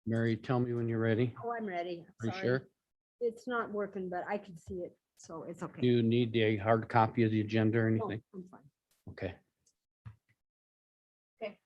Mary, tell me when you're ready. Oh, I'm ready. Are you Sorry. sure? It's not working, but I can see it, so it's Do okay. you need a hard copy of the agenda or No, anything? I'm fine. Okay. Okay.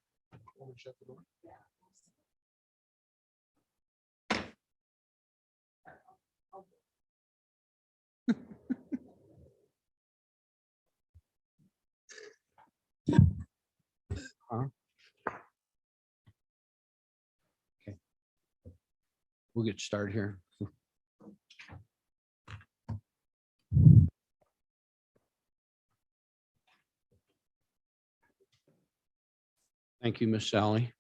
We'll get started here. Thank you, Miss Sally.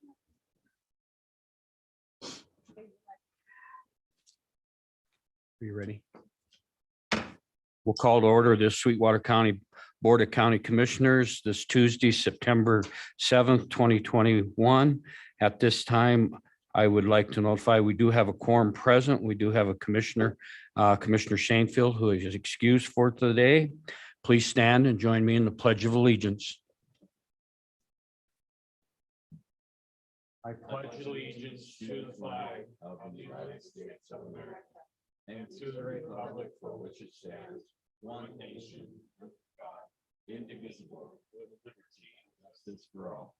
Are you ready? We'll call to order this Sweetwater County Board of County Commissioners this Tuesday, September 7th, 2021. At this time, I would like to notify we do have a quorum present. We do have a commissioner, Commissioner Shanefield, who is excused for today. Please stand and join me in the Pledge of Allegiance. I pledge allegiance to the flag of the United States of America and to the republic for which it stands, one nation, under God, indivisible, with liberty and justice for all.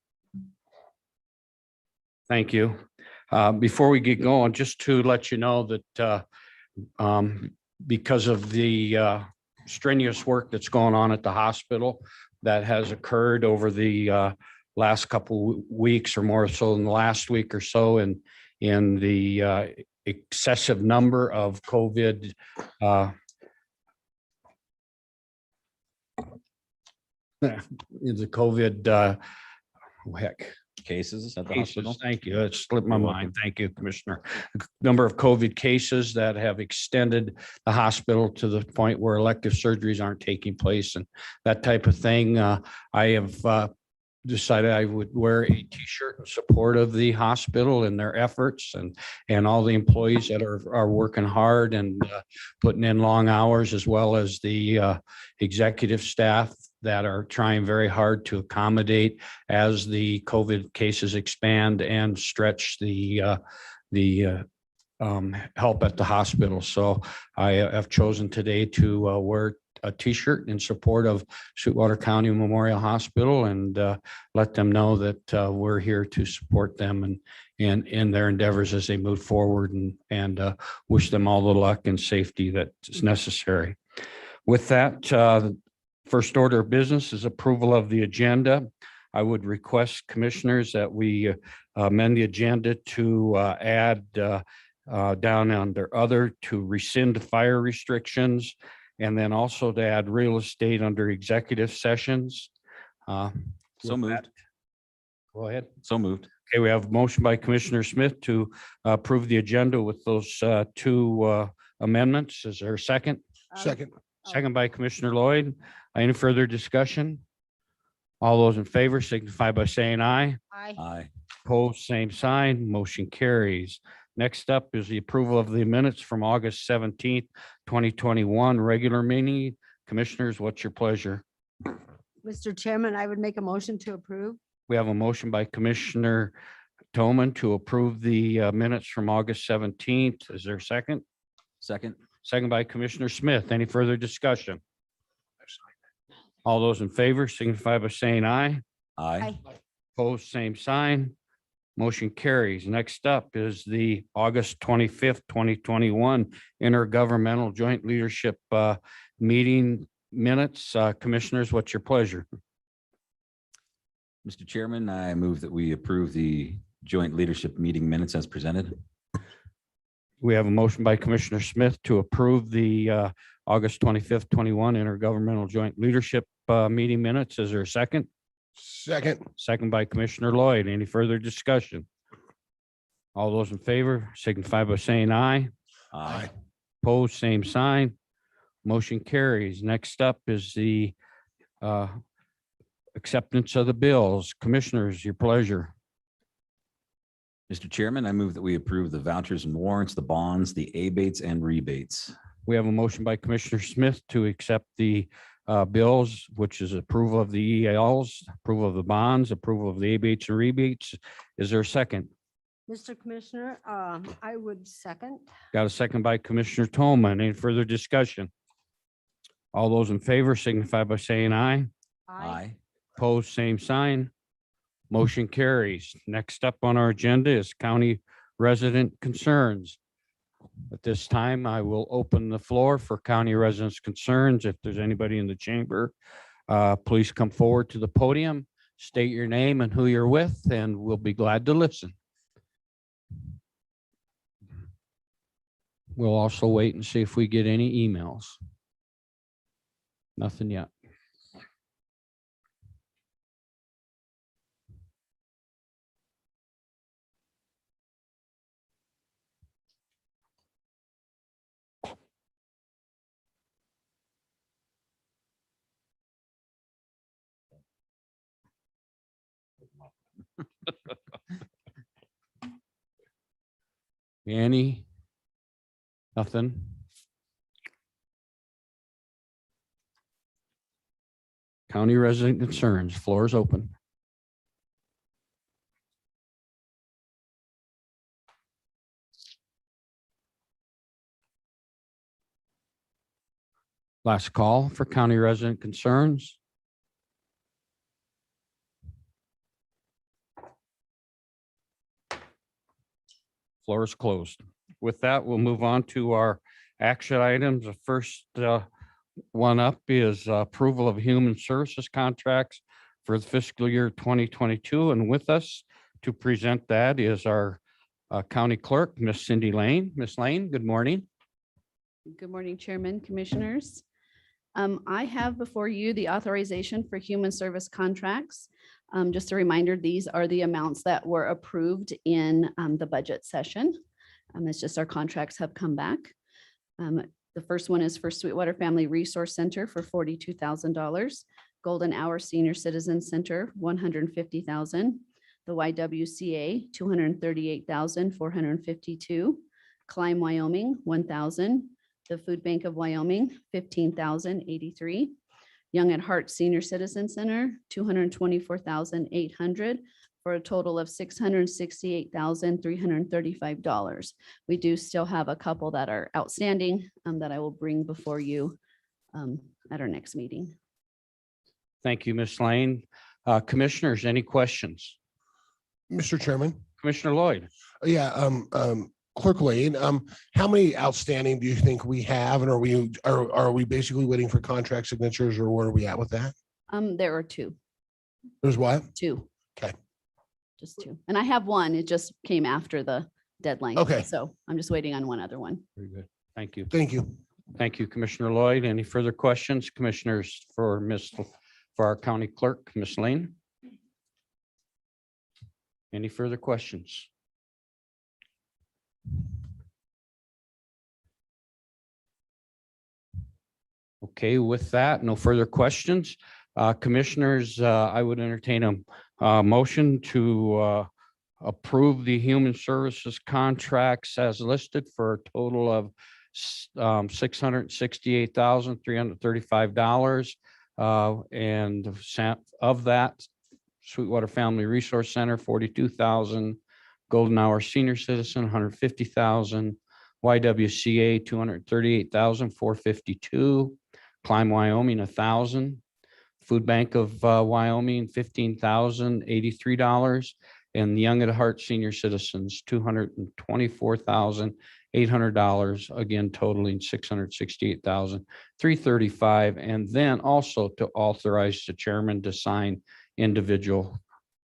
Thank you. Before we get going, just to let you know that because of the strenuous work that's going on at the hospital that has occurred over the last couple weeks, or more so in the last week or so, and in the excessive number of COVID Cases at the cases. hospital. Thank you. It slipped my You're mind. welcome. Thank you, Commissioner. Number of COVID cases that have extended the hospital to the point where elective surgeries aren't taking place and that type of thing. I have decided I would wear a T-shirt in support of the hospital and their efforts and all the employees that are working hard and putting in long hours, as well as the executive staff that are trying very hard to accommodate as the COVID cases expand and stretch the help at the hospital. So I have chosen today to wear a T-shirt in support of Sweetwater County Memorial Hospital and let them know that we're here to support them and in their endeavors as they move forward, and wish them all the luck and safety that is necessary. With that, first order of business is approval of the agenda. I would request, commissioners, that we amend the agenda to add down under other to rescind fire restrictions, and then also to add real estate under executive sessions. So With moved. that- Go ahead. So moved. Okay, we have a motion by Commissioner Smith to approve the agenda with those two amendments. Is there a second? Second. Second by Commissioner Lloyd. Any further discussion? All those in favor signify by saying aye. Aye. Opposed, same sign. Motion carries. Next up is the approval of the minutes from August 17th, 2021, regular meeting. Commissioners, what's your pleasure? Mr. Chairman, I would make a motion to approve. We have a motion by Commissioner Toman to approve the minutes from August 17th. Is there a second? Second. Second by Commissioner Smith. Any further discussion? All those in favor signify by saying aye. Aye. Opposed, same sign. Motion carries. Next up is the August 25th, 2021 intergovernmental joint leadership meeting minutes. Commissioners, what's your pleasure? Mr. Chairman, I move that we approve the joint leadership meeting minutes as presented. We have a motion by Commissioner Smith to approve the August 25th, 21 intergovernmental joint leadership meeting minutes. Is there a second? Second. Second by Commissioner Lloyd. Any further discussion? All those in favor signify by saying aye. Aye. Opposed, same sign. Motion carries. Next up is the acceptance of the bills. Commissioners, your pleasure. Mr. Chairman, I move that we approve the vouchers and warrants, the bonds, the abates and rebates. We have a motion by Commissioner Smith to accept the bills, which is approval of the ELs, approval of the bonds, approval of the abates and rebates. Is there a second? Mr. Commissioner, I would second. Got a second by Commissioner Toman. Any further discussion? All those in favor signify by saying aye. Opposed, same sign. Motion carries. Next up on our agenda is county resident concerns. At this time, I will open the floor for county residents' concerns. If there's anybody in the chamber, please come forward to the podium, state your name and who you're with, and we'll be glad to listen. We'll also wait and see if we get any emails. Nothing yet. Annie? Nothing? County resident concerns, floor is open. Last call for county resident concerns. Floor is closed. With that, we'll move on to our action items. The first one up is approval of human services contracts for the fiscal year 2022. And with us to present that is our county clerk, Miss Cindy Lane. Miss Lane, good morning. Good morning, Chairman, Commissioners. I have before you the authorization for human service contracts. Just a reminder, these are the amounts that were approved in the budget session. It's just our contracts have come back. The first one is for Sweetwater Family Resource Center for $42,000. Golden Hour Senior Citizen Center, $150,000. The YWCA, $238,452. Climb Wyoming, $1,000. The Food Bank of Wyoming, $15,083. Young at Heart Senior Citizen Center, $224,800 for a total of $668,335. We do still have a couple that are outstanding that I will bring before you at our next meeting. Thank you, Miss Lane. Commissioners, any questions? Mr. Chairman, Commissioner Lloyd? yeah, Clerk Lane, how many outstanding do you think we have? And are we basically waiting for contract signatures, or where are we at with that? There are two. There's what? Two. Okay. Just two. And I have one. It just came after the deadline. Okay. So I'm just waiting on one other one. Very good. Thank you. Thank you. Thank you, Commissioner Lloyd. Any further questions, commissioners, for our county clerk, Miss Lane? Any further questions? Okay, with that, no further questions. Commissioners, I would entertain a motion to approve the human services contracts as listed for a total of $668,335. And of that, Sweetwater Family Resource Center, $42,000. Golden Hour Senior Citizen, $150,000. YWCA, $238,452. Climb Wyoming, $1,000. Food Bank of Wyoming, $15,083. And the Young at Heart Senior Citizens, $224,800, again totaling $668,335. And then also to authorize the chairman to sign individual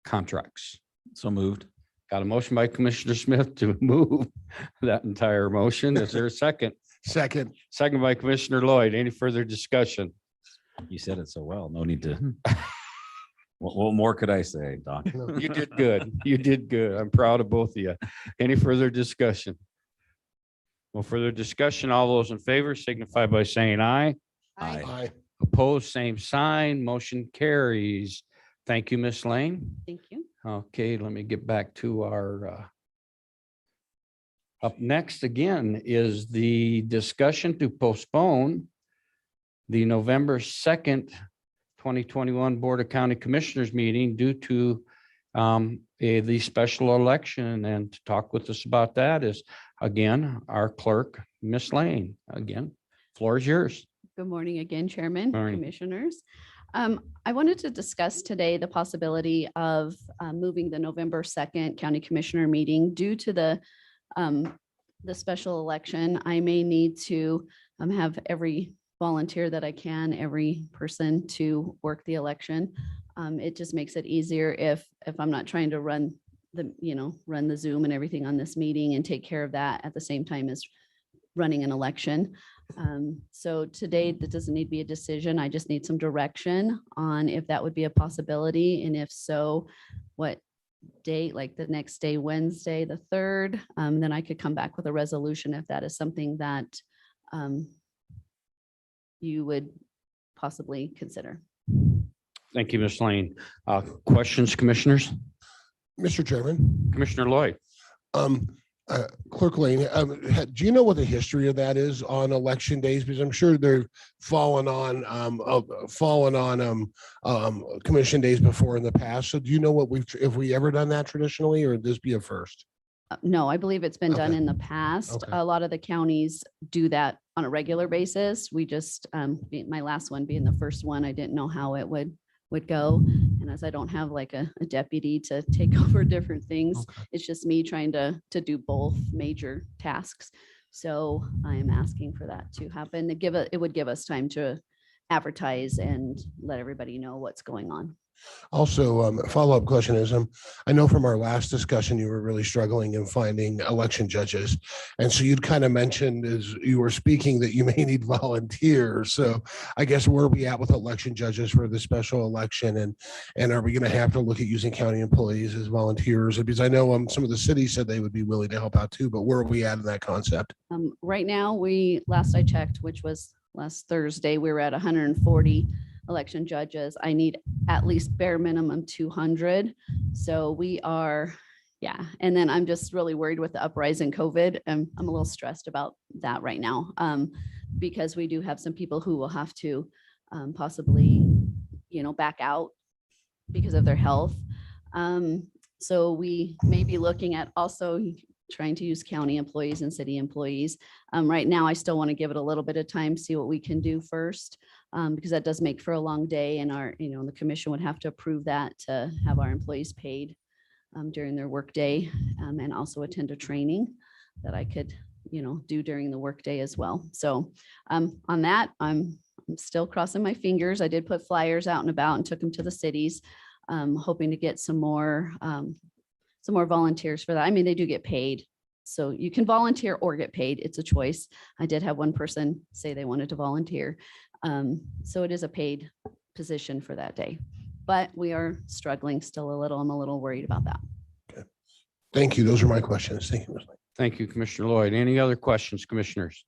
contracts. So moved. Got a motion by Commissioner Smith to move that entire motion. Is there a second? Second. Second by Commissioner Lloyd. Any further discussion? You said it so well. No need to. What more could I say, Doc? You did good. You did good. I'm proud of both of you. Any further discussion? No further discussion. All those in favor signify by saying aye. Aye. Aye. Opposed, same sign. Motion carries. Thank you, Miss Lane. Thank you. Okay, let me get back to our up next again is the discussion to postpone the November 2nd, 2021 Board of County Commissioners meeting due to the special election, and to talk with us about that is, again, our clerk, Miss Lane. Again, floor is yours. Good morning again, Chairman, Morning. Commissioners. I wanted to discuss today the possibility of moving the November 2nd County Commissioner meeting due to the special election. I may need to have every volunteer that I can, every person to work the election. It just makes it easier if I'm not trying to run the Zoom and everything on this meeting and take care of that at the same time as running an election. So today, that doesn't need to be a decision. I just need some direction on if that would be a possibility. And if so, what date, like the next day, Wednesday, the 3rd, then I could come back with a resolution if that is something that you would possibly consider. Thank you, Ms. Lane. Questions, commissioners? Mr. Chairman, Commissioner Lloyd? Clerk Lane, do you know what the history of that is on election days? Because I'm sure they've fallen on commission days before in the past. So do you know what if we ever done that traditionally, or would this be a first? No, I believe it's been done Okay. in the past. Okay. A lot of the counties do that on a regular basis. We just, my last one being the first one, I didn't know how it would go. And as I don't have like a deputy to take over different things, Okay. it's just me trying to do both major tasks. So I am asking for that to happen. It would give us time to advertise and let everybody know what's going on. Also, a follow-up question is, I know from our last discussion, you were really struggling in finding election judges. And so you'd kind of mentioned as you were speaking that you may need volunteers. So I guess where are we at with election judges for the special election? And are we going to have to look at using county employees as volunteers? Because I know some of the cities said they would be willing to help out too, but where are we at in that concept? Right now, last I checked, which was last Thursday, we were at 140 election judges. I need at least bare minimum 200. So we are, yeah. And then I'm just really worried with the uprise in COVID. I'm a little stressed about that right now because we do have some people who will have to possibly, back out because of their health. So we may be looking at also trying to use county employees and city employees. Right now, I still want to give it a little bit of time, see what we can do first, because that does make for a long day, and the commission would have to approve that to have our employees paid during their workday, and also attend a training that I could, do during the workday as well. So on that, I'm still crossing my fingers. I did put flyers out and about and took them to the cities, hoping to get some more volunteers for that. I mean, they do get paid. So you can volunteer or get paid. It's a choice. I did have one person say they wanted to volunteer. So it is a paid position for that day, but we are struggling still a little. I'm a little worried about that. Okay. Thank you. Those are my questions. Thank you, Ms. Lane. Thank you, Commissioner Lloyd. Any other questions, commissioners?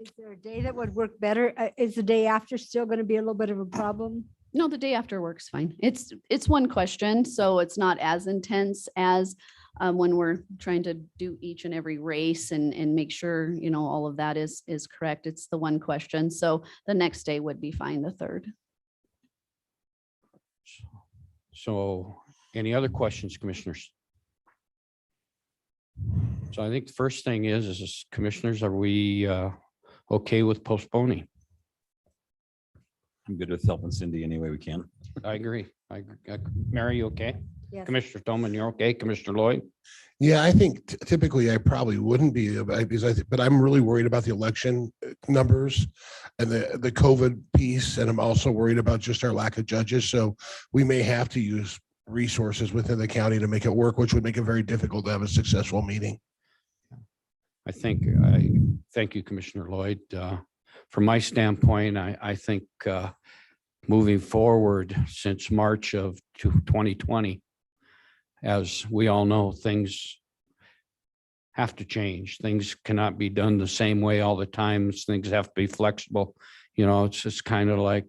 Is there a day that would work better? Is the day after still going to be a little bit of a problem? No, the day after works fine. It's one question, so it's not as intense as when we're trying to do each and every race and make sure, all of that is correct. It's the one question. So the next day would be fine, the 3rd. So any other questions, commissioners? So I think the first thing is commissioners, are we okay with postponing? I'm good with helping Cindy any way we can. I agree. Mary, you okay? Yes. Commissioner Thoman, you're okay? Commissioner Lloyd? Yeah, I think typically I probably wouldn't be, but I'm really worried about the election numbers and the COVID piece. And I'm also worried about just our lack of judges. So we may have to use resources within the county to make it work, which would make it very difficult to have a successful meeting. Thank you, Commissioner Lloyd. From my standpoint, I think moving forward since March of 2020, as we all know, things have to change. Things cannot be done the same way all the time. Things have to be flexible. It's just kind of like,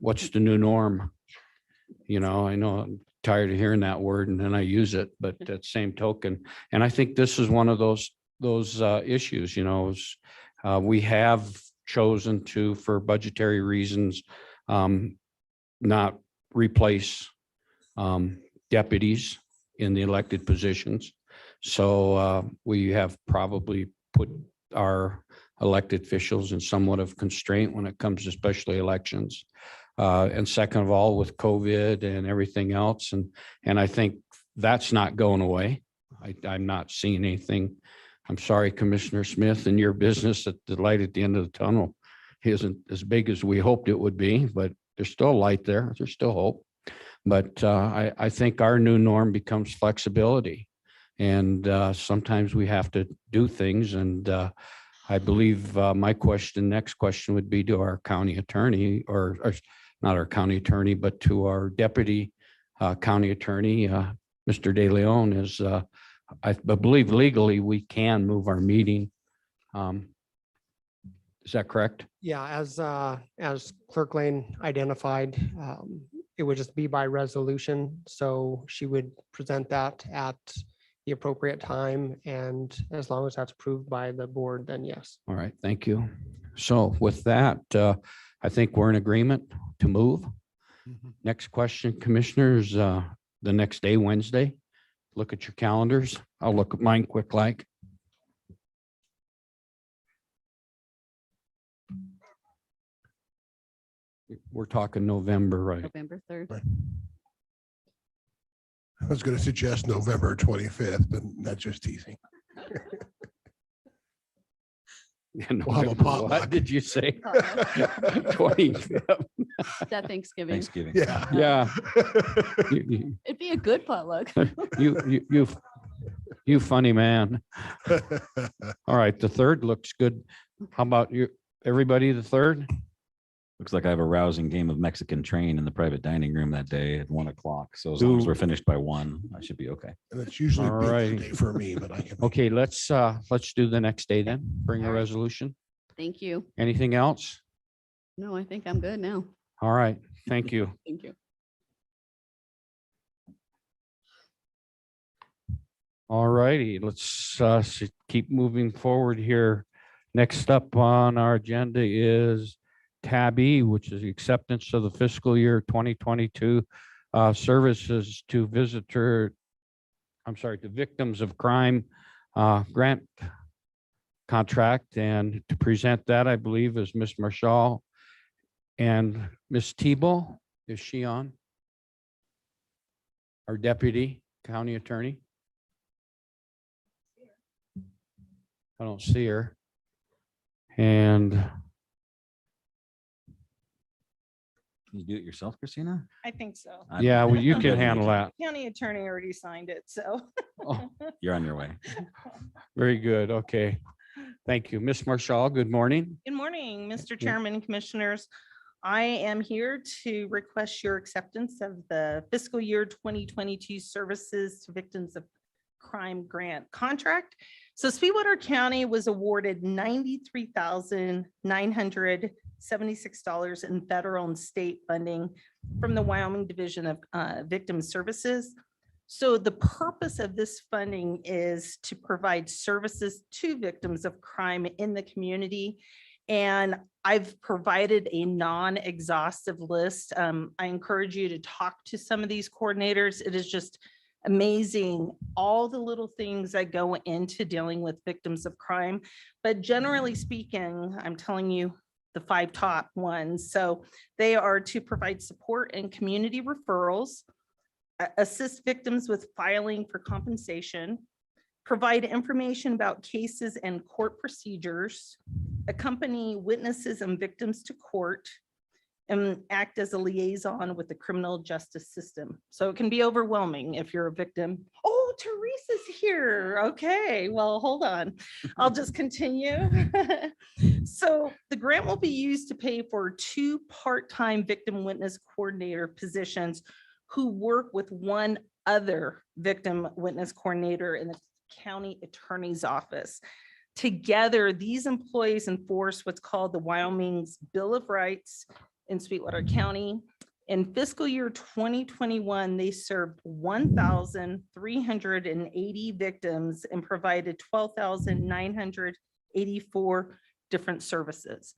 what's the new norm? I know I'm tired of hearing that word and then I use it, but at the same token, and I think this is one of those issues, we have chosen to, for budgetary reasons, not replace deputies in the elected positions. So we have probably put our elected officials in somewhat of constraint when it comes to especially elections. And second of all, with COVID and everything else. And I think that's not going away. I'm not seeing anything. I'm sorry, Commissioner Smith, in your business that the light at the end of the tunnel isn't as big as we hoped it would be, but there's still light there. There's still hope. But I think our new norm becomes flexibility. And sometimes we have to do things. And I believe my next question would be to our county attorney, or not our county attorney, but to our deputy county attorney, Mr. De Leon, is I believe legally we can move our meeting. Is that correct? Yeah, as Clerk Lane identified, it would just be by resolution. So she would present that at the appropriate time. And as long as that's approved by the board, then yes. All right, thank you. So with that, I think we're in agreement to move. Next question, commissioners, the next day, Wednesday. Look at your calendars. I'll look at mine quick like. We're talking November, right? November 3rd. I was going to suggest November 25th, but that's just teasing. We'll have a potluck. What did you say? 25th. Is that Thanksgiving? Thanksgiving. Yeah. Yeah. You, It'd be a good potluck. you funny man. All right, the 3rd looks good. How about you? Everybody, the 3rd? Looks like I have a rousing game of Mexican Train in the private dining room that day at 1 o'clock. So as long as we're finished by 1, I should be okay. And it's usually a All big right. day for me, but I can. Okay, let's do the next day then. Bring a resolution. Thank you. Anything else? No, I think I'm good now. All right, thank you. Thank you. All righty, let's keep moving forward here. Next up on our agenda is tab E, which is the acceptance of the fiscal year 2022 services to victims of crime grant contract. And to present that, I believe, is Ms. Marshall and Ms. Tebow. Is she on? Our deputy county attorney. I don't see her. And Can you do it yourself, Christina? I think so. yeah, well, you can handle that. County attorney already signed it, so. Oh, You're on your way. very good. Okay. Thank you. Ms. Marshall, good morning. Good morning, Mr. you. Chairman, Commissioners. I am here to request your acceptance of the fiscal year 2022 services to victims of crime grant contract. So Sweetwater County was awarded $93,976 in federal and state funding from the Wyoming Division of Victim Services. So the purpose of this funding is to provide services to victims of crime in the community. And I've provided a non-exhaustive list. I encourage you to talk to some of these coordinators. It is just amazing, all the little things that go into dealing with victims of crime. But generally speaking, I'm telling you the 5 top ones. So they are to provide support and community referrals, assist victims with filing for compensation, provide information about cases and court procedures, accompany witnesses and victims to court, and act as a liaison with the criminal justice system. So it can be overwhelming if you're a victim. Oh, Teresa's here. Okay, well, hold on. I'll just continue. So the grant will be used to pay for 2 part-time victim witness coordinator positions who work with one other victim witness coordinator in the county attorney's office. Together, these employees enforce what's called the Wyoming's Bill of Rights in Sweetwater County. In fiscal year 2021, they served 1,380 victims and provided 12,984 different services.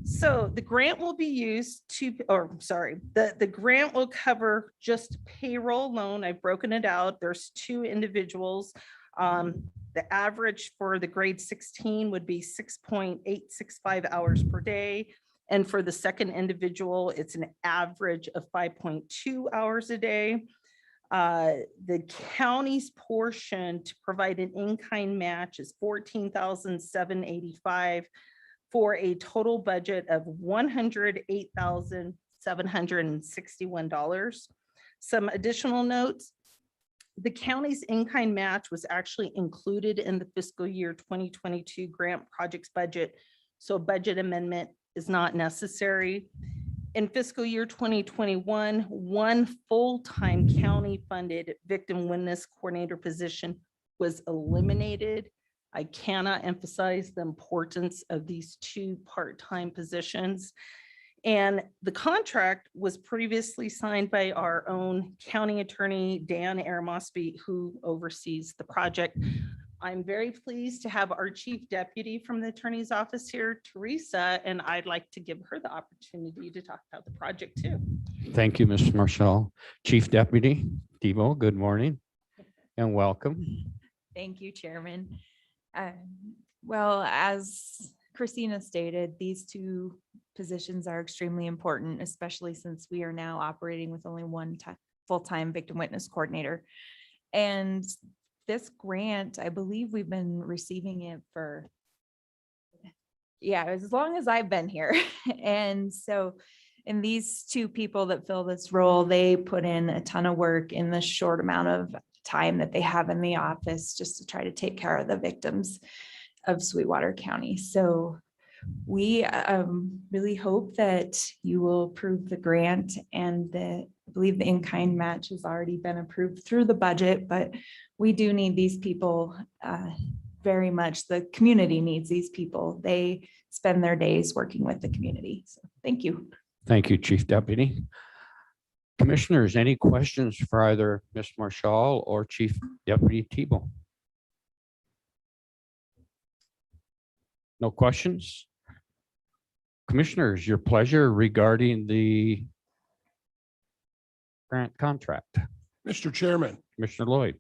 So the grant will be used to, or sorry, the grant will cover just payroll alone. I've broken it out. There's 2 individuals. The average for the grade 16 would be 6.865 hours per day. And for the second individual, it's an average of 5.2 hours a day. The county's portion to provide an in-kind match is $14,785 for a total budget of $108,761. Some additional notes. The county's in-kind match was actually included in the fiscal year 2022 grant projects budget, so a budget amendment is not necessary. In fiscal year 2021, 1 full-time county-funded victim witness coordinator position was eliminated. I cannot emphasize the importance of these 2 part-time positions. And the contract was previously signed by our own county attorney, Dan Aramosby, who oversees the project. I'm very pleased to have our chief deputy from the attorney's office here, Teresa, and I'd like to give her the opportunity to talk about the project too. Thank you, Ms. Marshall. Chief Deputy Debo, good morning and welcome. Thank you, Chairman. Well, as Christina stated, these 2 positions are extremely important, especially since we are now operating with only 1 full-time victim witness coordinator. And this grant, I believe we've been receiving it for, as long as I've been here. And so, and these 2 people that fill this role, they put in a ton of work in the short amount of time that they have in the office just to try to take care of the victims of Sweetwater County. So we really hope that you will approve the grant, and I believe the in-kind match has already been approved through the budget, but we do need these people very much. The community needs these people. They spend their days working with the community. So thank you. Thank you, Chief Deputy. Commissioners, any questions for either Ms. Marshall or Chief Deputy Tebow? No questions? Commissioners, your pleasure regarding the grant contract. Mr. Chairman, Commissioner Lloyd.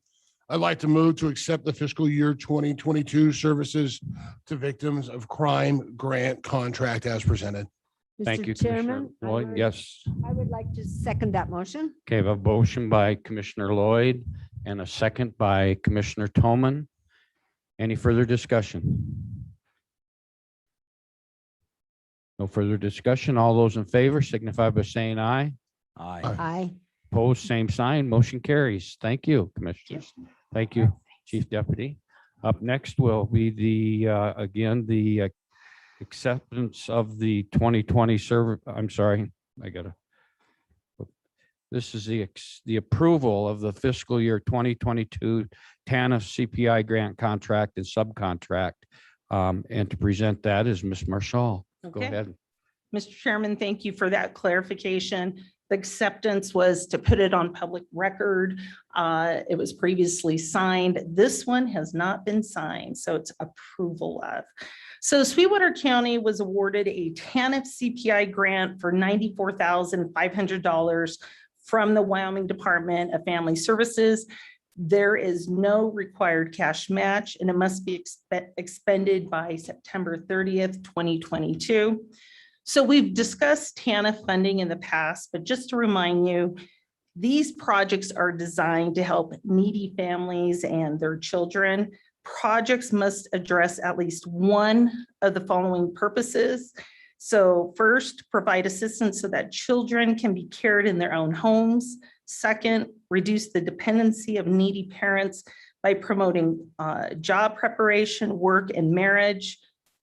I'd like to move to accept the fiscal year 2022 services to victims of crime grant contract as presented. Thank you, Mr. Commissioner Chairman. Lloyd. Yes. I would like to second that motion. Okay, I have a motion by Commissioner Lloyd and a second by Commissioner Toman. Any further discussion? No further discussion. All those in favor signify by saying aye. Aye. Aye. Opposed, same sign. Motion carries. Thank you, Commissioners. Thank you, Chief Deputy. Up next will be the, again, the acceptance of the 2020 server. I'm sorry, this is the approval of the fiscal year 2022 Tana CPI grant contract and subcontract. And to present that is Ms. Marshall. Go Okay. ahead. Mr. Chairman, thank you for that clarification. The acceptance was to put it on public record. It was previously signed. This one has not been signed, so it's approval of. So Sweetwater County was awarded a TANF CPI grant for $94,500 from the Wyoming Department of Family Services. There is no required cash match, and it must be expended by September 30th, 2022. So we've discussed TANF funding in the past, but just to remind you, these projects are designed to help needy families and their children. Projects must address at least one of the following purposes. So first, provide assistance so that children can be cared in their own homes. Second, reduce the dependency of needy parents by promoting job preparation, work, and marriage.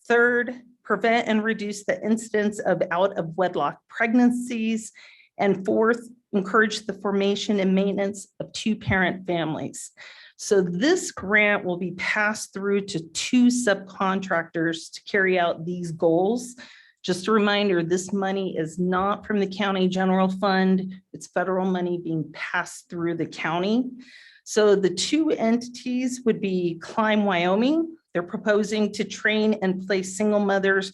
Third, prevent and reduce the incidence of out of wedlock pregnancies. And fourth, encourage the formation and maintenance of 2-parent families. So this grant will be passed through to 2 subcontractors to carry out these goals. Just a reminder, this money is not from the county general fund. It's federal money being passed through the county. So the 2 entities would be Climb Wyoming. They're proposing to train and place single mothers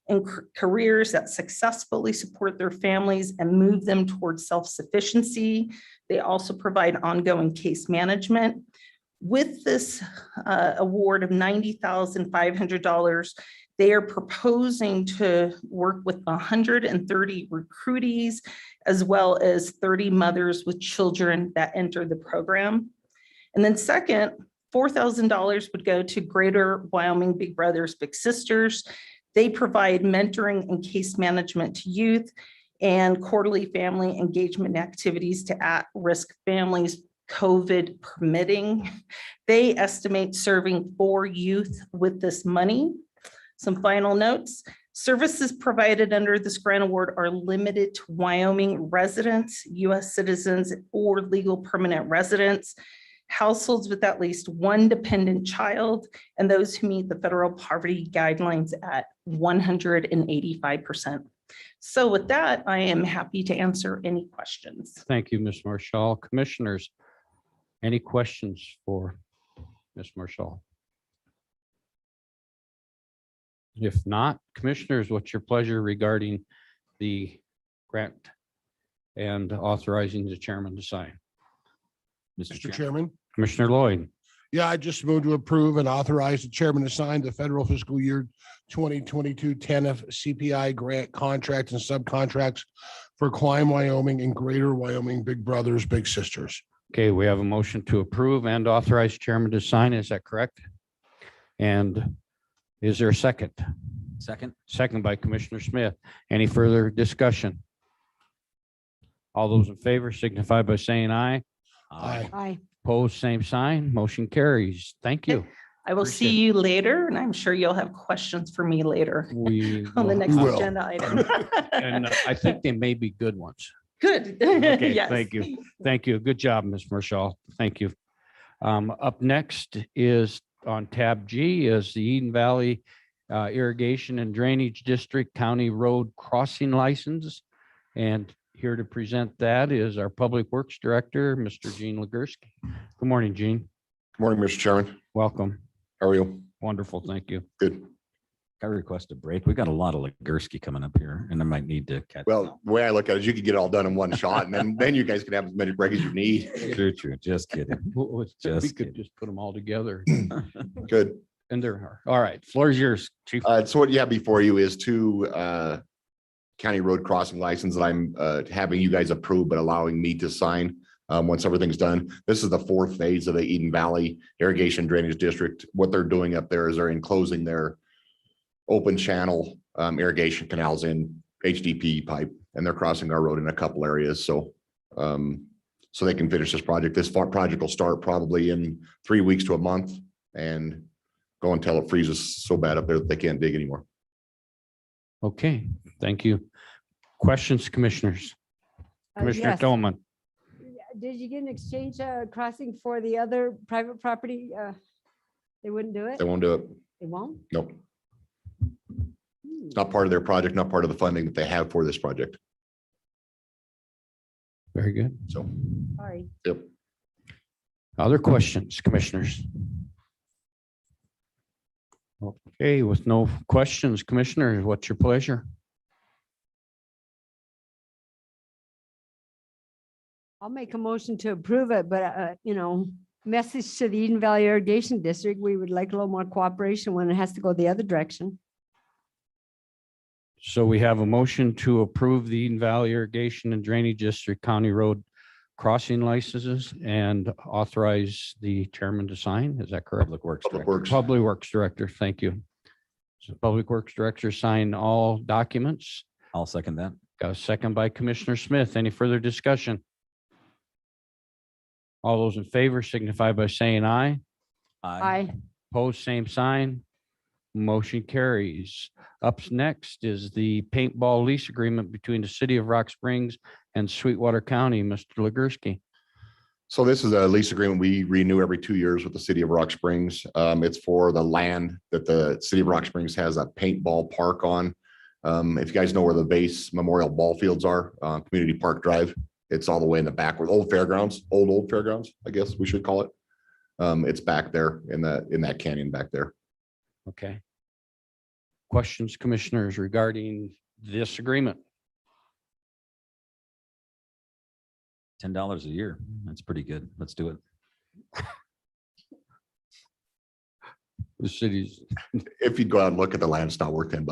and careers that successfully support their families and move them towards self-sufficiency. They also provide ongoing case management. With this award of $90,500, they are proposing to work with 130 recruitees, as well as 30 mothers with children that enter the program. And then second, $4,000 would go to Greater Wyoming Big Brothers Big Sisters. They provide mentoring and case management to youth and quarterly family engagement activities to at-risk families, COVID permitting. They estimate serving 4 youth with this money. Some final notes. Services provided under this grant award are limited to Wyoming residents, U.S. citizens, or legal permanent residents, households with at least 1 dependent child, and those who meet the federal poverty guidelines at 185%. So with that, I am happy to answer any questions. Thank you, Ms. Marshall. Commissioners, any questions for Ms. Marshall? If not, commissioners, what's your pleasure regarding the grant and authorizing the chairman to sign? Mr. Chairman. Commissioner Lloyd, Yeah, I just moved to approve and authorize the chairman to sign the federal fiscal year 2022 TANF CPI grant contracts and subcontracts for Klein, Wyoming and Greater Wyoming Big Brothers Big Sisters. okay, we have a motion to approve and authorize chairman to sign. Is that correct? And is there a second? Second. Second by Commissioner Smith. Any further discussion? All those in favor signify by saying aye. Aye. Aye. Opposed, same sign. Motion carries. Thank you. I will see you later, and I'm sure you'll have questions for me later We on the will- next will. agenda item. And I think they may be good ones. Good. Okay, Yes. thank you. Thank you. Good job, Ms. Marshall. Thank you. Up next is on tab G is the Eden Valley Irrigation and Drainage District County Road Crossing License. And here to present that is our Public Works Director, Mr. Gene Legursky. Good morning, Gene. Good morning, Mr. Chairman. Welcome. How are you? Wonderful. Thank you. Good. I request a break. We got a lot of Legursky coming up here and I might need to catch. Well, the way I look at it is you could get it all done in one shot and then you guys can have as many breaks as you need. True. Just kidding. We Just could kidding. just put them all together. Good. And there are. All right. Floor is yours, Chief. So what you have before you is 2 county road crossing license that I'm having you guys approve, but allowing me to sign once everything's done. This is the 4th phase of the Eden Valley Irrigation Drainage District. What they're doing up there is they're enclosing their open channel irrigation canals in HDPE pipe, and they're crossing our road in a couple areas. So so they can finish this project. This project will start probably in 3 weeks to a month and go until it freezes so bad up there that they can't dig anymore. Okay, thank you. Questions, commissioners? Commissioner Yes. Tolman. Did you get an exchange crossing for the other private property? They wouldn't do it? They won't do it. They won't? Nope. Hmm. It's not part of their project, not part of the funding that they have for this project. Very good. So, Sorry. yep. Other questions, commissioners? Okay, with no questions, commissioners, what's your pleasure? I'll make a motion to approve it, but, message to the Eden Valley Irrigation District, we would like a little more cooperation when it has to go the other direction. So we have a motion to approve the Eden Valley Irrigation and Drainage District County Road crossing licenses and authorize the chairman to sign. Is that correct? Public Works. Public Director. Works. Public Works Director, thank you. So Public Works Director sign all documents. I'll second that. Got a second by Commissioner Smith. Any further discussion? All those in favor signify by saying aye. Aye. Opposed, same sign. Motion carries. Up next is the paintball lease agreement between the city of Rock Springs and Sweetwater County. Mr. Legursky. So this is a lease agreement we renew every 2 years with the city of Rock Springs. It's for the land that the city of Rock Springs has a paintball park on. If you guys know where the base memorial ball fields are, Community Park Drive, it's all the way in the back with old fairgrounds, old fairgrounds, I guess we should call it. It's back there in that canyon back there. Okay. Questions, commissioners, regarding this agreement? $10 a year. That's pretty good. Let's do it. The city's, If you'd go out and look at the land, it's not worth $10.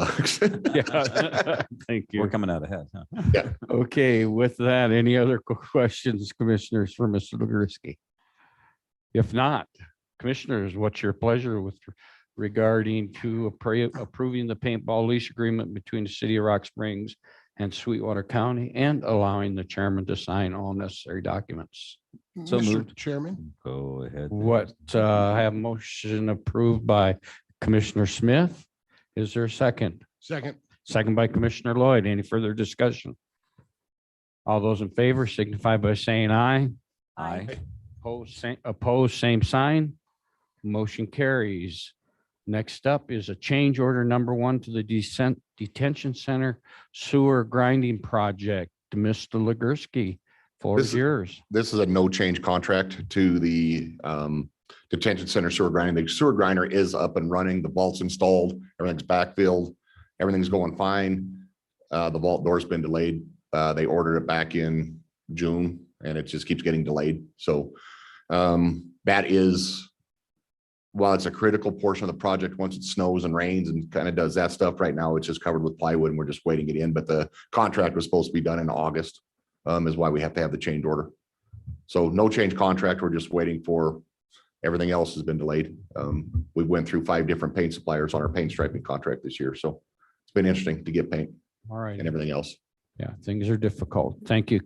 yeah, thank We're you. coming out ahead. Huh? Okay, with that, any other questions, commissioners, for Mr. Legursky? If not, commissioners, what's your pleasure with regarding to approving the paintball lease agreement between the city of Rock Springs and Sweetwater County and allowing the chairman to sign all necessary documents? So Mr. moved. Chairman, Go ahead. What, I have motion approved by Commissioner Smith. Is there a second? second. Second by Commissioner Lloyd. Any further discussion? All those in favor signify by saying aye. Aye. Opposed, same sign. Motion carries. Next up is a change order number 1 to the detention center sewer grinding project. Mr. Legursky, floor This is is- yours. This is a no change contract to the detention center sewer grinding. The sewer grinder is up and running. The vault's installed, everything's backfilled, everything's going fine. The vault door's been delayed. They ordered it back in June and it just keeps getting delayed. So that is, while it's a critical portion of the project, once it snows and rains and kind of does that stuff, right now it's just covered with plywood and we're just waiting it in. But the contract was supposed to be done in August, is why we have to have the change order. So no change contract. We're just waiting for, everything else has been delayed. We went through 5 different paint suppliers on our paint striping contract this year. So it's been interesting to get paint All right. and everything else. Yeah, things are difficult. Thank you,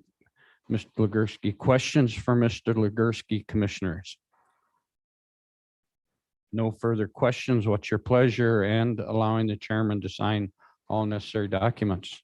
Mr. Legursky. Questions for Mr. Legursky, commissioners? No further questions. What's your pleasure and allowing the chairman to sign all necessary documents?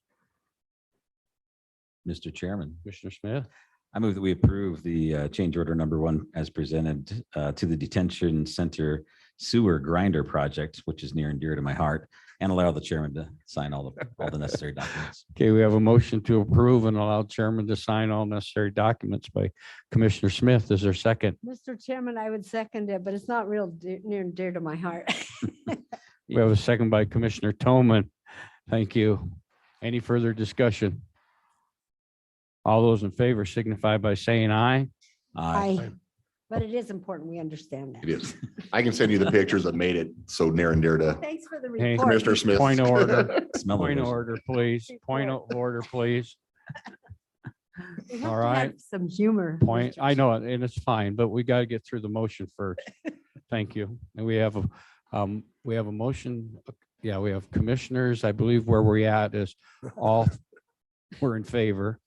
Mr. Chairman, Commissioner Smith, I move that we approve the change order number 1 as presented to the detention center sewer grinder project, which is near and dear to my heart, and allow the chairman to sign all the necessary documents. okay, we have a motion to approve and allow chairman to sign all necessary documents by Commissioner Smith. Is there a second? Mr. Chairman, I would second it, but it's not real near and dear to my heart. We have a second by Commissioner Toman. Thank you. Any further discussion? All those in favor signify by saying aye. Aye. But it is important we understand It that. is. I can send you the pictures that made it so near and dear to Thanks for the Hey, report. Commissioner Smith. Point of order. Smell Point of of order, please. Point of order, please. We have all to have right. some humor. Point, I know it, and it's fine, but we got to get through the motion first. Thank you. And we have a motion. Yeah, we have commissioners. I believe where we're at is all we're in favor.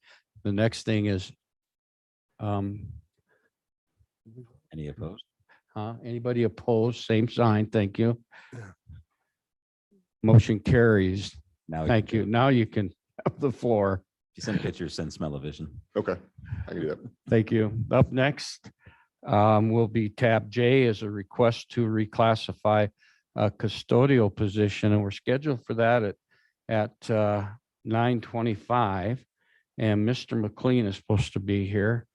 The next thing is Any opposed? anybody opposed? Same sign. Thank you. Motion carries. Now, we Thank can you. do it. Now you can have the floor. If you send pictures, send smell-o-vision. Okay, I can do that. Thank you. Up next will be tab J as a request to reclassify a custodial position, and we're scheduled for that at 9:25. And Mr. McLean is supposed to be here.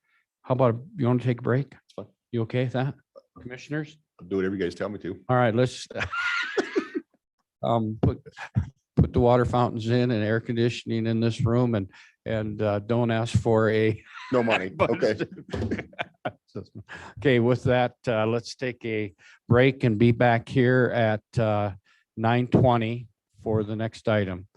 How about, you want to take a break? You okay with that? Commissioners? I'll do whatever you guys tell me to. All right, let's put the water fountains in and air conditioning in this room and don't ask for a. No money. Okay. Okay, with that, let's take a break and be back here at 9:20 for the next item.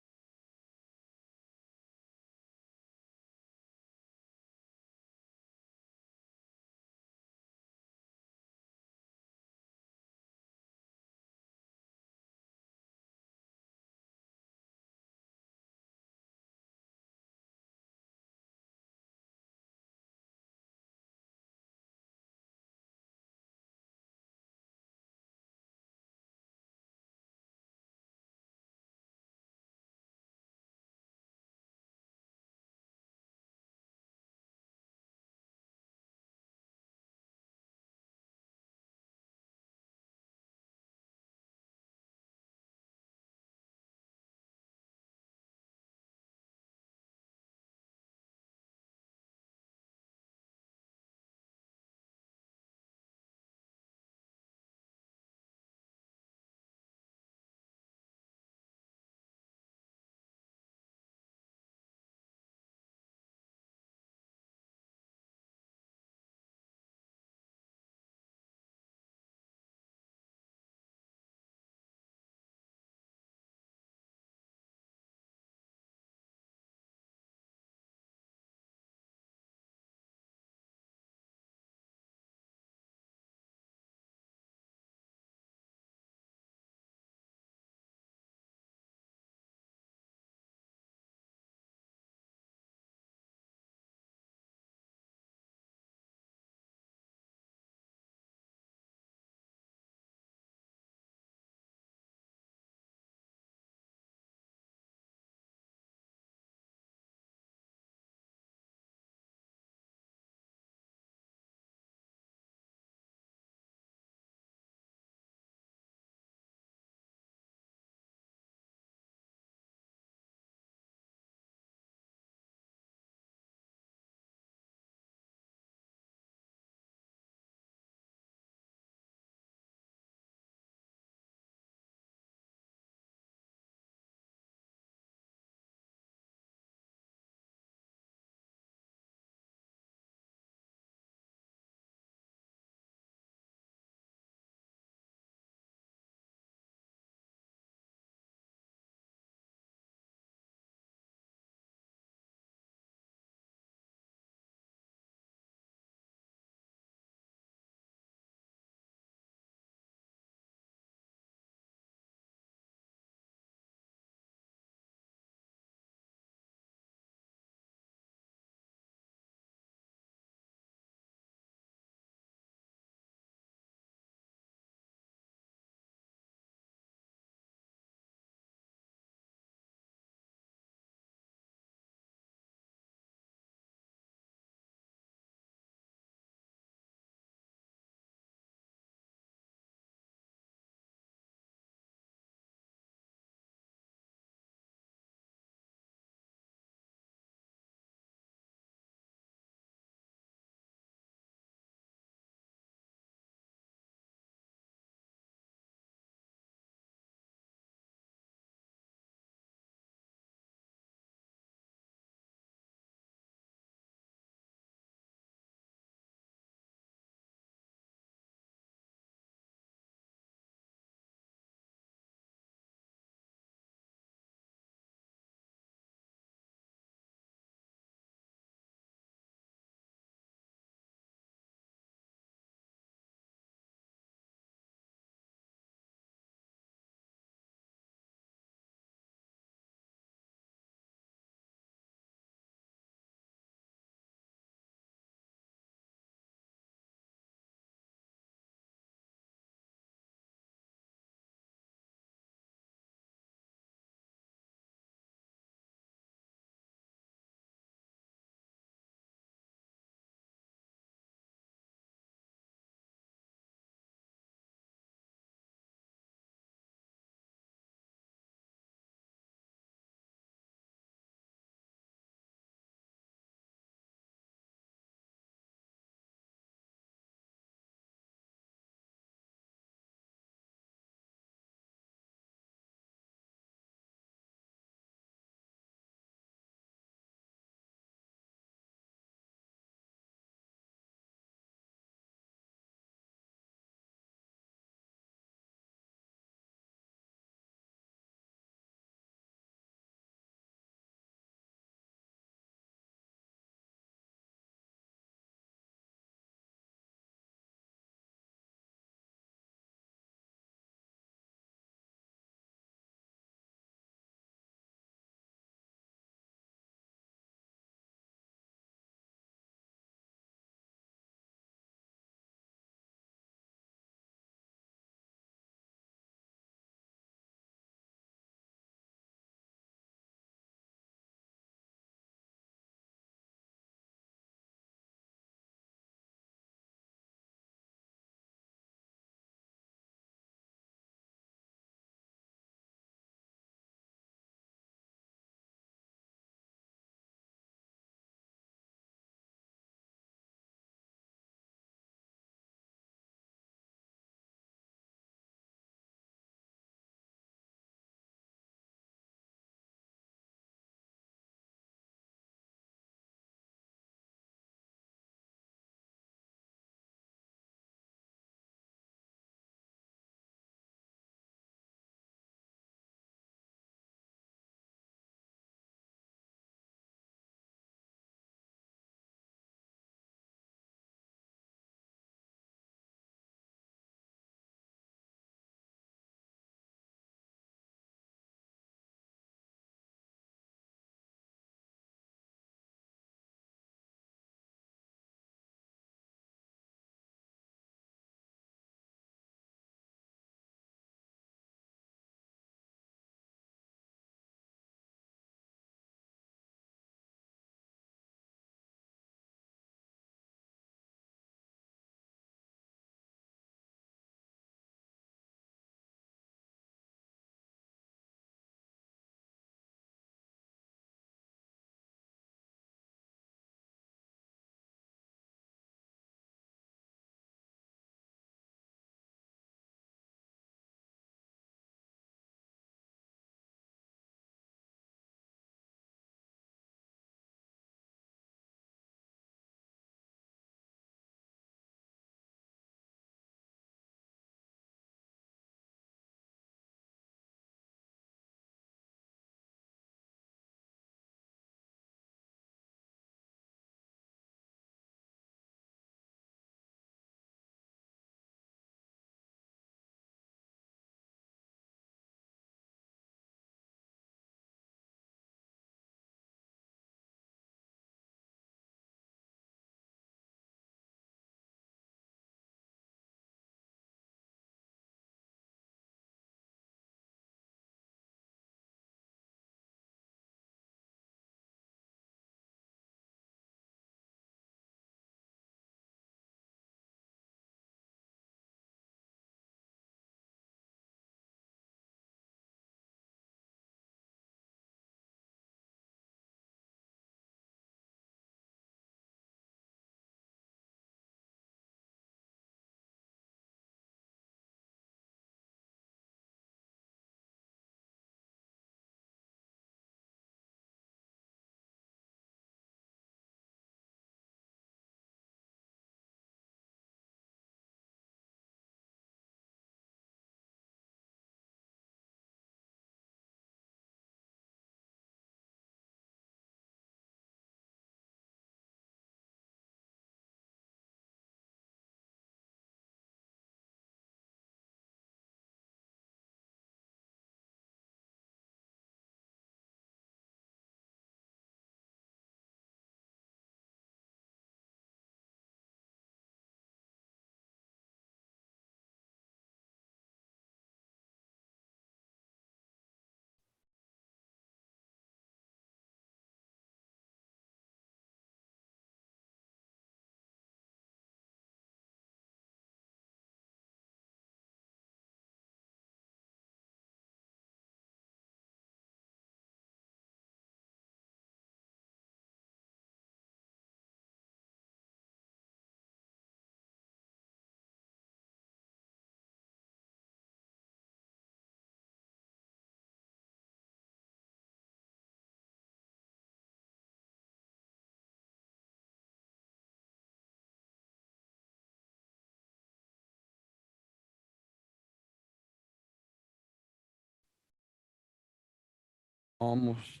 almost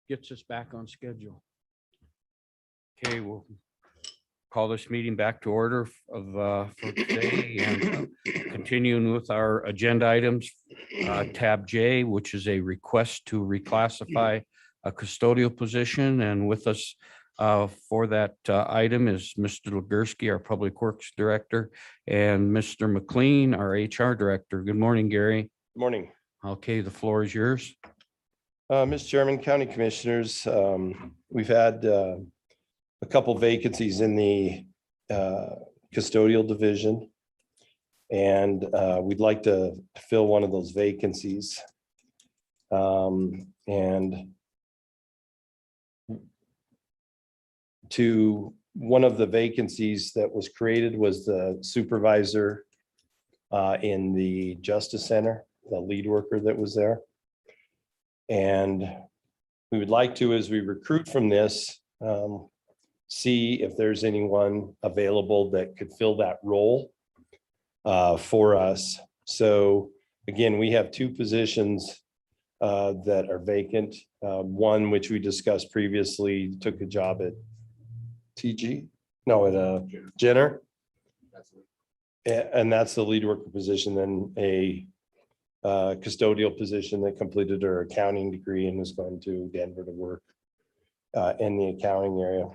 gets us back on schedule. Okay, we'll call this meeting back to order for today and continuing with our agenda items. Tab J, which is a request to reclassify a custodial position, and with us for that item is Mr. Legursky, our Public Works Director, and Mr. McLean, our HR Director. Good morning, Gary. Morning, Okay, the floor is yours. Mr. Chairman, County Commissioners. We've had a couple vacancies in the custodial division. And we'd like to fill one of those vacancies. And to one of the vacancies that was created was the supervisor in the Justice Center, the lead worker that was there. And we would like to, as we recruit from this, see if there's anyone available that could fill that role for us. So again, we have two positions that are vacant. One, which we discussed previously, took a job at Jenner. And that's the lead worker position. Then a custodial position that completed her accounting degree and is going to Denver to work in the accounting area.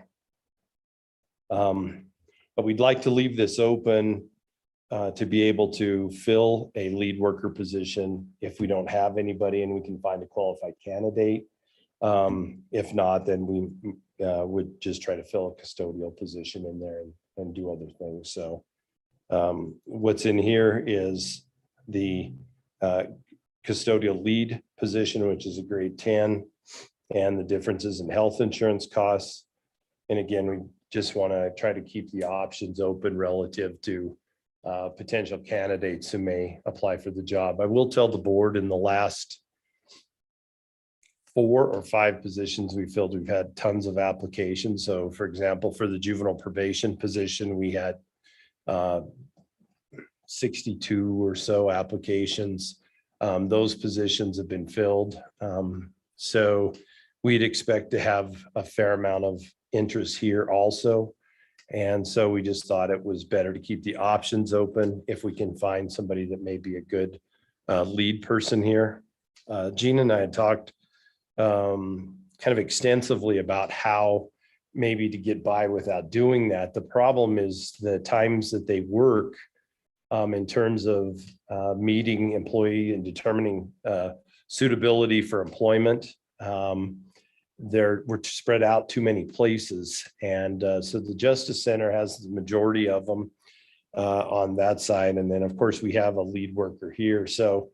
But we'd like to leave this open to be able to fill a lead worker position if we don't have anybody and we can find a qualified candidate. If not, then we would just try to fill a custodial position in there and do other things. So what's in here is the custodial lead position, which is a grade 10, and the differences in health insurance costs. And again, we just want to try to keep the options open relative to potential candidates who may apply for the job. I will tell the board in the last 4 or 5 positions we filled, we've had tons of applications. So for example, for the juvenile probation position, we had 62 or so applications. Those positions have been filled. So we'd expect to have a fair amount of interest here also. And so we just thought it was better to keep the options open if we can find somebody that may be a good lead person here. Gina and I had talked kind of extensively about how maybe to get by without doing that. The problem is the times that they work in terms of meeting employee and determining suitability for employment. We're spread out too many places. And so the Justice Center has the majority of them on that side. And then of course we have a lead worker here. So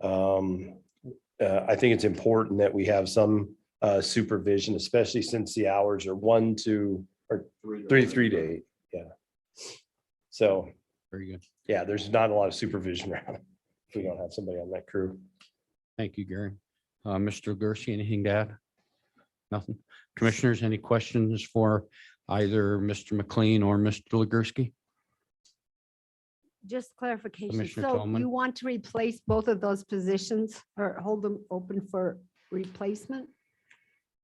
I think it's important that we have some supervision, especially since the hours are 1 to 3 to 8. Yeah. So Very good. yeah, there's not a lot of supervision around if we don't have somebody on that crew. Thank you, Gary. Mr. Legursky, anything to add? Nothing. Commissioners, any questions for either Mr. McLean or Mr. Legursky? Just clarification. Commissioner So Tolman. you want to replace both of those positions or hold them open for replacement?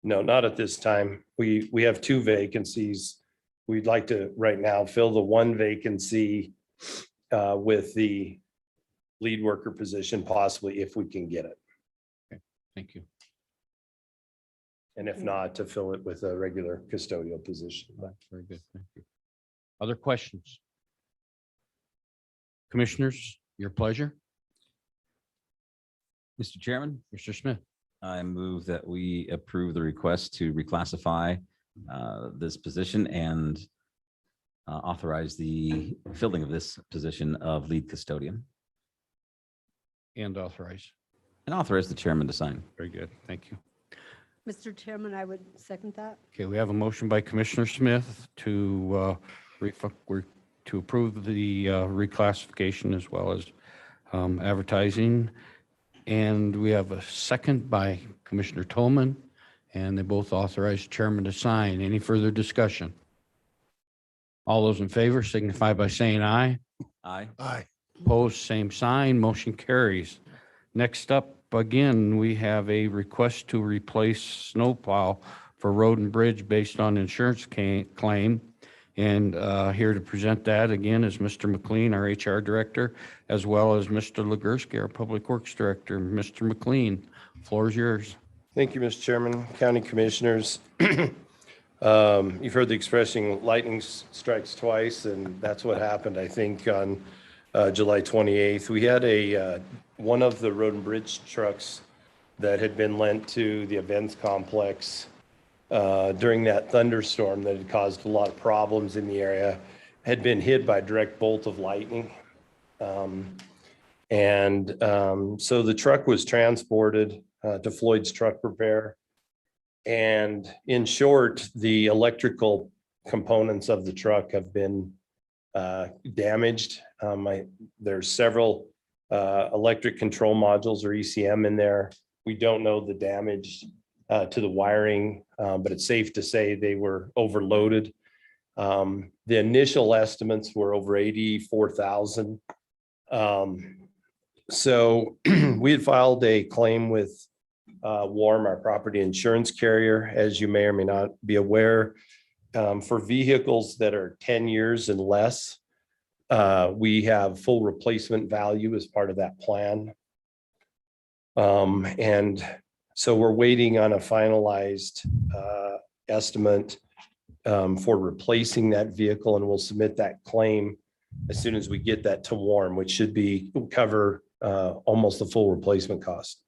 No, not at this time. We have 2 vacancies. We'd like to right now fill the 1 vacancy with the lead worker position, possibly if we can get it. Thank you. And if not, to fill it with a regular custodial position. Very good. Thank you. Other questions? Commissioners, your pleasure. Mr. Chairman, Mr. Smith. I move that we approve the request to reclassify this position and authorize the filling of this position of lead custodian And authorize. and authorize the chairman to sign. Very good. Thank you. Mr. Chairman, I would second that. Okay, we have a motion by Commissioner Smith to approve the reclassification as well as advertising. And we have a second by Commissioner Tolman, and they both authorize chairman to sign. Any further discussion? All those in favor signify by saying aye. Aye. Aye. Opposed, same sign. Motion carries. Next up, again, we have a request to replace snowplow for road and bridge based on insurance claim. And here to present that again is Mr. McLean, our HR director, as well as Mr. Legursky, our public works director. Mr. McLean, floor is yours. Thank you, Mr. Chairman, County Commissioners. You've heard the expression lightning strikes twice, and that's what happened, I think, on July 28th. We had one of the road and bridge trucks that had been lent to the events complex during that thunderstorm that had caused a lot of problems in the area, had been hit by a direct bolt of lightning. So the truck was transported to Floyd's Truck Repair. And in short, the electrical components of the truck have been damaged. There's several electric control modules or ECM in there. We don't know the damage to the wiring, but it's safe to say they were overloaded. The initial estimates were over 84,000. So we had filed a claim with Warm, our property insurance carrier, as you may or may not be aware, for vehicles that are 10 years and less. We have full replacement value as part of that plan. And so we're waiting on a finalized estimate for replacing that vehicle, and we'll submit that claim as soon as we get that to Warm, which should cover almost the full replacement cost.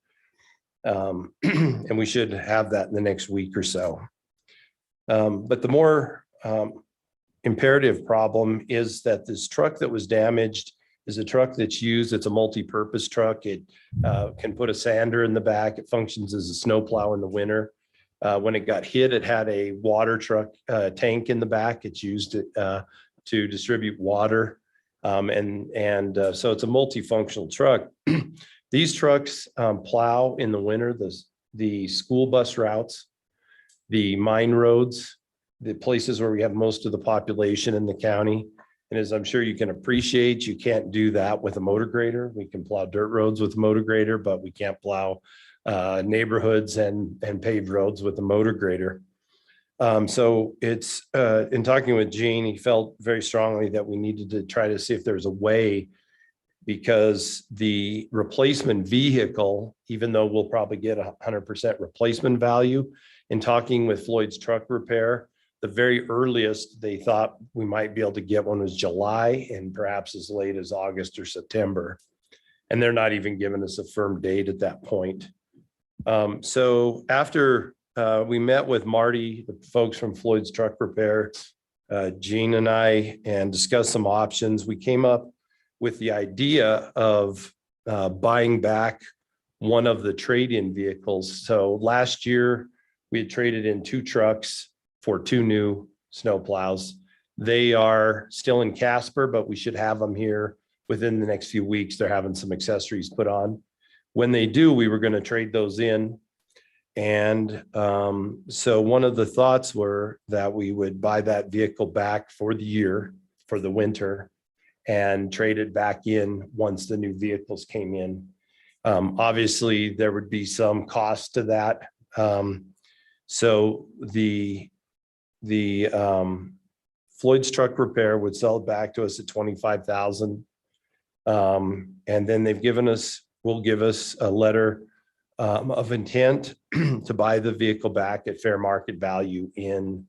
And we should have that in the next week or so. But the more imperative problem is that this truck that was damaged is a truck that's used. It's a multi-purpose truck. It can put a sander in the back. It functions as a snowplow in the winter. When it got hit, it had a water truck tank in the back. It's used to distribute water. So it's a multifunctional truck. These trucks plow in the winter, the school bus routes, the mine roads, the places where we have most of the population in the county. And as I'm sure you can appreciate, you can't do that with a motor grader. We can plow dirt roads with a motor grader, but we can't plow neighborhoods and paved roads with a motor grader. So it's in talking with Gene, he felt very strongly that we needed to try to see if there's a way, because the replacement vehicle, even though we'll probably get 100% replacement value, in talking with Floyd's Truck Repair, the very earliest they thought we might be able to get one was July, and perhaps as late as August or September. And they're not even giving us a firm date at that point. So after we met with Marty, the folks from Floyd's Truck Repair, Gene and I, and discussed some options, we came up with the idea of buying back one of the trade-in vehicles. So last year we had traded in 2 trucks for 2 new snowplows. They are still in Casper, but we should have them here within the next few weeks. They're having some accessories put on. When they do, we were going to trade those in. And so one of the thoughts were that we would buy that vehicle back for the year, for the winter, and trade it back in once the new vehicles came in. Obviously, there would be some cost to that. So the Floyd's Truck Repair would sell it back to us at $25,000. And then will give us a letter of intent to buy the vehicle back at fair market value in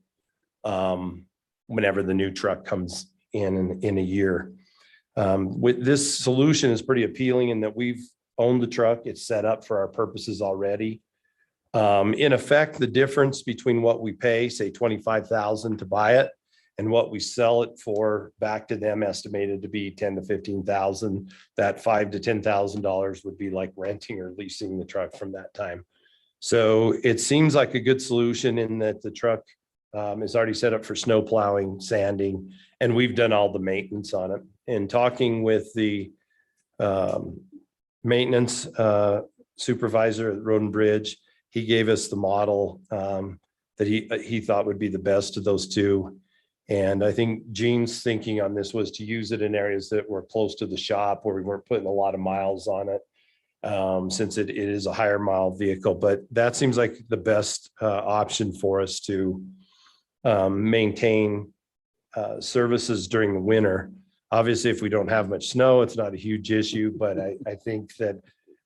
whenever the new truck comes in a year. With this solution is pretty appealing in that we've owned the truck. It's set up for our purposes already. In effect, the difference between what we pay, say $25,000 to buy it, and what we sell it for back to them, estimated to be $10,000 to $15,000, that $5,000 to $10,000 would be like renting or leasing the truck from that time. So it seems like a good solution in that the truck is already set up for snow plowing, sanding, and we've done all the maintenance on it. In talking with the maintenance supervisor at Road and Bridge, he gave us the model that he thought would be the best of those 2. And I think Gene's thinking on this was to use it in areas that were close to the shop where we weren't putting a lot of miles on it. since it is a higher mile vehicle, but that seems like the best option for us to maintain services during the winter. Obviously, if we don't have much snow, it's not a huge issue, but I think that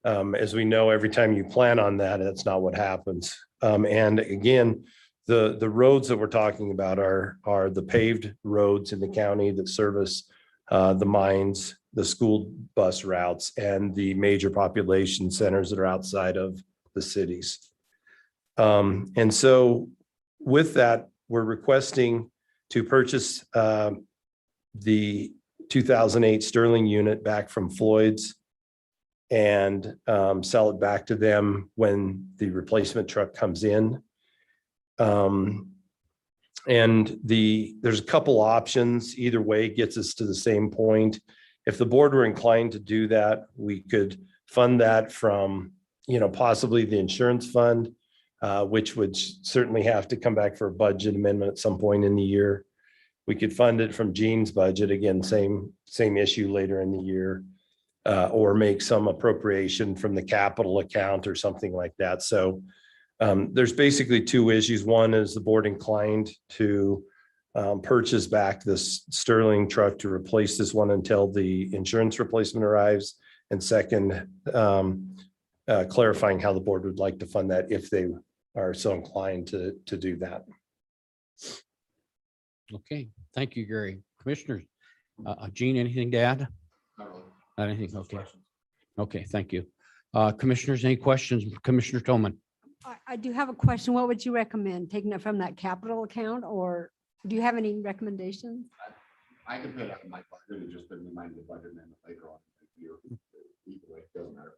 as we know, every time you plan on that, that's not what happens. And again, the roads that we're talking about are the paved roads in the county that service the mines, the school bus routes, and the major population centers that are outside of the cities. And so with that, we're requesting to purchase the 2008 Sterling unit back from Floyd's and sell it back to them when the replacement truck comes in. And there's a couple options. Either way gets us to the same point. If the board were inclined to do that, we could fund that from, possibly the insurance fund, which would certainly have to come back for a budget amendment at some point in the year. We could fund it from Gene's budget, again, same issue later in the year, or make some appropriation from the capital account or something like that. So there's basically two issues. One is the board inclined to purchase back this Sterling truck to replace this one until the insurance replacement arrives. And second, clarifying how the board would like to fund that if they are so inclined to do that. Okay, thank you, Gary. Commissioners, Gene, anything to add? Not anything, okay. Okay, thank you. Commissioners, any questions? Commissioner Toman? I do have a question. What would you recommend? Taking it from that capital account, or do you have any recommendations? I can put it on my budget and just been reminded the budget amendment later on. Either way, it doesn't matter.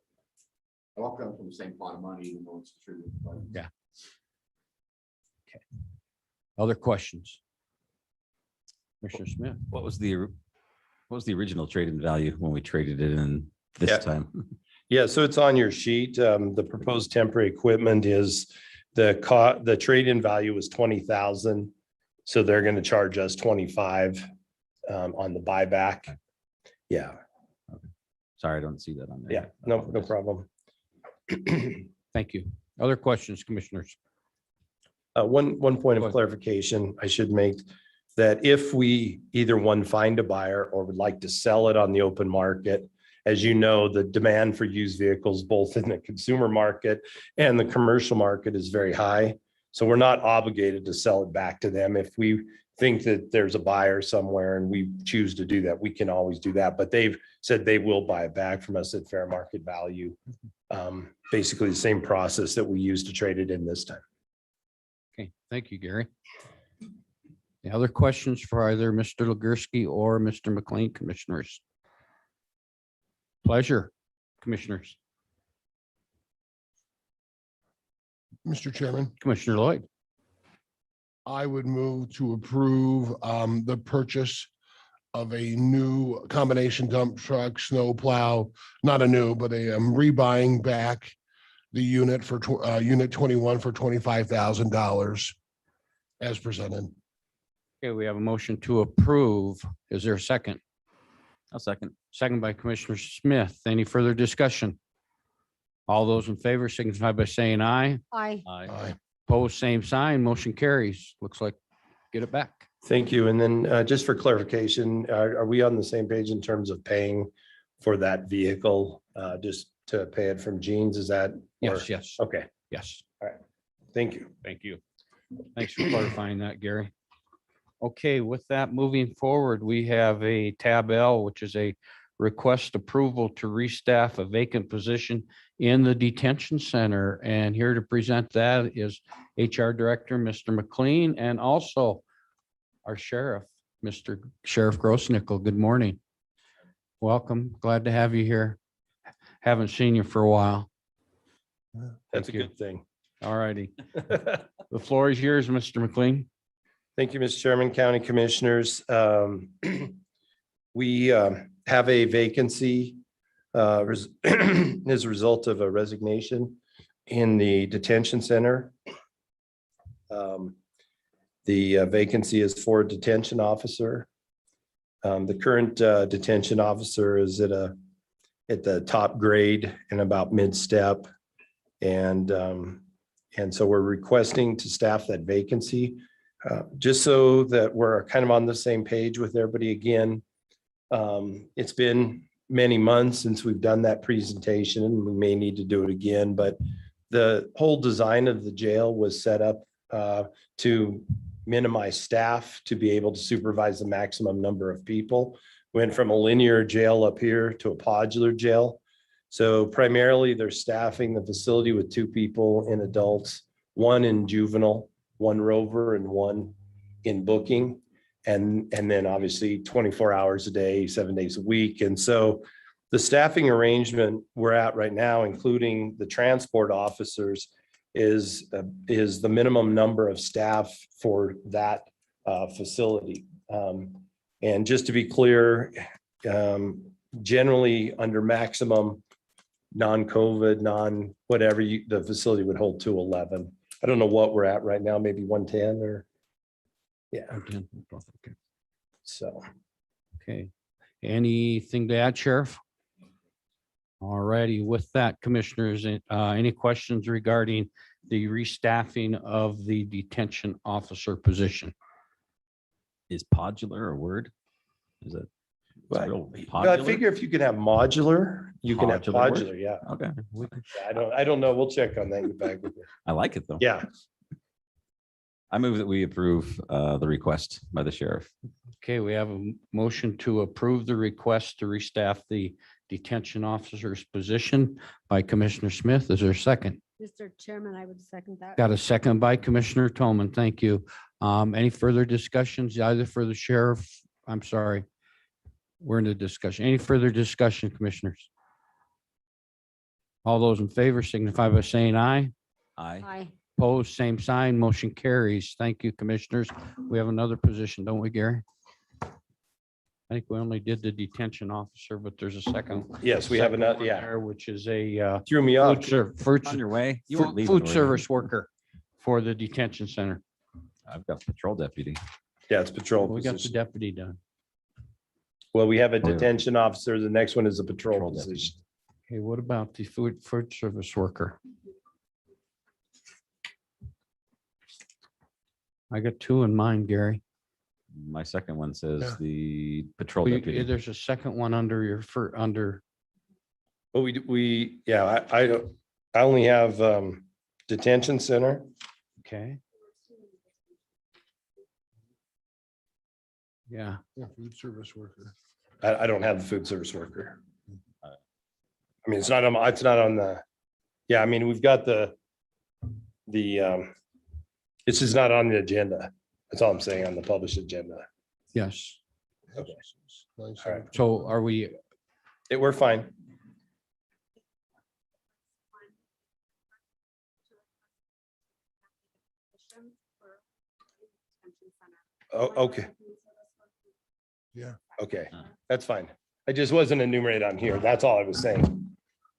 I walk come from the same pot of money, even though it's distributed. Yeah. Okay. Other questions? Commissioner Smith? What was the original trade-in value when we traded it in this Yeah. time? Yeah, so it's on your sheet. The proposed temporary equipment is the trade-in value was 20,000. So they're going to charge us 25 on the buyback. Yeah, Sorry, I don't see that on there. yeah, no problem. Thank you. Other questions, commissioners? One point Go of ahead. clarification I should make, that if we either one, find a buyer or would like to sell it on the open market, as you know, the demand for used vehicles, both in the consumer market and the commercial market, is very high. So we're not obligated to sell it back to them. If we think that there's a buyer somewhere and we choose to do that, we can always do that. But they've said they will buy it back from us at fair market value. Basically the same process that we used to trade it in this time. Okay, thank you, Gary. Any other questions for either Mr. Legursky or Mr. McLean, commissioners? Pleasure, commissioners. Mr. Chairman, Commissioner Lloyd. I would move to approve the purchase of a new combination dump truck, snow plow, not a new, but I'm rebuying back the unit for unit 21 for $25,000 as presented. Okay, we have a motion to approve. Is there a second? I'll second. Second by Commissioner Smith. Any further discussion? All those in favor signify by saying aye. Aye. Aye. Opposed, same sign. Motion carries. Looks like get it back. Thank you. And then just for clarification, are we on the same page in terms of paying for that vehicle? Just to pay it from Gene's, is that? Yes, yes, Okay, yes. thank you. Thank you. Thanks for clarifying that, Gary. Okay, with that, moving forward, we have a tab L, which is a request approval to restaff a vacant position in the detention center. And here to present that is HR Director, Mr. McLean, and also our sheriff, Mr. Sheriff Grossnickel. Good morning. Welcome. Glad to have you here. Haven't seen you for a while. That's a Thank you. good thing. All righty. The floor is yours, Mr. McLean. Thank you, Mr. Chairman, County Commissioners. We have a vacancy as a result of a resignation in the detention center. The vacancy is for a detention officer. The current detention officer is at at the top grade and about mid-step. And so we're requesting to staff that vacancy, just so that we're kind of on the same page with everybody again. It's been many months since we've done that presentation, and we may need to do it again, but the whole design of the jail was set up to minimize staff to be able to supervise the maximum number of people. Went from a linear jail up here to a modular jail. So primarily they're staffing the facility with 2 people in adults, 1 in juvenile, 1 rover, and 1 in booking. And then obviously 24 hours a day, 7 days a week. And so the staffing arrangement we're at right now, including the transport officers, is the minimum number of staff for that facility. And just to be clear, generally under maximum non-COVID, non-whatever, the facility would hold 211. I don't know what we're at right now, maybe 110 or, yeah. Okay. So. Okay. Anything to add, Sheriff? All righty. With that, commissioners, any questions regarding the restaffing of the detention officer position? Is modular a word? Is it? Well, real I modular? figure if you can have modular, you can have Modular work? modular, yeah. Okay, I don't know. We'll check on that. Get back with you. I like it though. Yeah, I move that we approve the request by the sheriff. Okay, we have a motion to approve the request to restaff the detention officer's position by Commissioner Smith. Is there a second? Mr. Chairman, I would second that. Got a second by Commissioner Toman. Thank you. Any further discussions either for the sheriff? I'm sorry. We're in the discussion. Any further discussion, commissioners? All those in favor signify by saying aye. Aye. Aye. Opposed, same sign. Motion carries. Thank you, commissioners. We have another position, don't we, Gary? I think we only did the detention officer, but there's a second. yes, we have second another, one yeah. there, which is a Threw me off. On your way. You weren't leaving, food were you? service worker for the detention center. I've got patrol deputy. Yeah, it's patrol We got the position. deputy done. Well, we have a Oh, yeah. detention officer. The next one is a patrol Patrol deputy. position. Okay, what about the food service worker? I got 2 in mind, Gary. My second one says Yeah. the patrol Well, deputy. there's a second one under your under. Well, yeah, I don't, I only have detention center. Okay. Yeah, Yeah, food service worker. I don't have the food service worker. I mean, it's not on the, yeah, I mean, we've got it's just not on the agenda. That's all I'm saying on the published agenda. yes. Okay. Nice. All right. So are we, We're fine. Oh, okay. Yeah. Okay, that's fine. I just wasn't enumerated on here. That's all I was saying.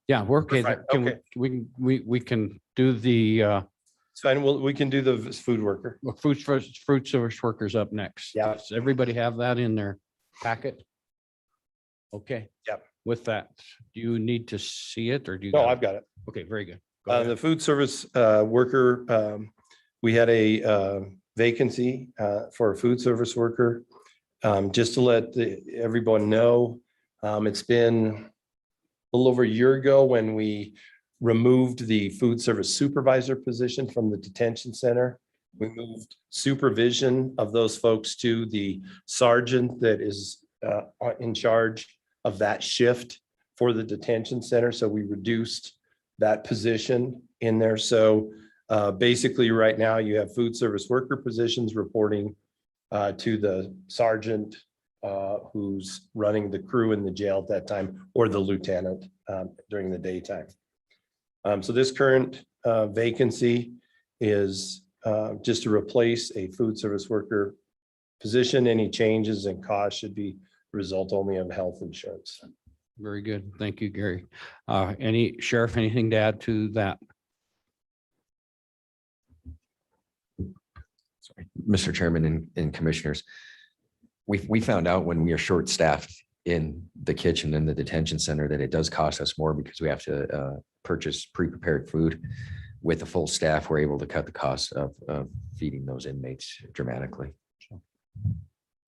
yeah, we're okay. fine. Can Okay. we can do the It's fine. We can do the food worker. fruit service workers up next. Yeah. Does everybody have that in their packet? Okay. Yep. With that, do you need to see it or do you? No, got it? I've got it. Okay, very good. Go ahead. The food service worker, we had a vacancy for a food service worker. Just to let everyone know, it's been a little over a year ago when we removed the food service supervisor position from the detention center. We moved supervision of those folks to the sergeant that is in charge of that shift for the detention center. So we reduced that position in there. So basically right now you have food service worker positions reporting to the sergeant who's running the crew in the jail at that time, or the lieutenant during the daytime. So this current vacancy is just to replace a food service worker position. Any changes in cost should be result only of health insurance. Very good. Thank you, Gary. Any sheriff, anything to add to that? Sorry, Mr. Chairman and commissioners, we found out when we are short-staffed in the kitchen and the detention center, that it does cost us more because we have to purchase pre-prepared food. With the full staff, we're able to cut the cost of feeding those inmates dramatically.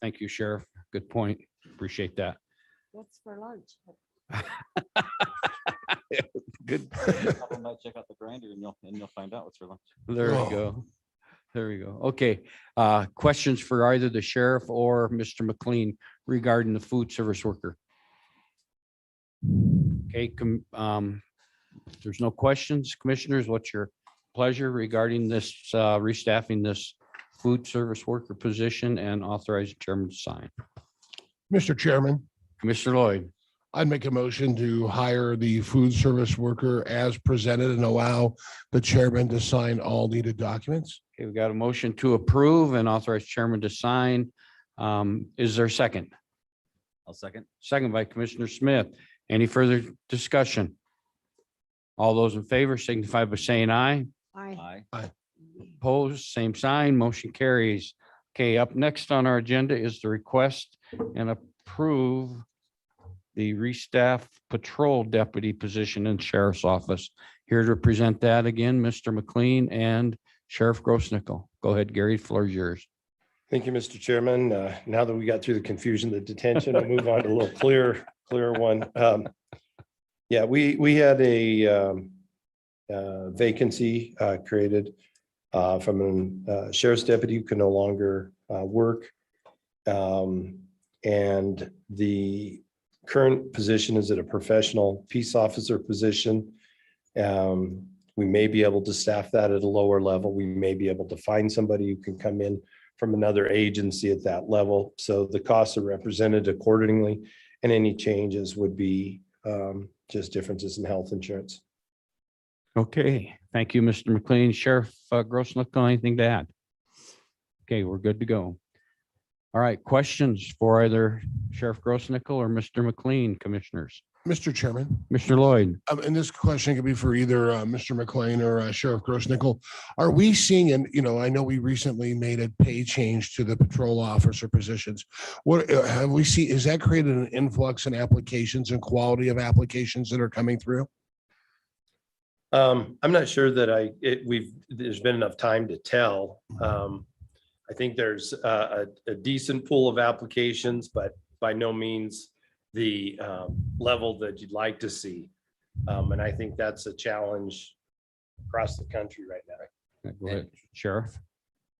Thank you, Sheriff. Good point. Appreciate that. What's for lunch? Good. Might check out the grinder and you'll find out what's for lunch. There we Oh. go. There we go. Okay. Questions for either the sheriff or Mr. McLean regarding the food service worker? Okay, if there's no questions, commissioners, what's your pleasure regarding this restaffing this food service worker position and authorizing chairman to sign? Mr. Chairman, Commissioner Lloyd, I'd make a motion to hire the food service worker as presented and allow the chairman to sign all needed documents. okay, we got a motion to approve and authorize chairman to sign. Is there a second? I'll second. Second by Commissioner Smith. Any further discussion? All those in favor signify by saying aye. Aye. Aye. Opposed, same sign, motion carries. Okay, up next on our agenda is the request and approve the restaff patrol deputy position in sheriff's office. Here to present that again, Mr. McLean and Sheriff Grossnickel. Go ahead, Gary, the floor is yours. Thank you, Mr. Chairman. Now that we got through the confusion, the detention, I'll move on to a little clearer one. Yeah, we had a vacancy created from a sheriff's deputy who can no longer work. And the current position is at a professional peace officer position. We may be able to staff that at a lower level. We may be able to find somebody who can come in from another agency at that level. So the costs are represented accordingly, and any changes would be just differences in health insurance. Okay, thank you, Mr. McLean. Sheriff Grossnickel, anything to add? Okay, we're good to go. All right, questions for either Sheriff Grossnickel or Mr. McLean, commissioners? Mr. Chairman, Mr. Lloyd, and this question could be for either Mr. McLean or Sheriff Grossnickel. Are we seeing, and I know we recently made a pay change to the patrol officer positions. What have we seen? Is that created an influx in applications and quality of applications that are coming through? I'm not sure that there's been enough time to tell. I think there's a decent pool of applications, but by no means the level that you'd like to see. And I think that's a challenge across the country right now. go ahead, Sheriff.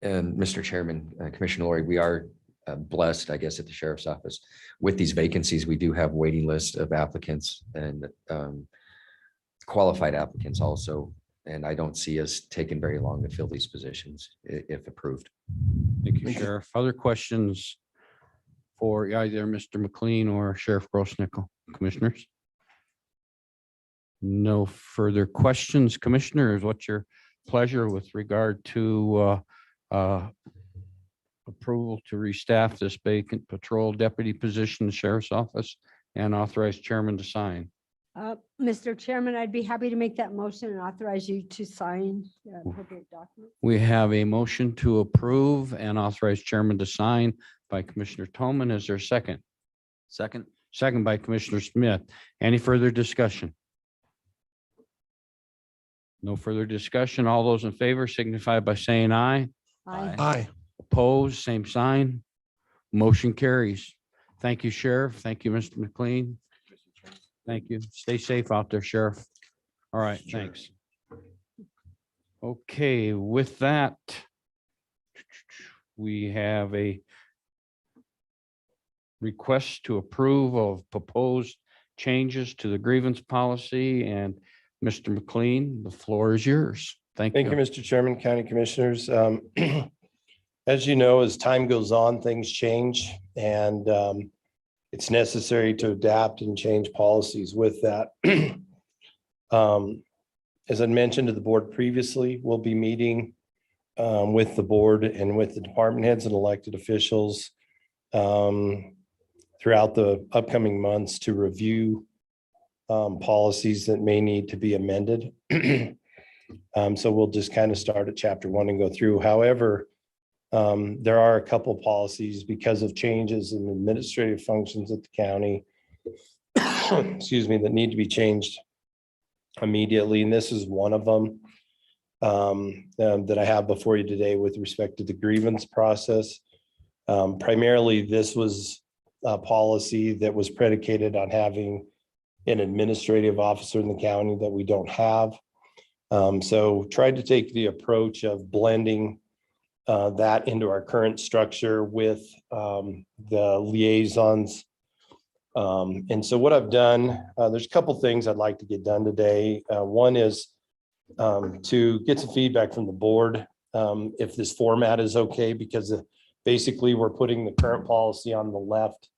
And Mr. Chairman, Commissioner Lori, we are blessed, I guess, at the sheriff's office with these vacancies. We do have waiting list of applicants and qualified applicants also. And I don't see us taking very long to fill these positions if approved. Thank you, Sheriff. Other questions for either Mr. McLean or Sheriff Grossnickel, commissioners? No further questions, commissioners. What's your pleasure with regard to approval to restaff this vacant patrol deputy position in the sheriff's office and authorize chairman to sign? Mr. Chairman, I'd be happy to make that motion and authorize you to sign the appropriate document. We have a motion to approve and authorize chairman to sign by Commissioner Toman. Is there a second? Second. Second by Commissioner Smith. Any further discussion? No further discussion. All those in favor signify by saying aye. Aye. Aye. Opposed, same sign. Motion carries. Thank you, Sheriff. Thank you, Mr. McLean. Thank you. Stay safe out there, Sheriff. All right, Sure. thanks. Okay, with that, we have a request to approve of proposed changes to the grievance policy, and Mr. McLean, the floor is yours. Thank Thank you, you. Mr. Chairman, County Commissioners. As you know, as time goes on, things change, and it's necessary to adapt and change policies with that. As I mentioned to the board previously, we'll be meeting with the board and with the department heads and elected officials throughout the upcoming months to review policies that may need to be amended. So we'll just kind of start at chapter 1 and go through. However, there are a couple of policies because of changes in administrative functions at the county excuse me, that need to be changed immediately, and this is one of them that I have before you today with respect to the grievance process. Primarily, this was a policy that was predicated on having an administrative officer in the county that we don't have. So tried to take the approach of blending that into our current structure with the liaisons. And so what I've done, there's a couple things I'd like to get done today. One is to get some feedback from the board, if this format is okay, because basically we're putting the current policy on the left,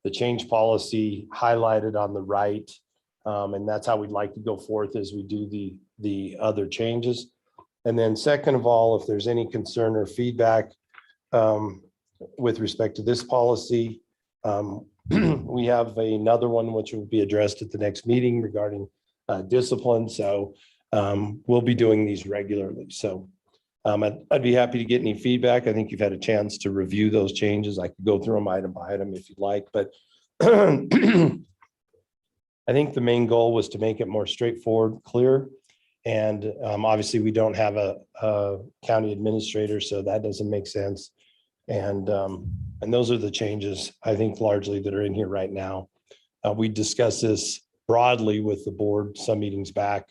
the change policy highlighted on the right. And that's how we'd like to go forth as we do the other changes. And then second of all, if there's any concern or feedback with respect to this policy, we have another one which will be addressed at the next meeting regarding discipline. So we'll be doing these regularly. So I'd be happy to get any feedback. I think you've had a chance to review those changes. I could go through them item by item if you'd like, but I think the main goal was to make it more straightforward, clear. And obviously we don't have a county administrator, so that doesn't make sense. And those are the changes, I think, largely that are in here right now. We discussed this broadly with the board some meetings back.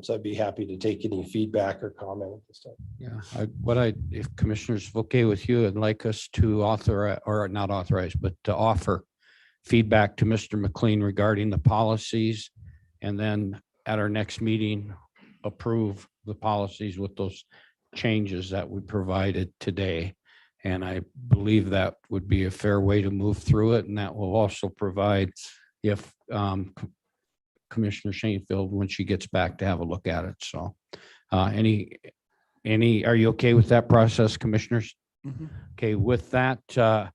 So I'd be happy to take any feedback or comment at this time. Yeah, if commissioners okay with you, I'd like us to authorize, or not authorize, but to offer feedback to Mr. McLean regarding the policies, and then at our next meeting, approve the policies with those changes that we provided today. And I believe that would be a fair way to move through it. And that will also provide, if Commissioner Shanefield, when she gets back, to have a look at it. So are you okay with that process, commissioners? Mhm. Okay, with that,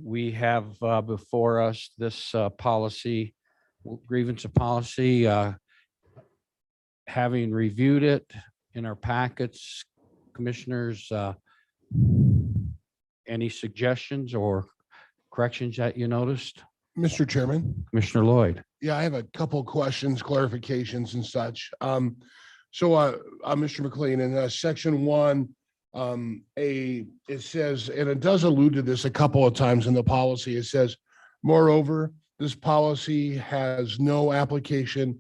we have before us this policy, grievance policy. Having reviewed it in our packets, commissioners, any suggestions or corrections that you noticed? Mr. Chairman. Commissioner Lloyd. Yeah, I have a couple questions, clarifications and such. Mr. McLean, in section 1, it says, and it does allude to this a couple of times in the policy, it says, moreover, this policy has no application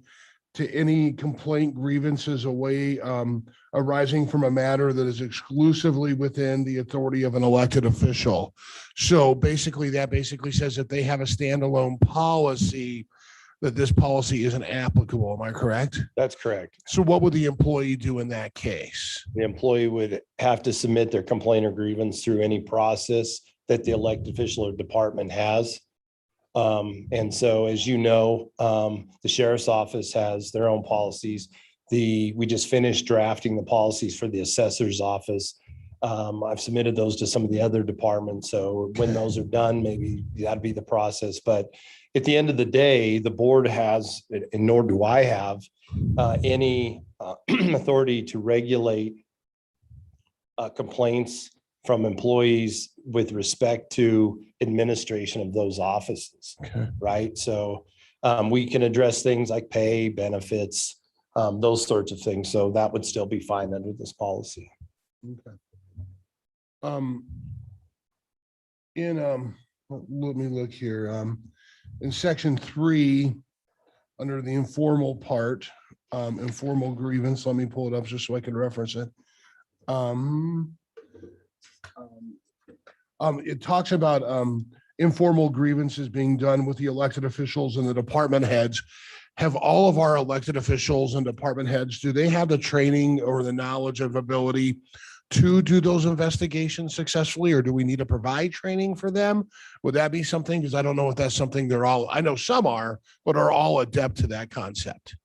to any complaint, grievances arising from a matter that is exclusively within the authority of an elected official. So basically, that says that they have a standalone policy, that this policy isn't applicable. Am I correct? That's correct. So what would the employee do in that case? The employee would have to submit their complaint or grievance through any process that the elected official or department has. And so, as you know, the sheriff's office has their own policies. We just finished drafting the policies for the assessor's office. I've submitted those to some of the other departments. So when those are done, maybe that'd be the process. But at the end of the day, the board has, and nor do I have, any authority to regulate complaints from employees with respect to administration of those offices. Okay. Right? So we can address things like pay, benefits, those sorts of things. So that would still be fine under this policy. Okay. Let me look here. In section 3, under the informal part, informal grievance, let me pull it up just so I can reference it. It talks about informal grievances being done with the elected officials and the department heads. Have all of our elected officials and department heads, do they have the training or the knowledge of ability to do those investigations successfully, or do we need to provide training for them? Would that be something? Because I don't know if that's something they're all, I know some are, but are all adept to that concept?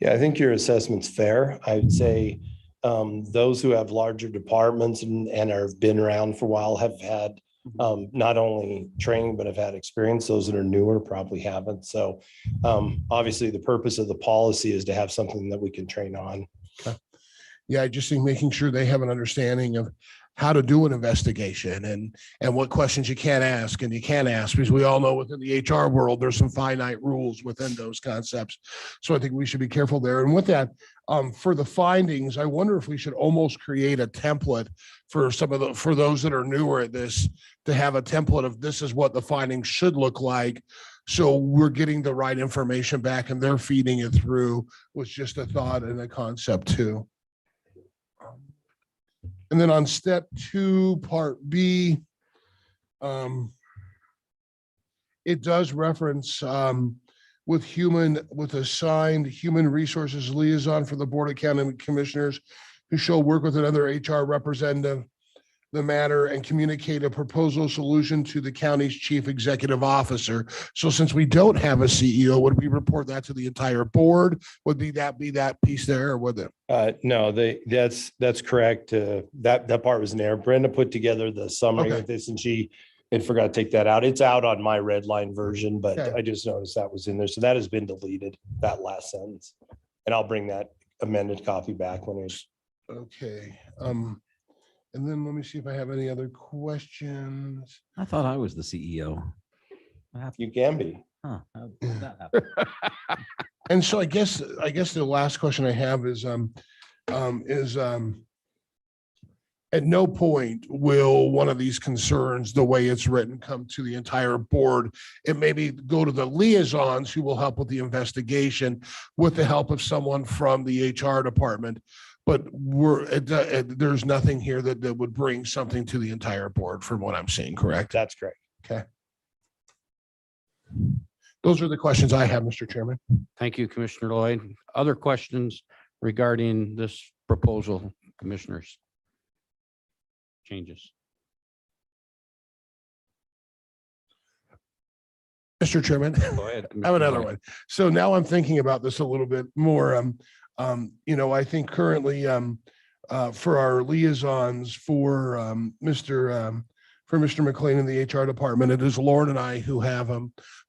Yeah, I think your assessment's fair. I would say those who have larger departments and have been around for a while have had not only training, but have had experience. Those that are newer probably haven't. So obviously the purpose of the policy is to have something that we can train on. Okay. Yeah, I just think making sure they have an understanding of how to do an investigation and what questions you can't ask and you can't ask, because we all know within the HR world, there's some finite rules within those concepts. So I think we should be careful there. And with that, for the findings, I wonder if we should almost create a template for for those that are newer at this, to have a template of this is what the findings should look like. So we're getting the right information back and they're feeding it through, was just a thought and a concept too. And then on step 2, part B, it does reference with assigned human resources liaison for the Board of County Commissioners who shall work with another HR representative the matter and communicate a proposal solution to the county's chief executive officer. So since we don't have a CEO, would we report that to the entire board? Would be that piece there, or would it? No, that's correct. That part was in there. Brenda put together the summary Okay. of this and she had forgot to take that out. It's out on my red line version, but Okay. I just noticed that was in there. So that has been deleted, that last sentence. And I'll bring that amended copy back when it's. Okay. And then let me see if I have any other questions. I thought I was the CEO. You can be. Huh, how did that happen? And so I guess the last question I have is at no point will one of these concerns, the way it's written, come to the entire board. It maybe go to the liaisons who will help with the investigation with the help of someone from the HR department. But there's nothing here that would bring something to the entire board from what I'm seeing, correct? That's correct. Okay. Those are the questions I have, Mr. Chairman. Thank you, Commissioner Lloyd. Other questions regarding this proposal, commissioners? Changes? Mr. Chairman, Go ahead. I have another one. So now I'm thinking about this a little bit more. I think currently for our liaisons for Mr. McLean in the HR department, it is Lauren and I who have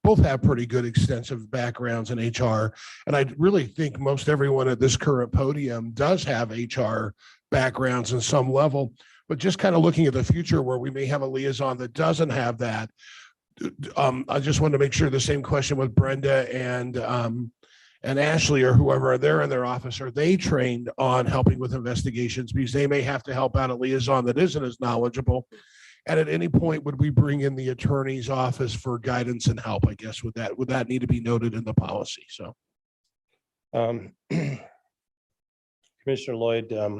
both have pretty good extensive backgrounds in HR. And I really think most everyone at this current podium does have HR backgrounds in some level, but just kind of looking at the future where we may have a liaison that doesn't have that. I just wanted to make sure the same question with Brenda and Ashley or whoever they're in their office, are they trained on helping with investigations? Because they may have to help out a liaison that isn't as knowledgeable. And at any point, would we bring in the attorney's office for guidance and help? I guess would that need to be noted in the policy? So, Commissioner Lloyd,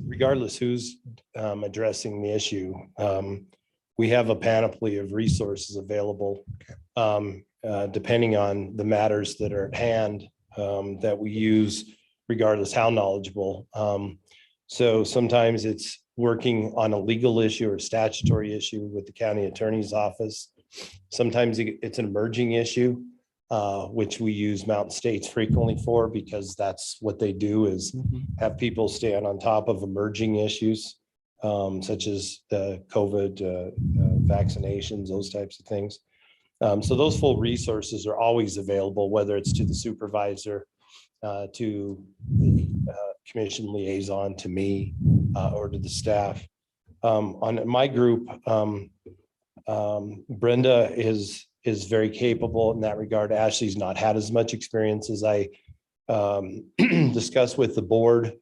regardless who's addressing the issue, we have a panoply of resources available. Depending on the matters that are at hand that we use, regardless how knowledgeable. So sometimes it's working on a legal issue or statutory issue with the county attorney's office. Sometimes it's an emerging issue, which we use Mountain States frequently for, because that's what they do, is have people stand on top of emerging issues, such as the COVID vaccinations, those types of things. So those full resources are always available, whether it's to the supervisor, to the commission liaison, to me, or to the staff. On my group, Brenda is very capable in that regard. Ashley's not had as much experience as I discussed with the board.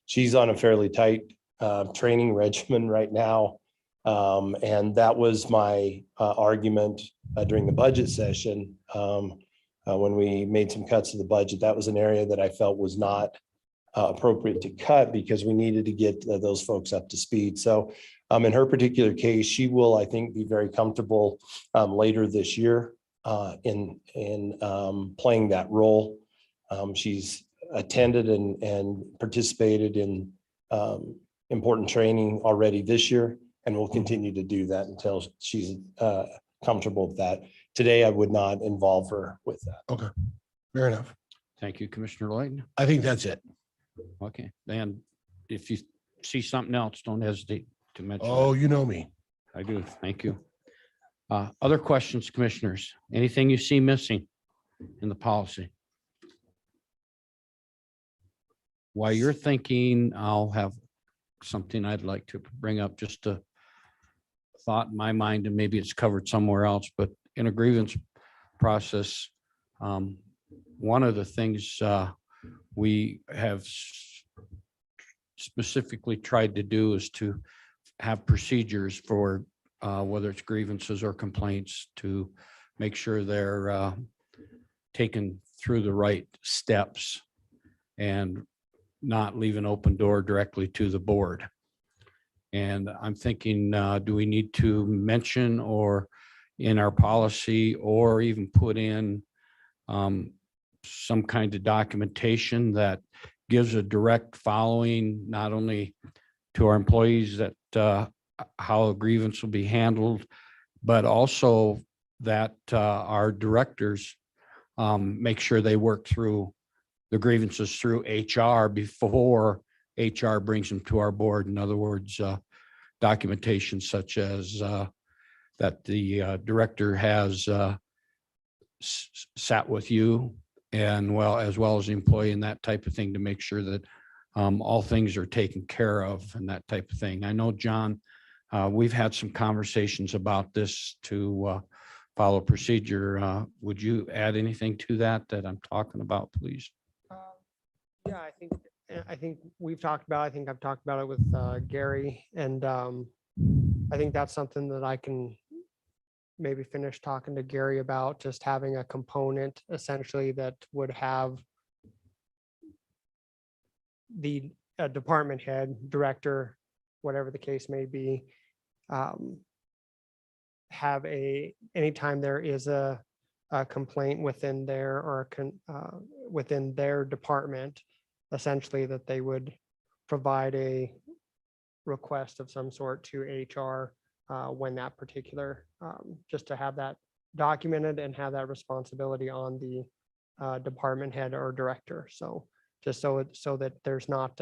She's on a fairly tight training regimen right now. And that was my argument during the budget session. When we made some cuts to the budget, that was an area that I felt was not appropriate to cut, because we needed to get those folks up to speed. So in her particular case, she will, I think, be very comfortable later this year in playing that role. She's attended and participated in important training already this year, and will continue to do that until she's comfortable with that. Today, I would not involve her with that. okay, fair enough. Thank you, Commissioner Lloyd. I think that's it. Okay, and if you see something else, don't hesitate to mention. Oh, it. you know me. I do. Thank you. Other questions, commissioners? Anything you see missing in the policy? While you're thinking, I'll have something I'd like to bring up, just a thought in my mind, and maybe it's covered somewhere else, but in a grievance process, one of the things we have specifically tried to do is to have procedures for whether it's grievances or complaints, to make sure they're taken through the right steps and not leave an open door directly to the board. And I'm thinking, do we need to mention or in our policy, or even put in some kind of documentation that gives a direct following, not only to our employees that how a grievance will be handled, but also that our directors make sure they work through the grievances through HR before HR brings them to our board. In other words, documentation such as that the director has sat with you and as well as the employee and that type of thing, to make sure that all things are taken care of and that type of thing. I know, John, we've had some conversations about this to follow procedure. Would you add anything to that I'm talking about, please? Yeah, I think we've talked about, I think I've talked about it with Gary, and I think that's something that I can maybe finish talking to Gary about, just having a component essentially that would have the department head, director, whatever the case may be, have anytime there is a complaint within their or within their department, essentially that they would provide a request of some sort to HR when that particular, just to have that documented and have that responsibility on the department head or director. So just so that there's not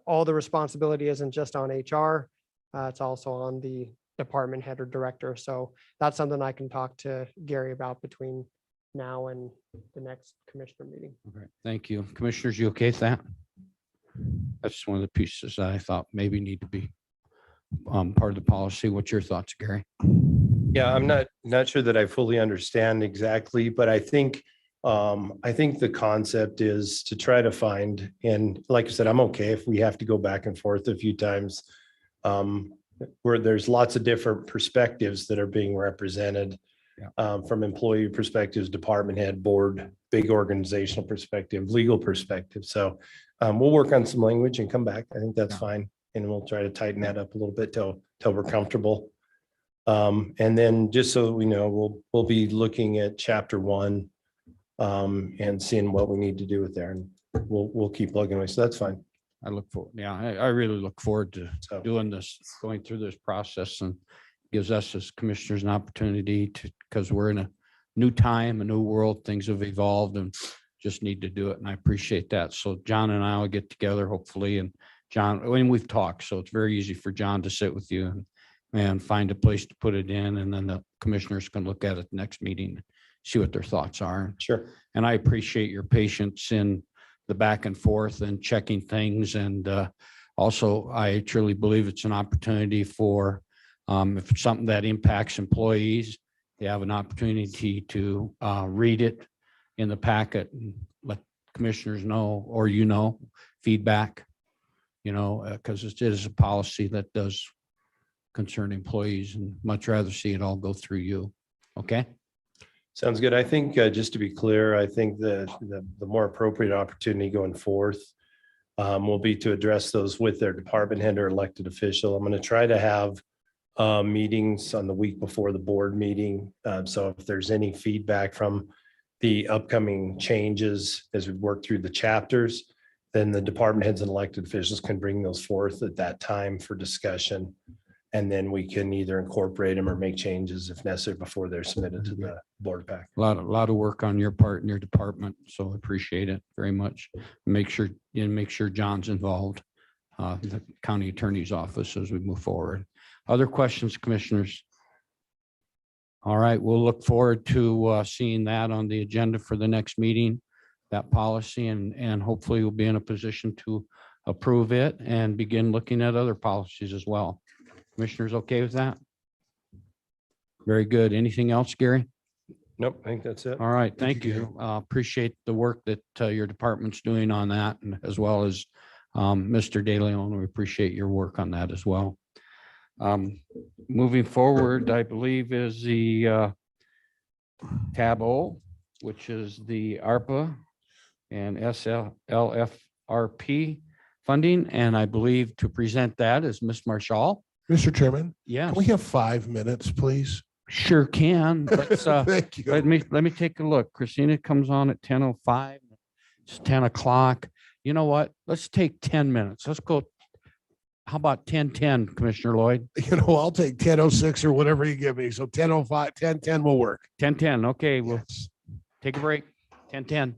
all the responsibility isn't just on HR, it's also on the department head or director. So that's something I can talk to Gary about between now and the next commissioner meeting. Okay, thank you. Commissioners, you okay with that? That's one of the pieces that I thought maybe need to be part of the policy. What's your thoughts, Gary? Yeah, I'm not sure that I fully understand exactly, but I think the concept is to try to find, and like I said, I'm okay if we have to go back and forth a few times, where there's lots of different perspectives that are being represented. From employee perspectives, department head, board, big organizational perspective, legal perspective. So we'll work on some language and come back. I think that's fine. And we'll try to tighten that up a little bit till we're comfortable. And then just so that we know, we'll be looking at chapter 1 and seeing what we need to do with there. And we'll keep plugging away. So that's fine. I look forward. Yeah, I really look forward to doing this, going through this process, and gives us as commissioners an opportunity to, because we're in a new time, a new world, things have evolved and just need to do it. And I appreciate that. So John and I will get together hopefully, and John, when we've talked, so it's very easy for John to sit with you and find a place to put it in. And then the commissioners can look at it next meeting, see what their thoughts are. Sure. And I appreciate your patience in the back and forth and checking things. And also, I truly believe it's an opportunity for, if it's something that impacts employees, they have an opportunity to read it in the packet and let commissioners know, or feedback, because it is a policy that does concern employees, and much rather see it all go through you. Okay. Sounds good. I think just to be clear, I think the more appropriate opportunity going forth will be to address those with their department head or elected official. I'm going to try to have meetings on the week before the board meeting. So if there's any feedback from the upcoming changes as we work through the chapters, then the department heads and elected officials can bring those forth at that time for discussion. And then we can either incorporate them or make changes if necessary before they're submitted to the board pack. A lot of work on your part and your department. So I appreciate it very much. Make sure John's involved, the county attorney's office, as we move forward. Other questions, commissioners? All right, we'll look forward to seeing that on the agenda for the next meeting, that policy, and hopefully we'll be in a position to approve it and begin looking at other policies as well. Commissioners, okay with that? Very good. Anything else, Gary? Nope, I think that's it. All right, Thank thank you, you. Appreciate the work that your department's doing on that, and as well as Mr. De Leon. We appreciate your work on that as well. Moving forward, I believe is the tab O, which is the ARPA and SLFRP funding, and I believe to present that is Ms. Marshall. Mr. Chairman, Yes, can we have 5 minutes, please? sure can. Let's Thank you. let me take a look. Christina comes on at 10:05. It's 10 o'clock. You know what? Let's take 10 minutes. Let's go. How about 10:10, Commissioner Lloyd? I'll take 10:06 or whatever you give me. So 10:05, 10:10 will work. 10:10. Okay, we'll Yes. take a break. 10:10.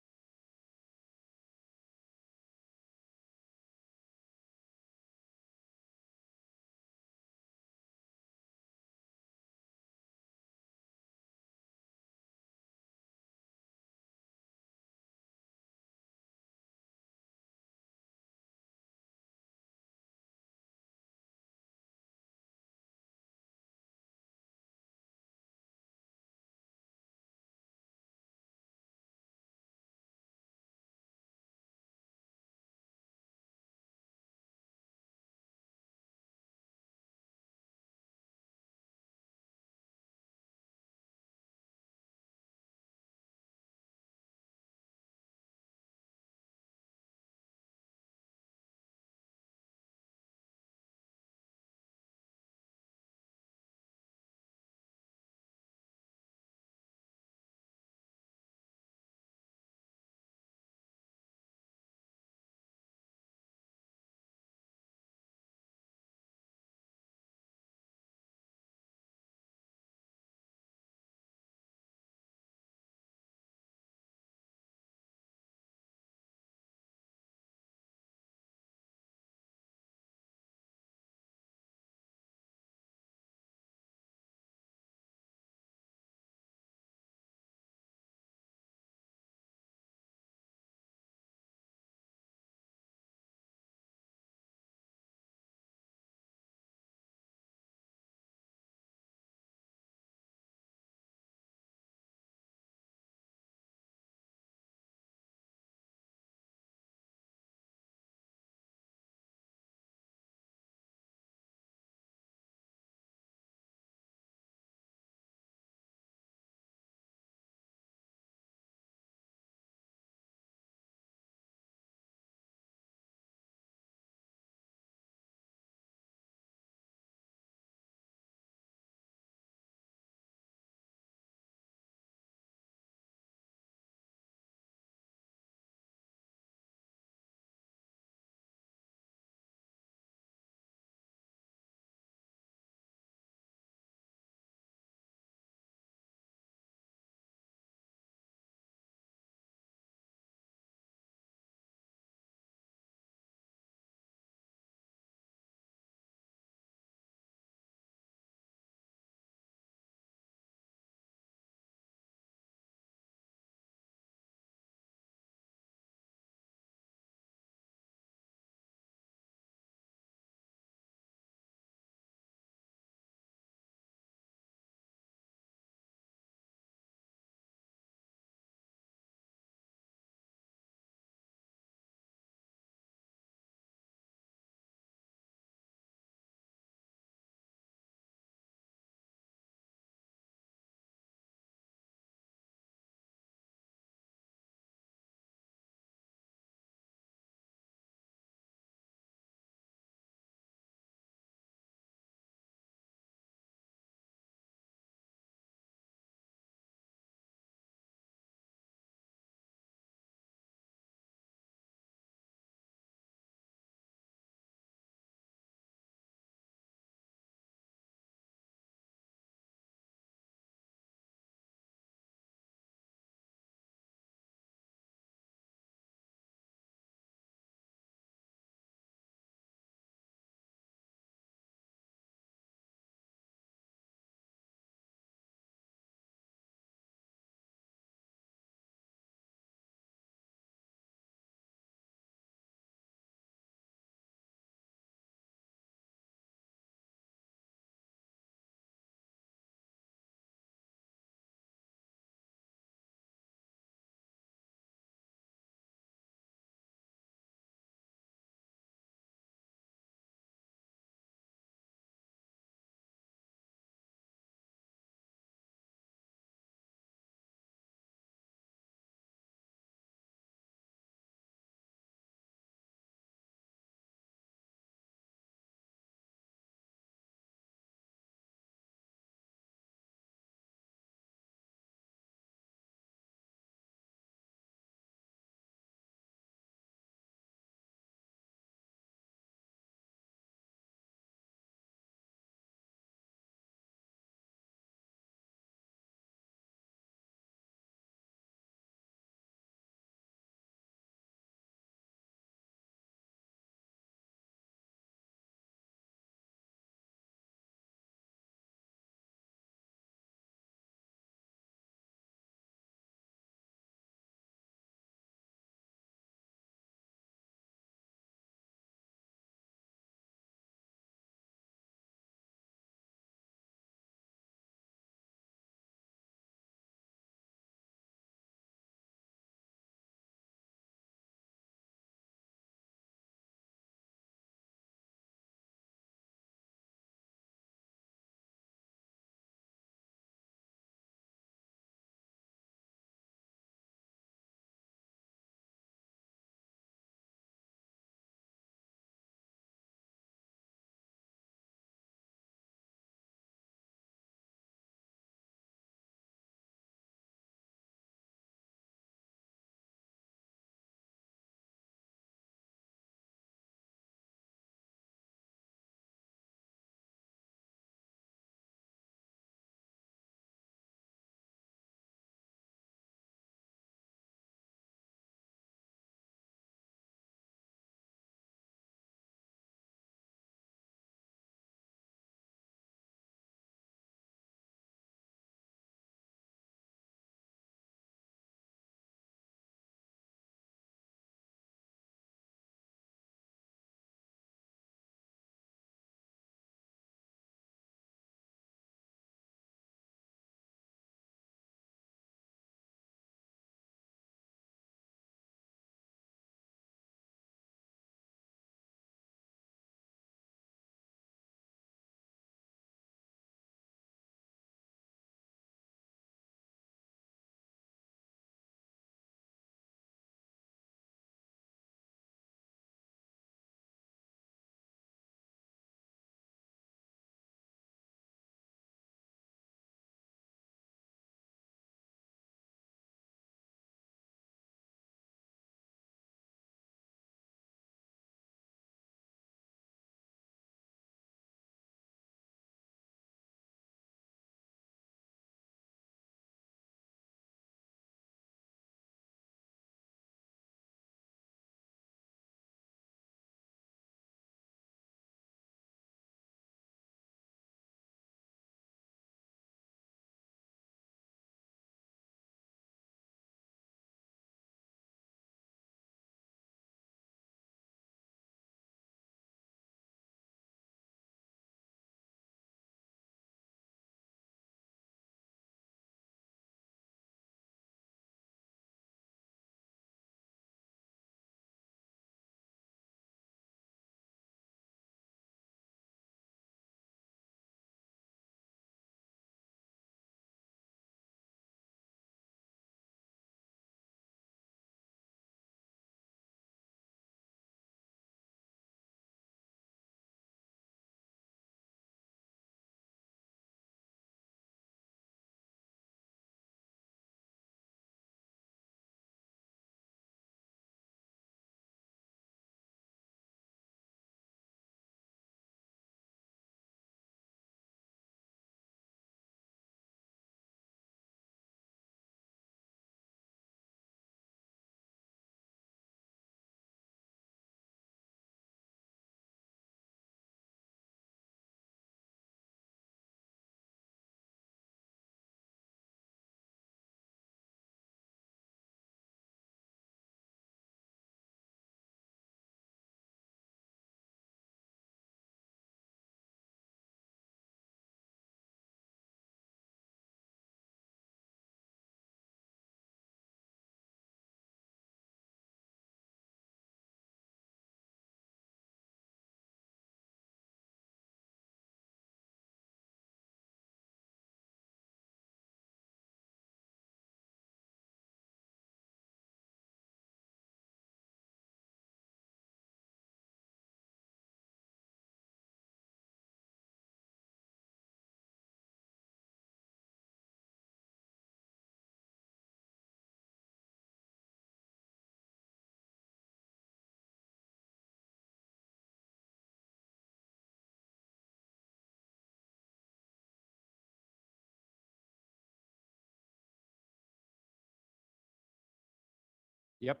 Yep.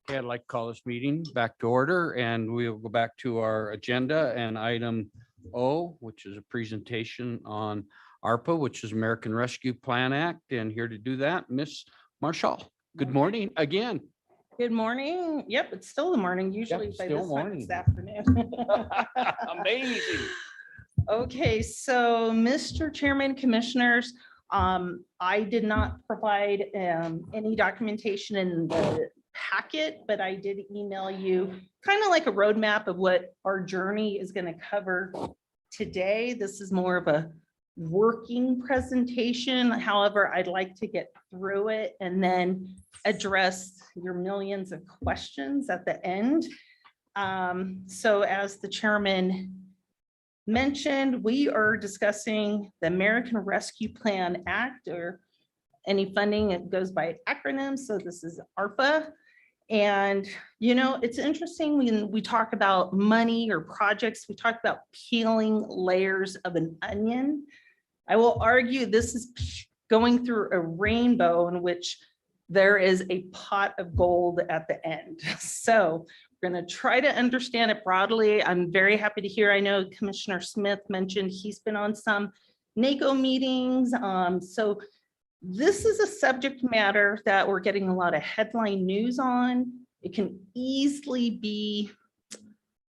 Okay, I'd like to call this meeting back to order, and we'll go back to our agenda and item O, which is a presentation on ARPA, which is American Rescue Plan Act. And here to do that, Miss Marshall. Good morning again. Good morning. Yep, it's still the morning. Usually by still this time morning. it's the afternoon. Amazing. Okay, so Mr. Chairman, Commissioners, I did not provide any documentation in the packet, but I did email you kind of like a roadmap of what our journey is going to cover today. This is more of a working presentation. However, I'd like to get through it and then address your millions of questions at the end. So as the chairman mentioned, we are discussing the American Rescue Plan Act, or any funding, it goes by acronym. So this is ARPA. And, you know, it's interesting when we talk about money or projects, we talk about peeling layers of an onion. I will argue this is going through a rainbow in which there is a pot of gold at the end. So we're going to try to understand it broadly. I'm very happy to hear, I know Commissioner Smith mentioned he's been on some NACO meetings. So this is a subject matter that we're getting a lot of headline news on. It can easily be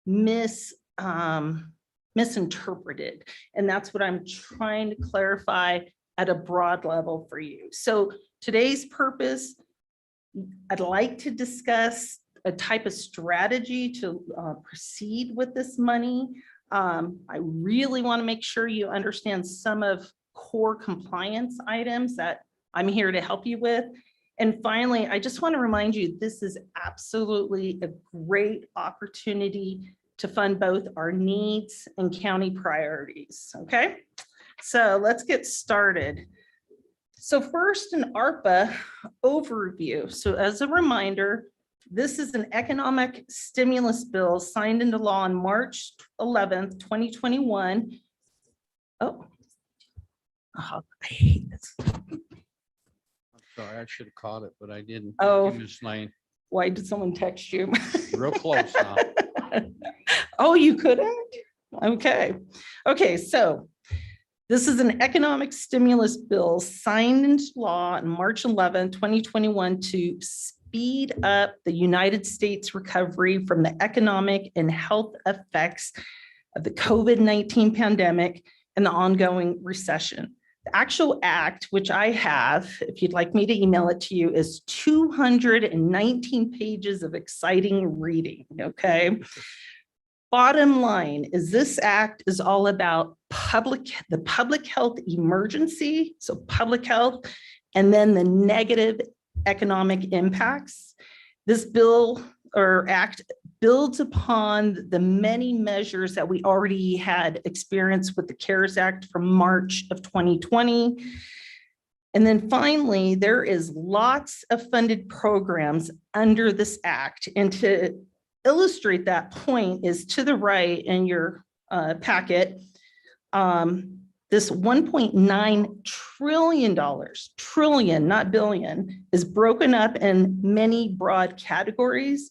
misinterpreted. And that's what I'm trying to clarify at a broad level for you. So today's purpose, I'd like to discuss a type of strategy to proceed with this money. I really want to make sure you understand some of core compliance items that I'm here to help you with. And finally, I just want to remind you, this is absolutely a great opportunity to fund both our needs and county priorities, okay? So let's get started. So first, an ARPA overview. So as a reminder, this is an economic stimulus bill signed into law on March 11th, 2021. Oh, I hate this. I'm sorry, I should have caught it, but I didn't. Oh. Ms. Lane, Why did someone text you? real close now. Oh, you couldn't? Okay. Okay, so this is an economic stimulus bill signed into law on March 11, 2021 to speed up the United States recovery from the economic and health effects of the COVID-19 pandemic and the ongoing recession. The actual act, which I have, if you'd like me to email it to you, is 219 pages of exciting reading, okay? Bottom line is this act is all about the public health emergency, so public health, and then the negative economic impacts. This bill or act builds upon the many measures that we already had experienced with the CARES Act from March of 2020. And then finally, there is lots of funded programs under this act. And to illustrate that point is to the right in your packet. This $1.9 trillion, not billion, is broken up in many broad categories.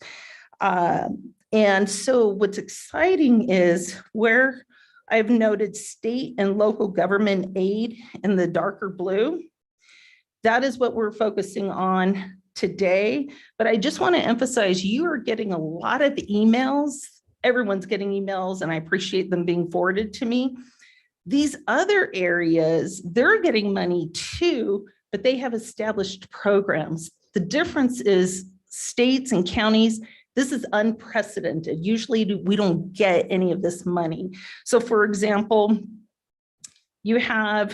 And so what's exciting is where I've noted state and local government aid in the darker blue. That is what we're focusing on today. But I just want to emphasize you are getting a lot of emails. Everyone's getting emails, and I appreciate them being forwarded to me. These other areas, they're getting money too, but they have established programs. The difference is states and counties, this is unprecedented. Usually we don't get any of this money. So for example, you have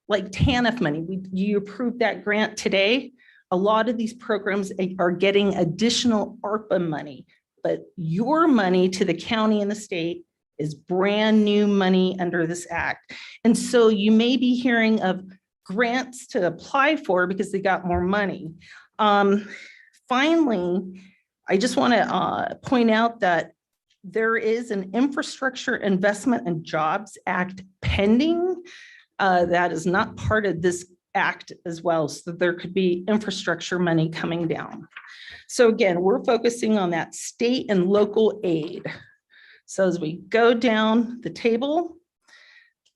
like TANF money. You approved that grant today. A lot of these programs are getting additional ARPA money, but your money to the county and the state is brand new money under this act. And so you may be hearing of grants to apply for because they got more money. Finally, I just want to point out that there is an Infrastructure Investment and Jobs Act pending. That is not part of this Act as well, so that there could be infrastructure money coming down. So again, we're focusing on that state and local aid. So as we go down the table,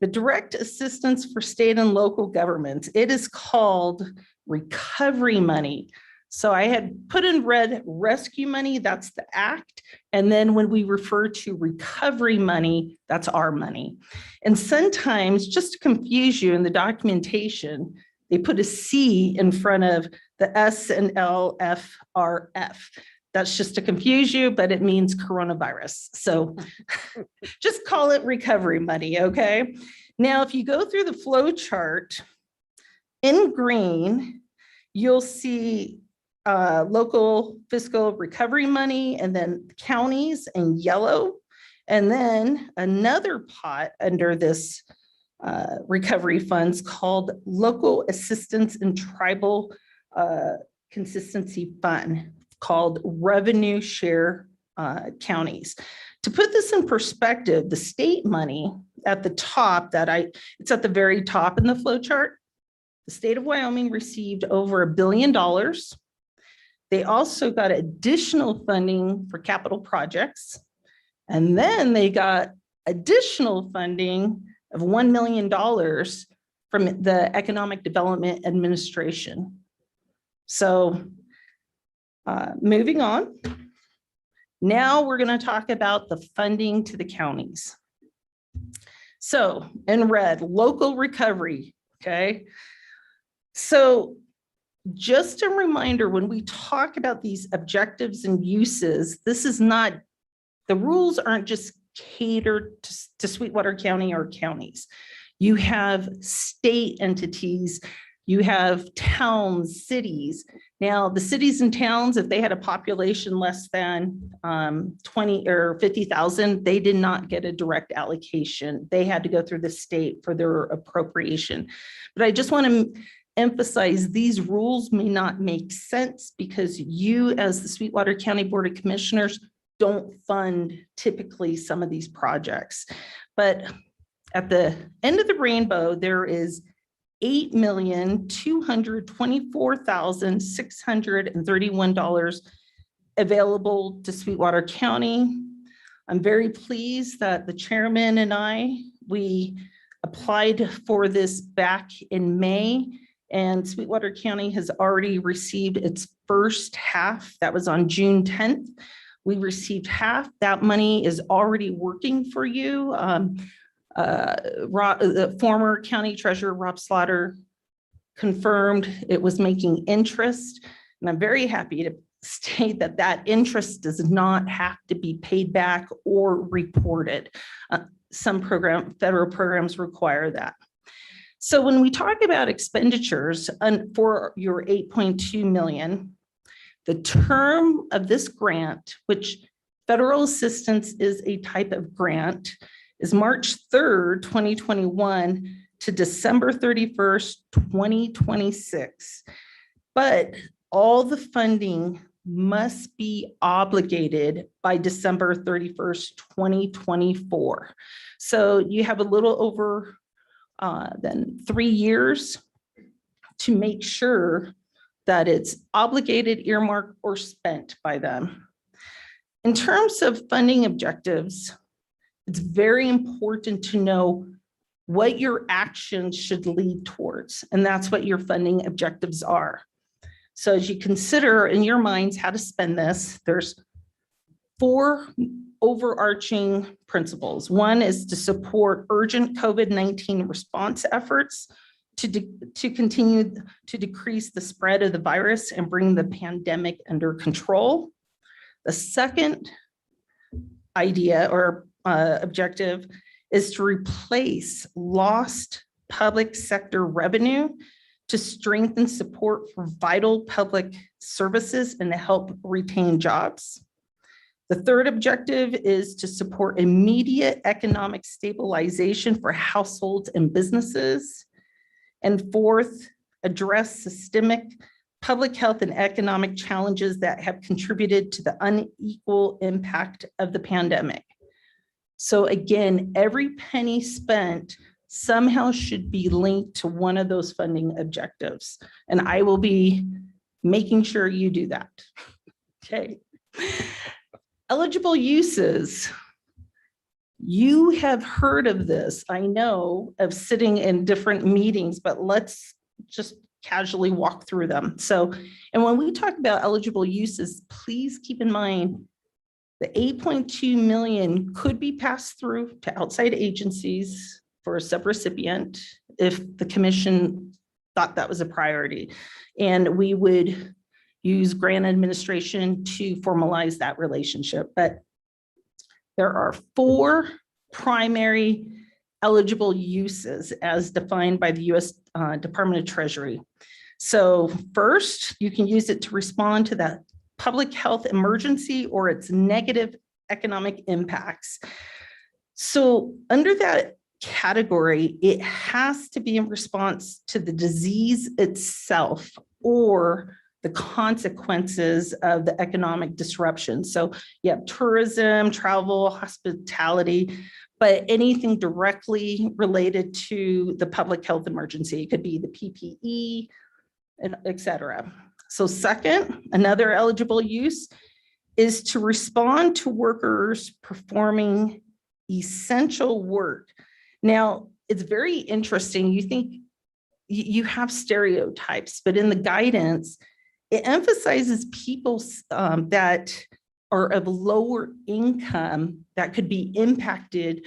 the direct assistance for state and local governments, it is called recovery money. So I had put in red rescue money, that's the act. And then when we refer to recovery money, that's our money. And sometimes, just to confuse you in the documentation, they put a C in front of the S and LFRF. That's just to confuse you, but it means coronavirus. So just call it recovery money, okay? Now, if you go through the flow chart, in green, you'll see local fiscal recovery money, and then counties in yellow, and then another pot under this recovery funds called Local Assistance and Tribal Consistency Fund, called Revenue Share Counties. To put this in perspective, the state money at the top, it's at the very top in the flow chart. The state of Wyoming received over $1 billion. They also got additional funding for capital projects. And then they got additional funding of $1 million from the Economic Development Administration. So moving on. Now we're going to talk about the funding to the counties. So in red, local recovery, okay? So just a reminder, when we talk about these objectives and uses, this is not, the rules aren't just catered to Sweetwater County or counties. You have state entities, you have towns, cities. Now, the cities and towns, if they had a population less than 20 or 50,000, they did not get a direct allocation. They had to go through the state for their appropriation. But I just want to emphasize, these rules may not make sense because you, as the Sweetwater County Board of Commissioners, don't fund typically some of these projects. But at the end of the rainbow, there is $8,224,631 available to Sweetwater County. I'm very pleased that the chairman and we applied for this back in May, and Sweetwater County has already received its first half. That was on June 10th. We received half. That money is already working for you. The former county treasurer, Rob Slaughter, confirmed it was making interest. And I'm very happy to state that that interest does not have to be paid back or reported. Some federal programs require that. So when we talk about expenditures for your 8.2 million, the term of this grant, which federal assistance is a type of grant, is March 3rd, 2021 to December 31st, 2026. But all the funding must be obligated by December 31st, 2024. So you have a little over than 3 years to make sure that it's obligated, earmarked, or spent by them. In terms of funding objectives, it's very important to know what your actions should lead towards, and that's what your funding objectives are. So as you consider in your minds how to spend this, there's 4 overarching principles. One is to support urgent COVID-19 response efforts to continue to decrease the spread of the virus and bring the pandemic under control. The second idea or objective is to replace lost public sector revenue to strengthen support for vital public services and to help retain jobs. The third objective is to support immediate economic stabilization for households and businesses. And fourth, address systemic public health and economic challenges that have contributed to the unequal impact of the pandemic. So again, every penny spent somehow should be linked to one of those funding objectives. And I will be making sure you do that. Okay. Eligible uses. You have heard of this, I know, of sitting in different meetings, but let's just casually walk through them. So, and when we talk about eligible uses, please keep in mind the 8.2 million could be passed through to outside agencies for a subrecipient if the commission thought that was a priority. And we would use grant administration to formalize that relationship. But there are 4 primary eligible uses as defined by the U.S. Department of Treasury. So first, you can use it to respond to that public health emergency or its negative economic impacts. So under that category, it has to be in response to the disease itself or the consequences of the economic disruption. So you have tourism, travel, hospitality, but anything directly related to the public health emergency. It could be the PPE, and et cetera. So second, another eligible use is to respond to workers performing essential work. Now, it's very interesting. You think you have stereotypes, but in the guidance, it emphasizes people that are of lower income that could be impacted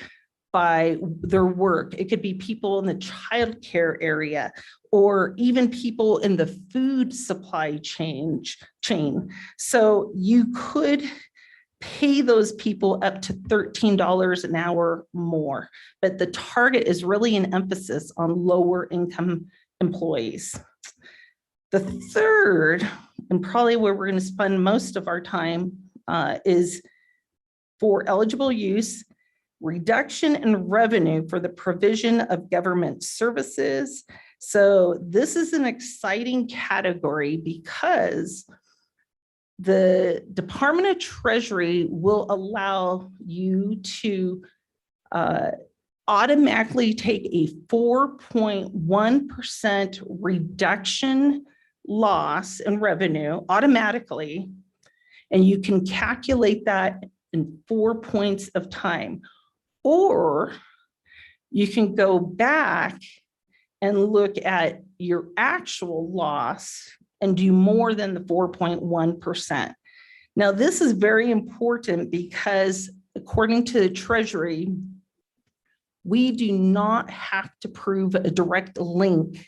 by their work. It could be people in the childcare area or even people in the food supply chain. So you could pay those people up to $13 an hour more, but the target is really an emphasis on lower income employees. The third, and probably where we're going to spend most of our time, is for eligible use, reduction in revenue for the provision of government services. So this is an exciting category because the Department of Treasury will allow you to automatically take a 4.1% reduction loss in revenue automatically, and you can calculate that in 4 points of time. Or you can go back and look at your actual loss and do more than the 4.1%. Now, this is very important because according to the Treasury, we do not have to prove a direct link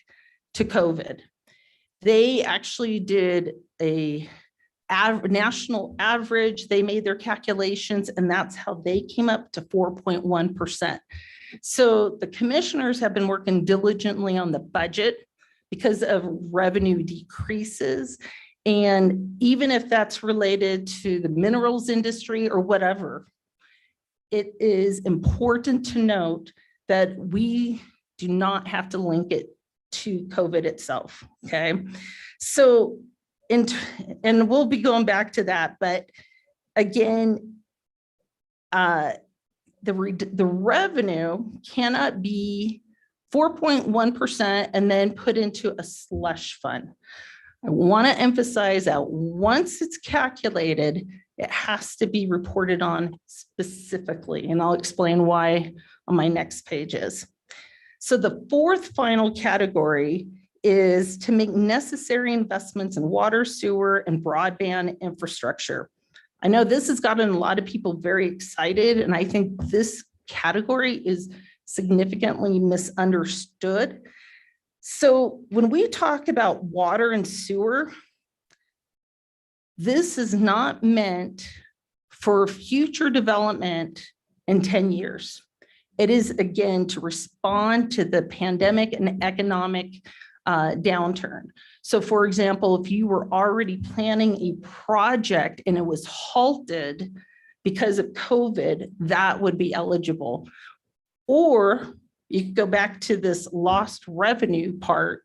to COVID. They actually did a national average. They made their calculations, and that's how they came up to 4.1%. So the commissioners have been working diligently on the budget because of revenue decreases. And even if that's related to the minerals industry or whatever, it is important to note that we do not have to link it to COVID itself, okay? So, and we'll be going back to that, but again, the revenue cannot be 4.1% and then put into a slush fund. I want to emphasize that once it's calculated, it has to be reported on specifically, and I'll explain why on my next pages. So the fourth final category is to make necessary investments in water, sewer, and broadband infrastructure. I know this has gotten a lot of people very excited, and I think this category is significantly misunderstood. So when we talk about water and sewer, this is not meant for future development in 10 years. It is, again, to respond to the pandemic and economic downturn. So for example, if you were already planning a project and it was halted because of COVID, that would be eligible. Or you could go back to this lost revenue part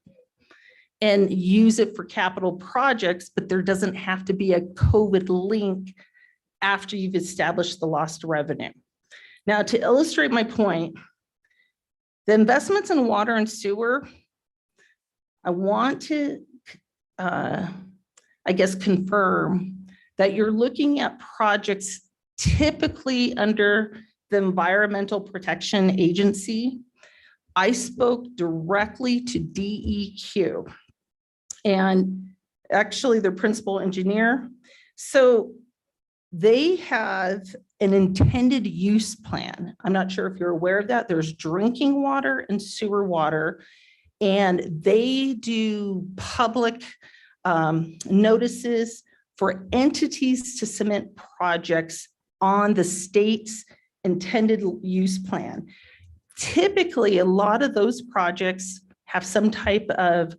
and use it for capital projects, but there doesn't have to be a COVID link after you've established the lost revenue. Now, to illustrate my point, The investments in water and sewer, I want to, I guess, confirm that you're looking at projects typically under the Environmental Protection Agency. I spoke directly to DEQ and actually their principal engineer. So they have an intended use plan. I'm not sure if you're aware of that. There's drinking water and sewer water, and they do public notices for entities to submit projects on the state's intended use plan. Typically, a lot of those projects have some type of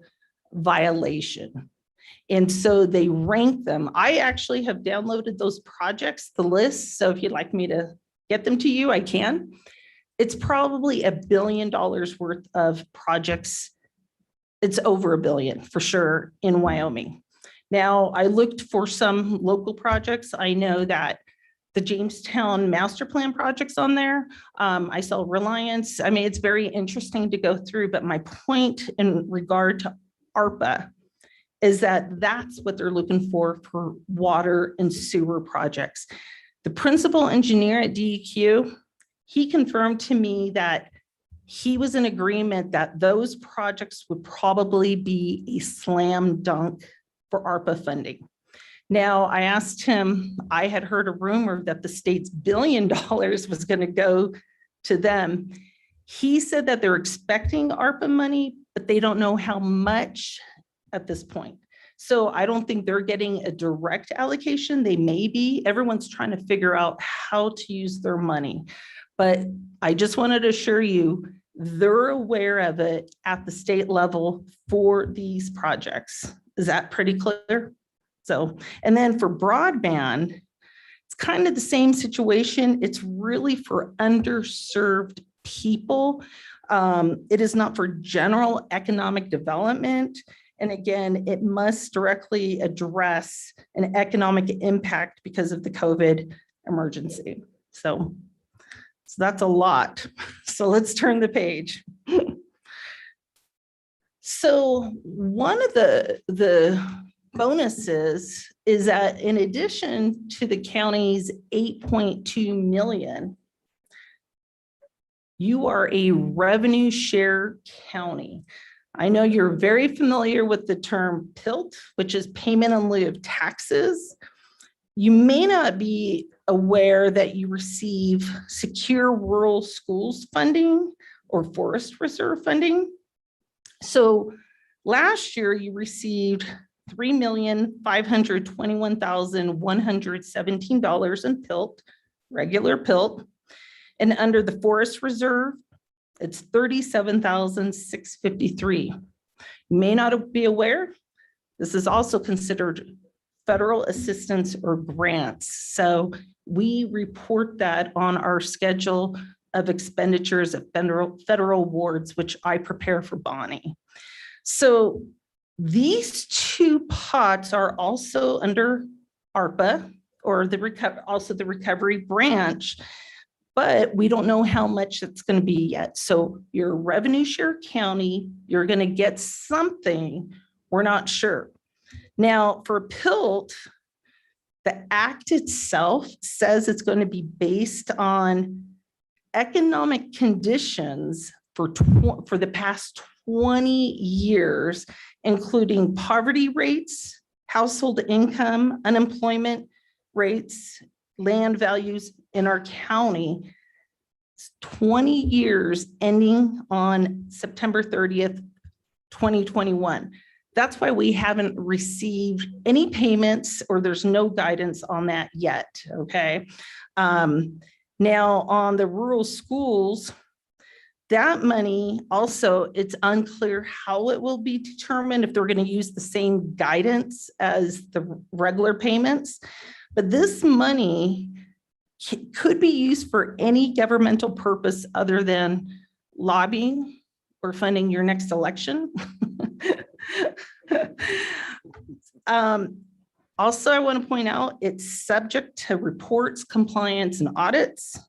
violation. And so they rank them. I actually have downloaded those projects, the list. So if you'd like me to get them to you, I can. It's probably $1 billion worth of projects. It's over $1 billion for sure in Wyoming. Now, I looked for some local projects. I know that the Jamestown master plan projects on there. I saw Reliance. I mean, it's very interesting to go through, but my point in regard to ARPA is that that's what they're looking for water and sewer projects. The principal engineer at DEQ, he confirmed to me that he was in agreement that those projects would probably be a slam dunk for ARPA funding. Now, I asked him, I had heard a rumor that the state's $1 billion was going to go to them. He said that they're expecting ARPA money, but they don't know how much at this point. So I don't think they're getting a direct allocation. They may be. Everyone's trying to figure out how to use their money. But I just wanted to assure you, they're aware of it at the state level for these projects. Is that pretty clear? So, and then for broadband, it's kind of the same situation. It's really for underserved people. It is not for general economic development. And again, it must directly address an economic impact because of the COVID emergency. So that's a lot. So let's turn the page. So one of the bonuses is that in addition to the county's 8.2 million, you are a revenue share county. I know you're very familiar with the term PILT, which is payment in lieu of taxes. You may not be aware that you receive secure rural schools funding or forest reserve funding. So last year you received $3,521,117 in PILT, regular PILT. And under the forest reserve, it's $37,653. You may not be aware, this is also considered federal assistance or grants. So we report that on our schedule of expenditures of federal awards, which I prepare for Bonnie. So these two pots are also under ARPA or also the recovery branch, but we don't know how much it's going to be yet. So your revenue share county, you're going to get something, we're not sure. Now for PILT, the act itself says it's going to be based on economic conditions for the past 20 years, including poverty rates, household income, unemployment rates, land values in our county. It's 20 years ending on September 30th, 2021. That's why we haven't received any payments or there's no guidance on that yet, okay? Now on the rural schools, that money also, it's unclear how it will be determined if they're going to use the same guidance as the regular payments. But this money could be used for any governmental purpose other than lobbying or funding your next election. Also, I want to point out it's subject to reports, compliance, and audits.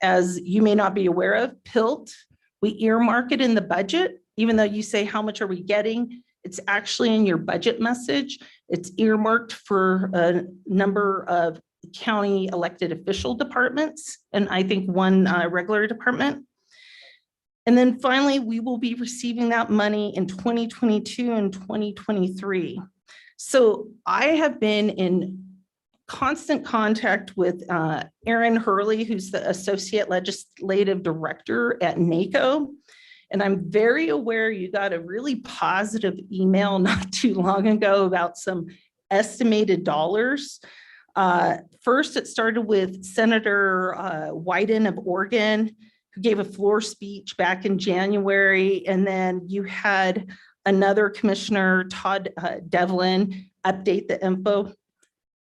As you may not be aware of, PILT We earmark it in the budget, even though you say, how much are we getting? It's actually in your budget message. It's earmarked for a number of county elected official departments, and I think one regular department. And then finally, we will be receiving that money in 2022 and 2023. So I have been in constant contact with Aaron Hurley, who's the Associate Legislative Director at NACO. And I'm very aware you got a really positive email not too long ago about some estimated dollars. First, it started with Senator Wyden of Oregon, who gave a floor speech back in January. And then you had another commissioner, Todd Devlin, update the info.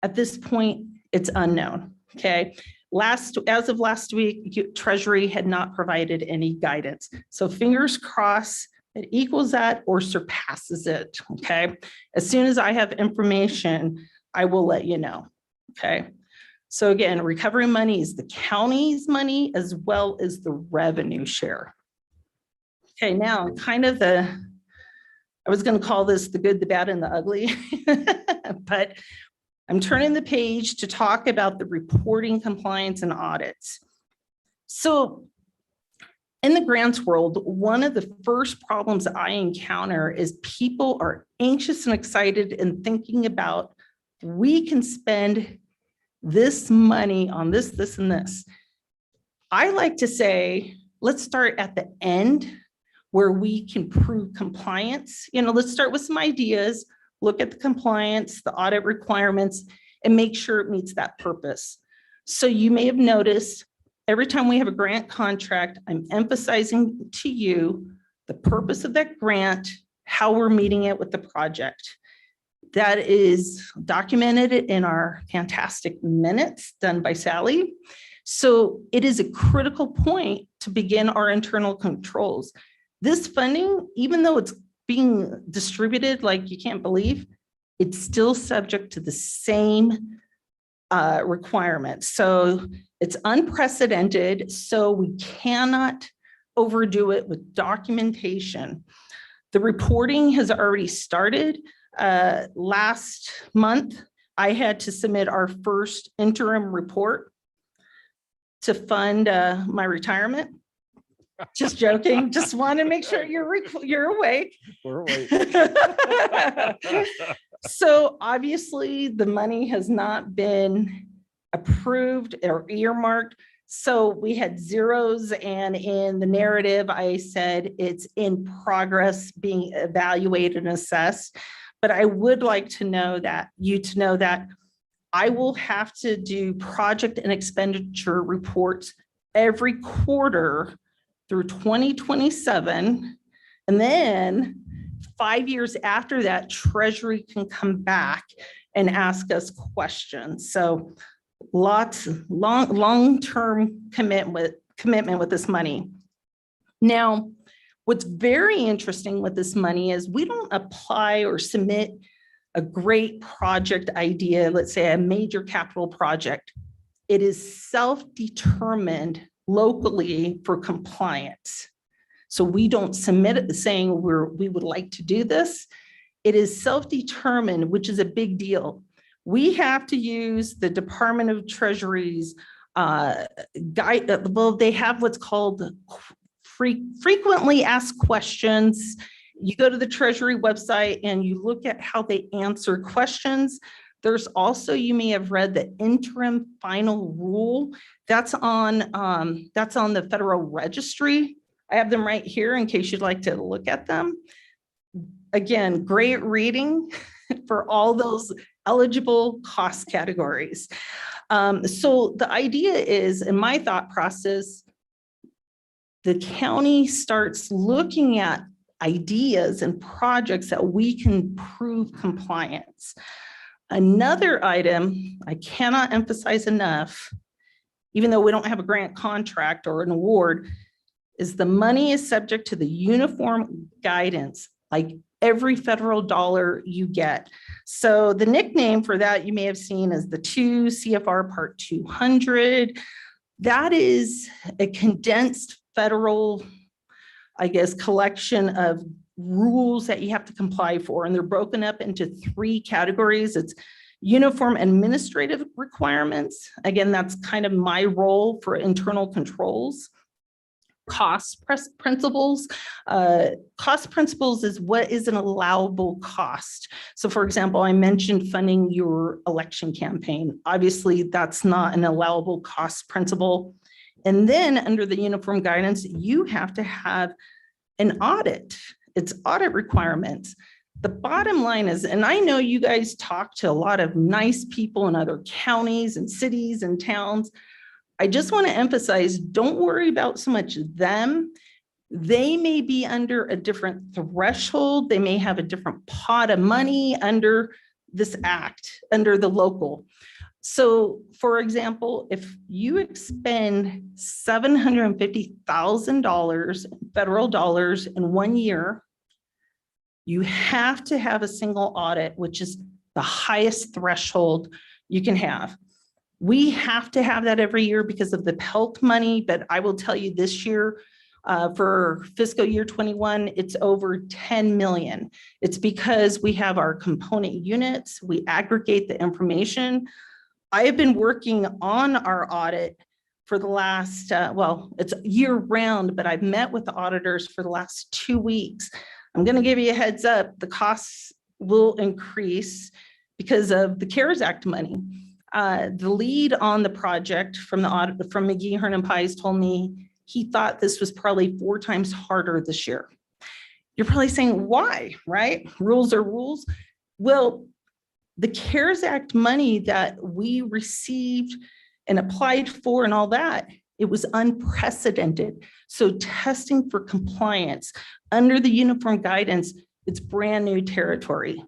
At this point, it's unknown, okay? As of last week, Treasury had not provided any guidance. So fingers crossed, it equals that or surpasses it, okay? As soon as I have information, I will let you know, okay? So again, recovery money is the county's money as well as the revenue share. Okay, now kind of I was gonna call this the good, the bad, and the ugly, but I'm turning the page to talk about the reporting, compliance, and audits. So in the grants world, one of the first problems I encounter is people are anxious and excited and thinking about, we can spend this money on this, this, and this. I like to say, let's start at the end where we can prove compliance. Let's start with some ideas, look at the compliance, the audit requirements, and make sure it meets that purpose. So you may have noticed every time we have a grant contract, I'm emphasizing to you the purpose of that grant, how we're meeting it with the project. That is documented in our fantastic minutes done by Sally. So it is a critical point to begin our internal controls. This funding, even though it's being distributed like you can't believe, it's still subject to the same requirements. So it's unprecedented, so we cannot overdo it with documentation. The reporting has already started. Last month, I had to submit our first interim report to fund my retirement. Just joking. Just want to make sure you're awake. We're awake. So obviously the money has not been approved or earmarked. So we had zeros, and in the narrative, I said it's in progress being evaluated and assessed. But I would like to know that I will have to do project and expenditure reports every quarter through 2027. And then 5 years after that, Treasury can come back and ask us questions. So lots, long-term commitment with this money. Now, what's very interesting with this money is we don't apply or submit a great project idea, let's say a major capital project. It is self-determined locally for compliance. So we don't submit it saying we would like to do this. It is self-determined, which is a big deal. We have to use the Department of Treasury's guide. Well, they have what's called frequently asked questions. You go to the Treasury website and you look at how they answer questions. There's also, you may have read the interim final rule. That's on the Federal Registry. I have them right here in case you'd like to look at them. Again, great reading for all those eligible cost categories. So the idea is, in my thought process, the county starts looking at ideas and projects that we can prove compliance. Another item I cannot emphasize enough, even though we don't have a grant contract or an award, is the money is subject to the uniform guidance, like every federal dollar you get. So the nickname for that you may have seen is the 2 CFR Part 200. That is a condensed federal I guess, collection of rules that you have to comply for, and they're broken up into 3 categories. It's uniform administrative requirements. Again, that's kind of my role for internal controls. Principles. Cost principles is what is an allowable cost. So for example, I mentioned funding your election campaign. Obviously, that's not an allowable cost principle. And then under the uniform guidance, you have to have an audit. It's audit requirements. The bottom line is, and I know you guys talk to a lot of nice people in other counties and cities and towns. I just want to emphasize, don't worry about so much them. They may be under a different threshold. They may have a different pot of money under this act, under the local. So for example, if you expend $750,000 federal dollars in 1 year, you have to have a single audit, which is the highest threshold you can have. We have to have that every year because of the PELT money, but I will tell you this year, for fiscal year 21, it's over 10 million. It's because we have our component units, we aggregate the information. I have been working on our audit for the last, well, it's year round, but I've met with the auditors for the last 2 weeks. I'm going to give you a heads up. The costs will increase because of the CARES Act money. The lead on the project from the audit from McGee, Hearn and Pies told me he thought this was probably 4 times harder this year. You're probably saying, why, right? Rules are rules. Well, the CARES Act money that we received and applied for and all that, it was unprecedented. So testing for compliance under the uniform guidance, it's brand new territory.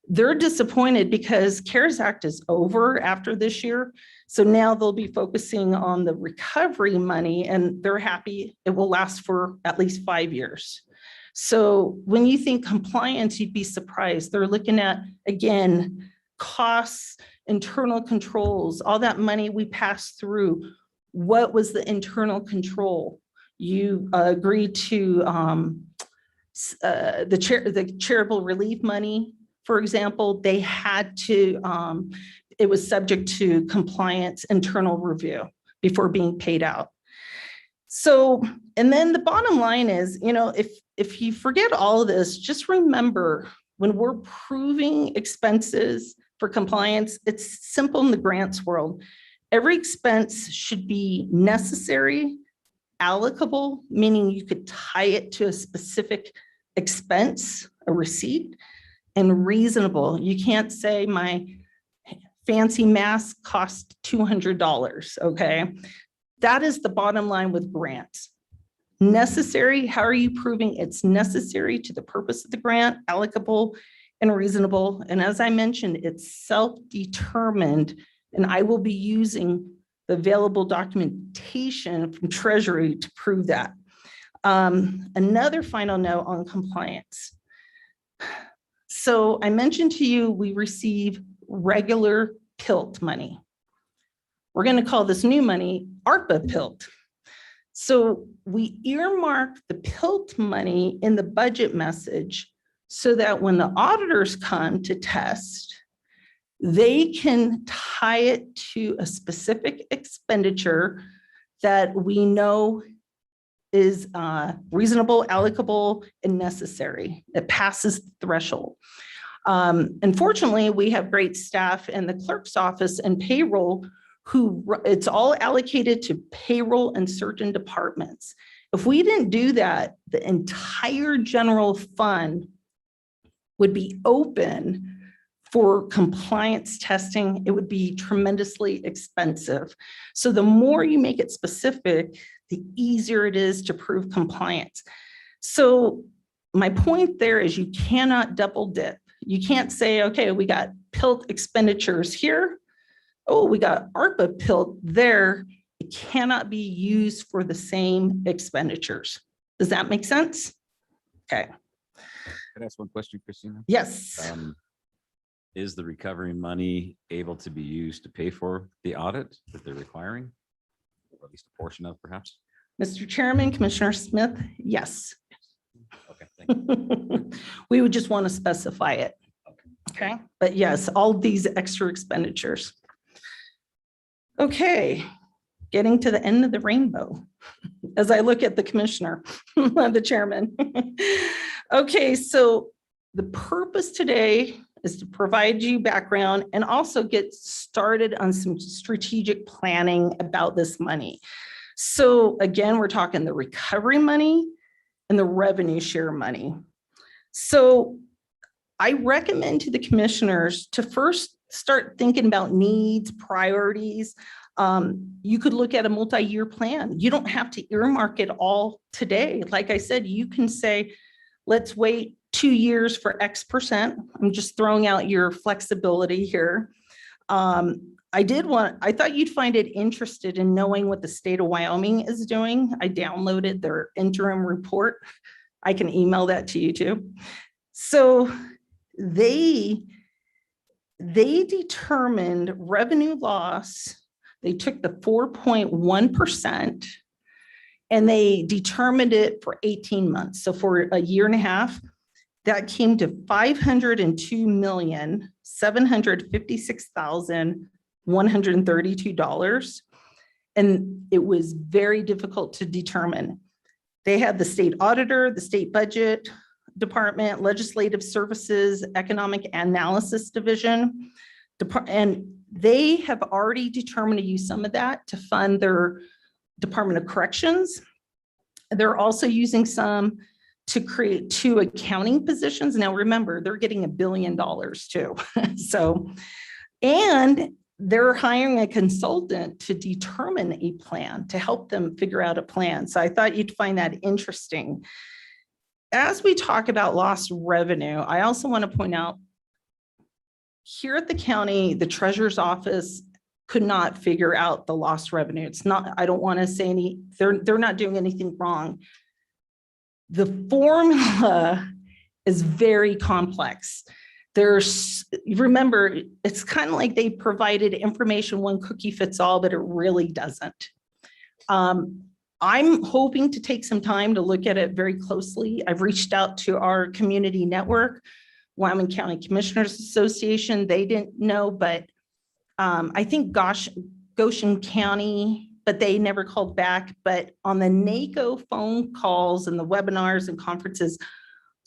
They're disappointed because CARES Act is over after this year. So now they'll be focusing on the recovery money, and they're happy it will last for at least 5 years. So when you think compliance, you'd be surprised. They're looking at, again, costs, internal controls, all that money we passed through. What was the internal control? You agreed to the charitable relief money, for example. They had to, it was subject to compliance internal review before being paid out. So, and then the bottom line is, you know, if you forget all of this, just remember when we're proving expenses for compliance, it's simple in the grants world. Every expense should be necessary, allocable, meaning you could tie it to a specific expense, a receipt, and reasonable. You can't say my fancy mask cost $200, okay? That is the bottom line with grants. Necessary, how are you proving it's necessary to the purpose of the grant, allocable and reasonable? And as I mentioned, it's self-determined, and I will be using the available documentation from Treasury to prove that. Another final note on compliance. So I mentioned to you, we receive regular PILT money. We're going to call this new money ARPA PILT. So we earmark the PILT money in the budget message so that when the auditors come to test, they can tie it to a specific expenditure that we know is reasonable, allocable, and necessary. It passes the threshold. Unfortunately, we have great staff in the clerk's office and payroll who it's all allocated to payroll and certain departments. If we didn't do that, the entire general fund would be open for compliance testing. It would be tremendously expensive. So the more you make it specific, the easier it is to prove compliance. So my point there is you cannot double dip. You can't say, okay, we got PILT expenditures here. Oh, we got ARPA PILT there. It cannot be used for the same expenditures. Does that make sense? Okay. Can I ask one question, Christina? Yes. Is the recovery money able to be used to pay for the audit that they're requiring? Or at least a portion of, perhaps? Mr. Chairman, Commissioner Smith, yes. Okay, thank you. We would just want to specify it. Okay, but yes, all these extra expenditures. Okay, getting to the end of the rainbow as I look at the commissioner, the chairman. Okay, so the purpose today is to provide you background and also get started on some strategic planning about this money. So again, we're talking the recovery money and the revenue share money. So I recommend to the commissioners to first start thinking about needs, priorities. You could look at a multi-year plan. You don't have to earmark it all today. Like I said, you can say, let's wait 2 years for X%. I'm just throwing out your flexibility here. I thought you'd find it interested in knowing what the state of Wyoming is doing. I downloaded their interim report. I can email that to you too. So they determined revenue loss. They took the 4.1% and they determined it for 18 months. So for a year and a half, that came to $502,756,132. And it was very difficult to determine. They had the state auditor, the state budget department, legislative services, economic analysis division, and they have already determined to use some of that to fund their Department of Corrections. They're also using some to create 2 accounting positions. Now, remember, they're getting $1 billion too. So, and they're hiring a consultant to determine a plan, to help them figure out a plan. So I thought you'd find that interesting. As we talk about lost revenue, I also want to point out here at the county, the treasurer's office could not figure out the lost revenue. It's not, I don't want to say they're not doing anything wrong. The formula is very complex. Remember, it's kind of like they provided information, one cookie fits all, but it really doesn't. I'm hoping to take some time to look at it very closely. I've reached out to our community network, Wyoming County Commissioners Association. They didn't know, but I think Goshen County, but they never called back. But on the NACO phone calls and the webinars and conferences,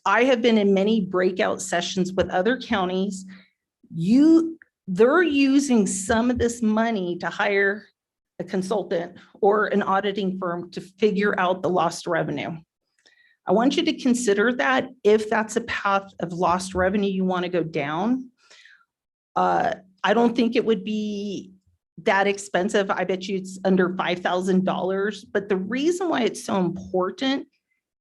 I have been in many breakout sessions with other counties. They're using some of this money to hire a consultant or an auditing firm to figure out the lost revenue. I want you to consider that if that's a path of lost revenue you want to go down. I don't think it would be that expensive. I bet you it's under $5,000. But the reason why it's so important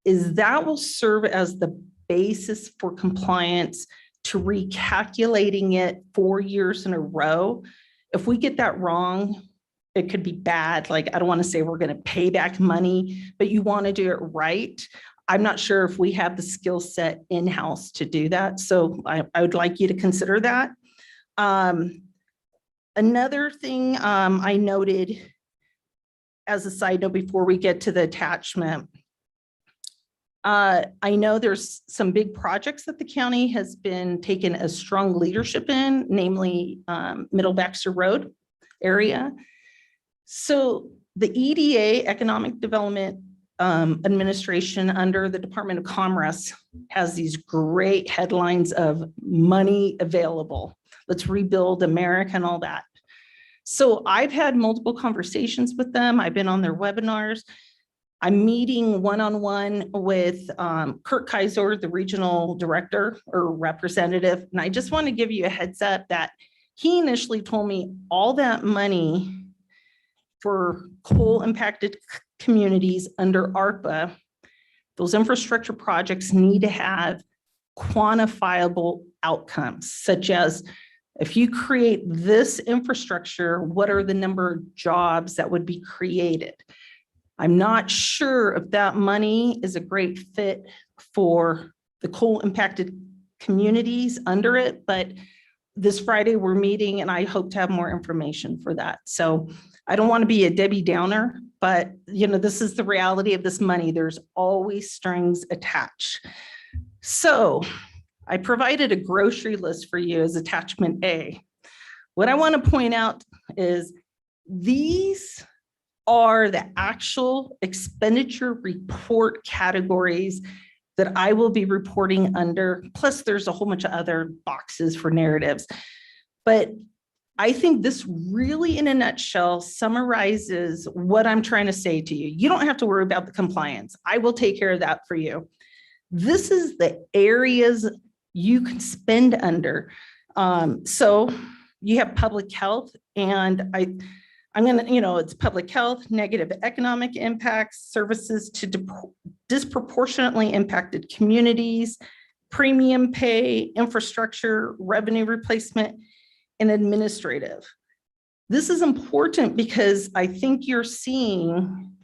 is that will serve as the basis for compliance to recalculating it 4 years in a row. If we get that wrong, it could be bad. Like, I don't want to say we're going to pay back money, but you want to do it right. I'm not sure if we have the skill set in-house to do that. So I would like you to consider that. Another thing I noted as a side note before we get to the attachment, I know there's some big projects that the county has been taking a strong leadership in, namely Middle Baxter Road area. So the EDA, Economic Development Administration under the Department of Commerce, has these great headlines of money available. Let's rebuild America and all that. So I've had multiple conversations with them. I've been on their webinars. I'm meeting one-on-one with Kurt Kaiser, the regional director or representative. And I just want to give you a heads up that he initially told me all that money for coal impacted communities under ARPA, those infrastructure projects need to have quantifiable outcomes, such as if you create this infrastructure, what are the number of jobs that would be created? I'm not sure if that money is a great fit for the coal impacted communities under it, but this Friday, we're meeting and I hope to have more information for that. So I don't want to be a Debbie Downer, but this is the reality of this money. There's always strings attached. So I provided a grocery list for you as attachment A. What I want to point out is these are the actual expenditure report categories that I will be reporting under. Plus, there's a whole bunch of other boxes for narratives. But I think this really, in a nutshell, summarizes what I'm trying to say to you. You don't have to worry about the compliance. I will take care of that for you. This is the areas you can spend under. So you have public health, and I'm going to, it's public health, negative economic impacts, services to disproportionately impacted communities, premium pay, infrastructure, revenue replacement, and administrative. This is important because I think you're seeing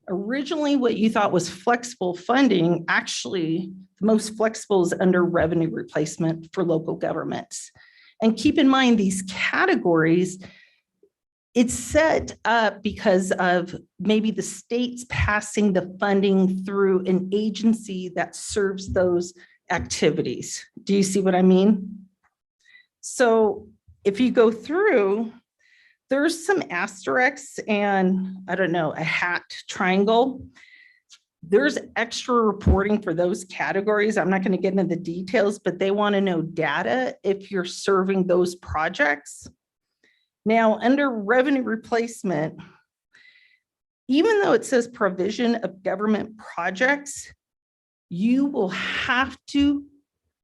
originally what you thought was flexible funding, actually the most flexible is under revenue replacement for local governments. And keep in mind these categories, it's set up because of maybe the states passing the funding through an agency that serves those activities. Do you see what I mean? So if you go through, there's some asterisks and I don't know, a hat triangle. There's extra reporting for those categories. I'm not going to get into the details, but they want to know data if you're serving those projects. Now, under revenue replacement, even though it says provision of government projects, you will have to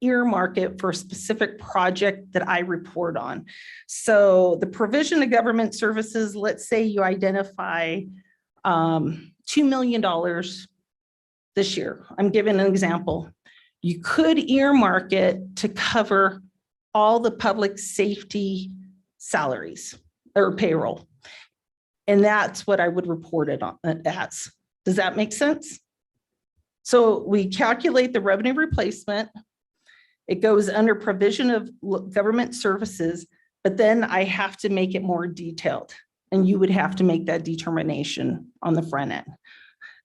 earmark it for a specific project that I report on. So the provision of government services, let's say you identify $2 million this year. I'm giving an example. You could earmark it to cover all the public safety salaries or payroll. And that's what I would report it on as. Does that make sense? So we calculate the revenue replacement. It goes under provision of government services, but then I have to make it more detailed. And you would have to make that determination on the front end.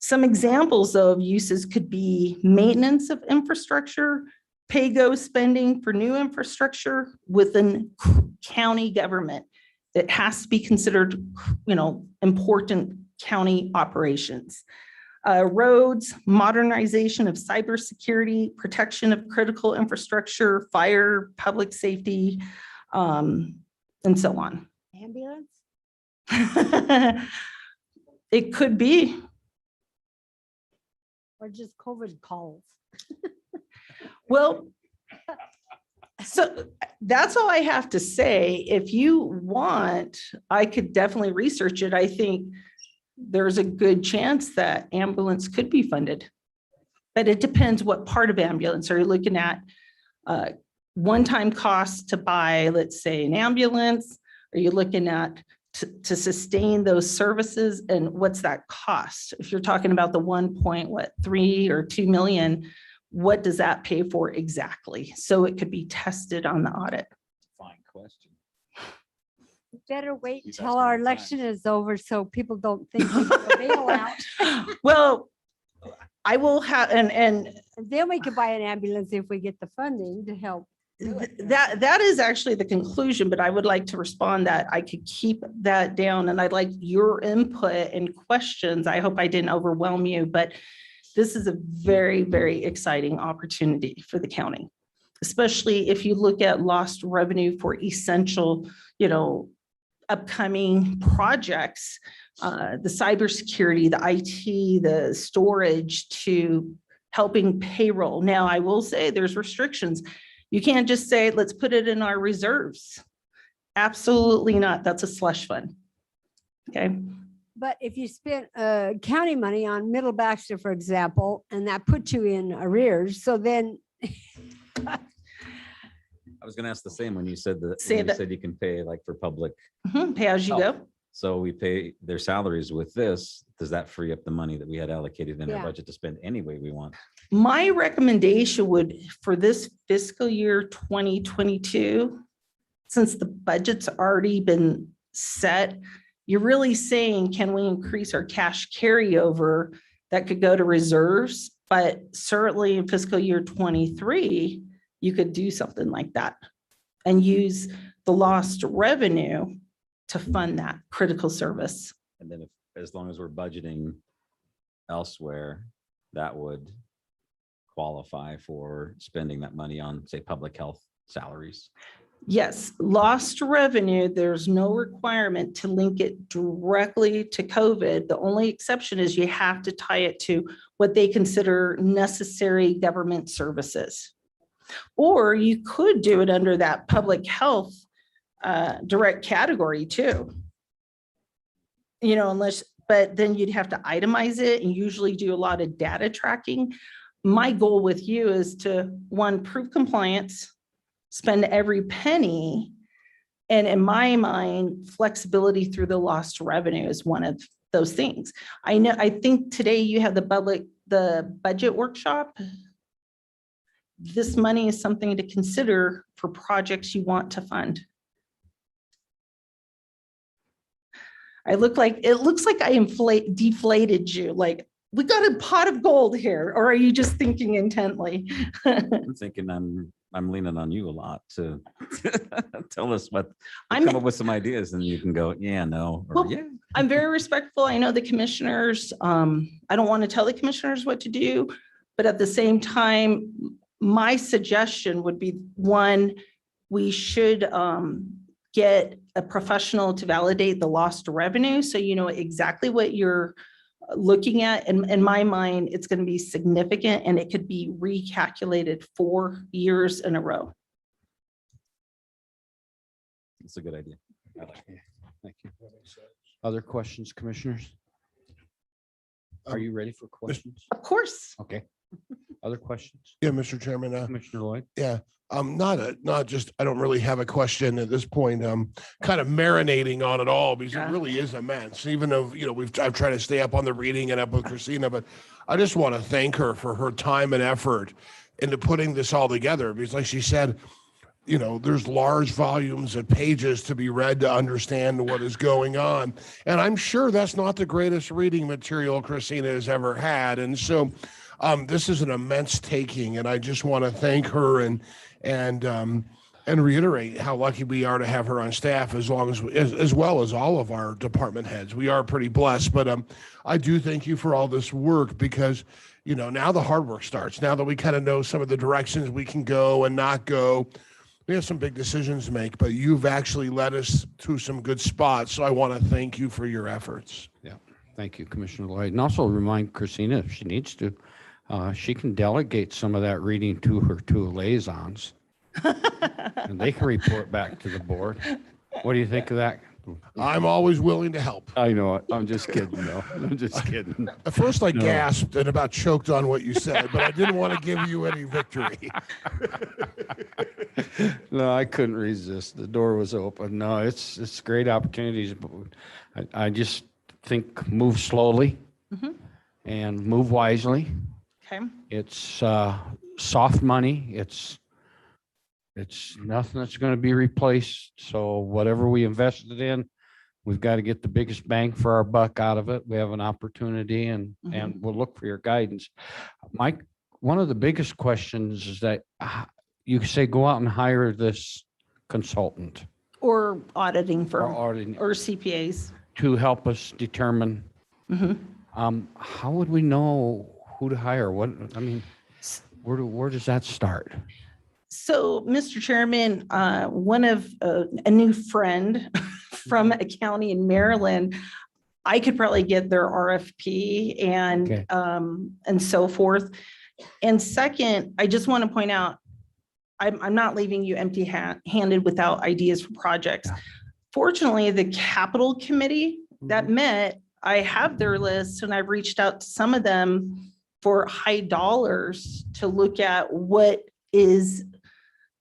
Some examples of uses could be maintenance of infrastructure, pay-go spending for new infrastructure within county government. It has to be considered, important county operations. Roads, modernization of cybersecurity, protection of critical infrastructure, fire, public safety, and so on. Ambulance? It could be. Or just COVID calls? Well, so that's all I have to say. If you want, I could definitely research it. I think there's a good chance that ambulance could be funded, but it depends what part of ambulance. Are you looking at one-time costs to buy, let's say, an ambulance? Are you looking at to sustain those services, and what's that cost? If you're talking about the 1.3 or 2 million, what does that pay for exactly? So it could be tested on the audit. Fine question. Better wait He's until asking our all the time. election is over so people don't think we can bail out. Well, I will have, and And then we could buy an ambulance if we get the funding to help. that is actually the conclusion, but I would like to respond that I could keep that down, and I'd like your input and questions. I hope I didn't overwhelm you, but this is a very, very exciting opportunity for the county, especially if you look at lost revenue for essential, upcoming projects, the cybersecurity, the IT, the storage, to helping payroll. Now, I will say there's restrictions. You can't just say, let's put it in our reserves. Absolutely not. That's a slush fund. Okay. But if you spent county money on Middle Baxter, for example, and that put you in arrears, so then I was gonna ask the same when you said that, Say when you that- said you can pay like for public. Pay as you go. So we pay their salaries with this. Does that free up the money that we had allocated in our Yeah. budget to spend any way we want? My recommendation would, for this fiscal year 2022, since the budget's already been set, you're really saying, can we increase our cash carryover that could go to reserves? But certainly in fiscal year 23, you could do something like that and use the lost revenue to fund that critical service. And then as long as we're budgeting elsewhere, that would qualify for spending that money on, say, public health salaries. Yes, lost revenue, there's no requirement to link it directly to COVID. The only exception is you have to tie it to what they consider necessary government services. Or you could do it under that public health direct category too. You know, but then you'd have to itemize it and usually do a lot of data tracking. My goal with you is to, one, prove compliance, spend every penny. And in my mind, flexibility through the lost revenue is one of those things. I think today you have the budget workshop. This money is something to consider for projects you want to fund. It looks like I deflated you. Like, we got a pot of gold here, or are you just thinking intently? I'm thinking I'm leaning on you a lot to tell us what, I'm- come up with some ideas and you can go, yeah, no, or Well, yeah. I'm very respectful. I know the commissioners, I don't want to tell the commissioners what to do, but at the same time, my suggestion would be, one, we should get a professional to validate the lost revenue. So you know exactly what you're looking at. And in my mind, it's going to be significant and it could be recalculated 4 years in a row. It's a good idea. I like it. Thank you. Other questions, commissioners? Are you ready for questions? Of course. Okay. Other questions? Yeah, Mr. Chairman. Commissioner Lloyd? Yeah, not just, I don't really have a question at this point. I'm kind of marinating on it all because Yeah. it really is immense, even though, you know, I've tried to stay up on the reading and up with Christina, but I just want to thank her for her time and effort into putting this all together. Because like she said, you know, there's large volumes of pages to be read to understand what is going on. And I'm sure that's not the greatest reading material Christina has ever had. And so this is an immense taking, and I just want to thank her and reiterate how lucky we are to have her on staff, as well as all of our department heads. We are pretty blessed, but I do thank you for all this work because, you know, now the hard work starts. Now that we kind of know some of the directions we can go and not go, we have some big decisions to make, but you've actually led us to some good spots. So I want to thank you for your efforts. Yeah. Thank you, Commissioner Lloyd. And also remind Christina, if she needs to, she can delegate some of that reading to her two liaisons. And they can report back to the board. What do you think of that? I'm always willing to help. I know it. I'm just kidding, though. I'm just kidding. At first I No. gasped and about choked on what you said, but I didn't want to give you any victory. No, I couldn't resist. The door was open. No, it's great opportunities, but I just think move slowly Mhm. and move wisely. Okay. It's soft money. It's nothing that's going to be replaced. So whatever we invested in, we've got to get the biggest bang for our buck out of it. We have an opportunity and we'll look for your guidance. Mike, one of the biggest questions is that you say go out and hire this consultant Or auditing or firm auditing or CPAs. to help us determine, Mhm. how would we know who to hire? What, I mean, where does that start? So, Mr. Chairman, one of a new friend from a county in Maryland, I could probably get their RFP Okay. and so forth. And second, I just want to point out, I'm not leaving you empty-handed without ideas for projects. Yeah. Fortunately, the capital committee that met, I have their list and I've reached out to some of them for high dollars to look at what is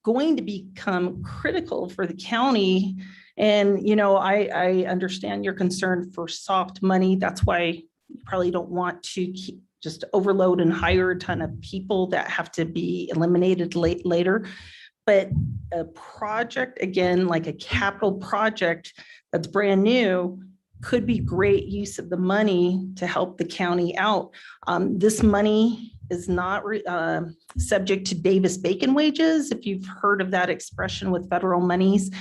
going to become critical for the county. And, you know, I understand your concern for soft money. That's why you probably don't want to just overload and hire a ton of people that have to be eliminated later. But a project, again, like a capital project that's brand new, could be great use of the money to help the county out. This money is not subject to Davis-Bacon wages, if you've heard of that expression with federal monies,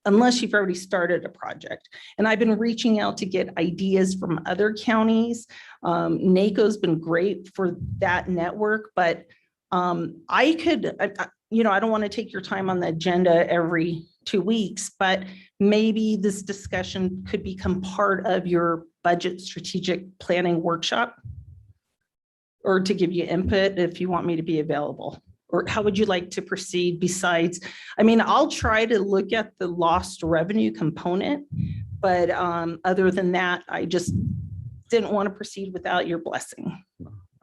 unless you've already started a project. And I've been reaching out to get ideas from other counties. NACO's been great for that network, but I could, I don't want to take your time on the agenda every 2 weeks, but maybe this discussion could become part of your budget strategic planning workshop, or to give you input if you want me to be available. Or how would you like to proceed besides, I'll try to look at the lost revenue component, but other than that, I just didn't want to proceed without your blessing.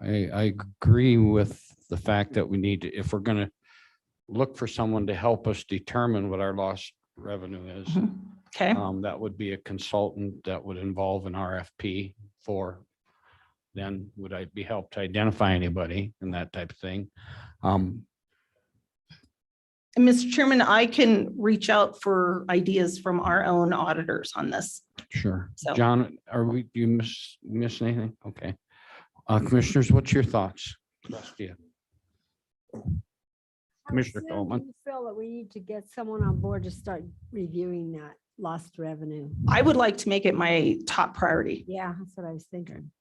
I agree with the fact that we need to, if we're going to look for someone to help us determine what our lost revenue is. Okay. That would be a consultant that would involve an RFP for, then would I be helped to identify anybody and that type of thing. And Mr. Chairman, I can reach out for ideas from our own auditors on this. Sure. So- John, do you miss anything? Okay. Commissioners, what's your thoughts? Trust you. Commissioner How soon Coleman. do you feel that we need to get someone on board to start reviewing that lost revenue? I would like to make it my top priority. Yeah, that's what I was thinking.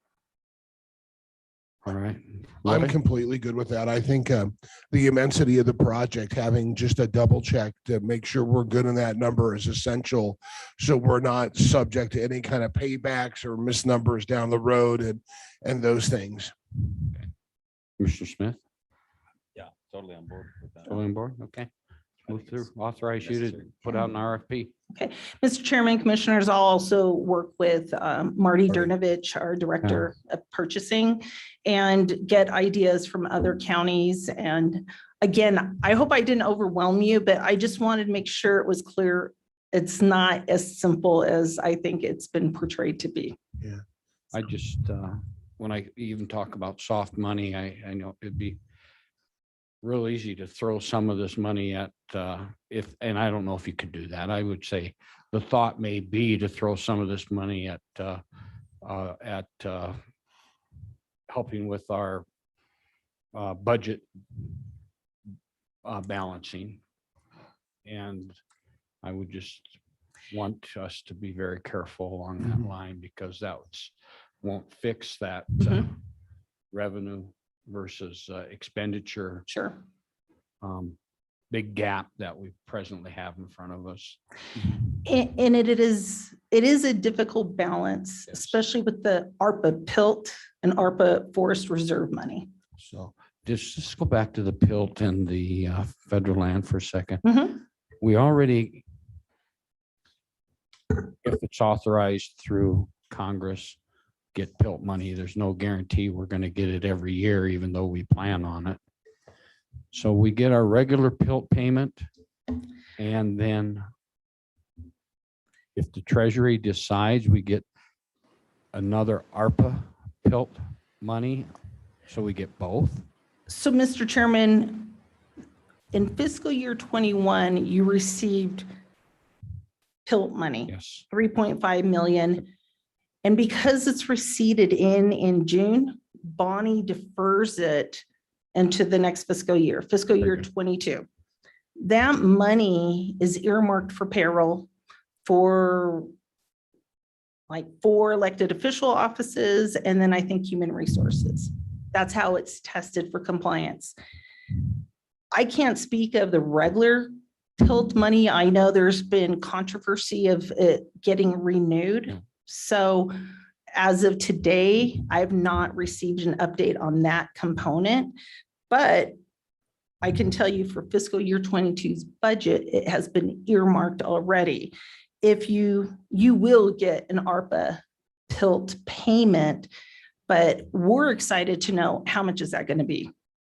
All right. I'm Ready? completely good with that. I think the immensity of the project, having just a double check to make sure we're good in that number is essential. So we're not subject to any kind of paybacks or missed numbers down the road and those things. Commissioner Smith, Yeah, totally on board with that. totally on board? Okay. Move through, authorize you to necessary. put out an RFP. Mr. Chairman, Commissioners, I'll also work with Marty Dernovich, our Director of Purchasing, and get ideas from other counties. And again, I hope I didn't overwhelm you, but I just wanted to make sure it was clear it's not as simple as I think it's been portrayed to be. I just, when I even talk about soft money, I know it'd be real easy to throw some of this money at, and I don't know if you could do that. I would say the thought may be to throw some of this money at helping with our budget balancing. And I would just want us to be very careful along that line, because that won't fix that revenue versus expenditure Sure. big gap that we presently have in front of us. And it is a difficult balance, Yes. especially with the ARPA PILT and ARPA Forest Reserve money. So just go back to the PILT and the federal land for a second. Mhm. We already, if it's authorized through Congress, get PILT money. There's no guarantee we're going to get it every year, even though we plan on it. So we get our regular PILT payment, and then if the Treasury decides, we get another ARPA PILT money. So we get both. So, Mr. Chairman, in fiscal year 21, you received PILT money, Yes. 3.5 million. And because it's receipted in June, Bonnie defers it into the next fiscal year, fiscal year Okay. 22. That money is earmarked for payroll for like 4 elected official offices, and then I think human resources. That's how it's tested for compliance. I can't speak of the regular PILT money. I know there's been controversy of it getting renewed. Yeah. So as of today, I've not received an update on that component, but I can tell you for fiscal year 22's budget, it has been earmarked already. If you will get an ARPA PILT payment, but we're excited to know how much is that going to be?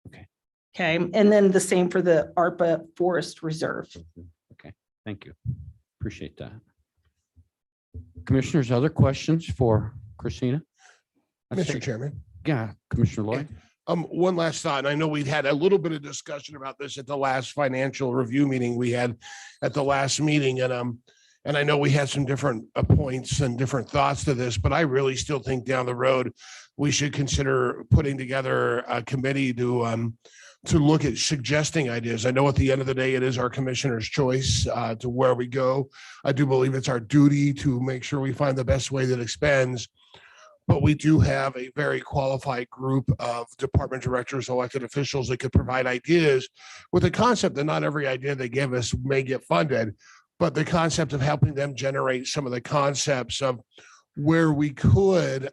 Okay. Okay, and then the same for the ARPA Forest Reserve. Okay, thank you. Appreciate that. Commissioners, other questions for Christina? Mr. Chairman. Yeah, Commissioner Lloyd. One last thought, and I know we'd had a little bit of discussion about this at the last financial review meeting we had at the last meeting, and I know we had some different points and different thoughts to this, but I really still think down the road, we should consider putting together a committee to look at suggesting ideas. I know at the end of the day, it is our commissioner's choice to where we go. I do believe it's our duty to make sure we find the best way that expends. But we do have a very qualified group of department directors, elected officials that could provide ideas with the concept that not every idea they give us may get funded, but the concept of helping them generate some of the concepts of where we could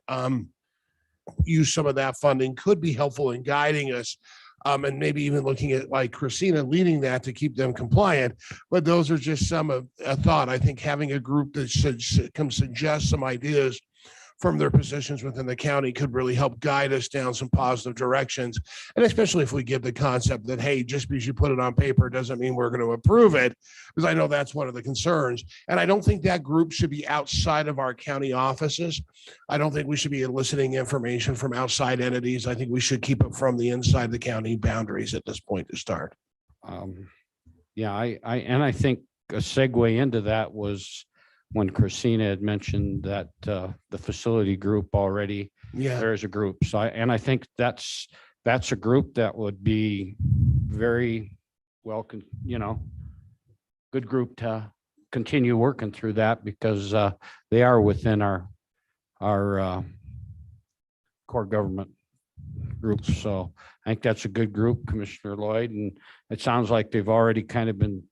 use some of that funding could be helpful in guiding us. And maybe even looking at like Christina leading that to keep them compliant. But those are just some of a thought. I think having a group that should come suggest some ideas from their positions within the county could really help guide us down some positive directions. And especially if we give the concept that, hey, just because you put it on paper doesn't mean we're going to approve it, because I know that's one of the concerns. And I don't think that group should be outside of our county offices. I don't think we should be eliciting information from outside entities. I think we should keep it from the inside the county boundaries at this point to start. Yeah, I think a segue into that was when Christina had mentioned that the facility group already, Yeah. there's a group. So I think that's a group that would be very well, good group to continue working through that, because they are within our core government group. So I think that's a good group, Commissioner Lloyd, and it sounds like they've already kind of been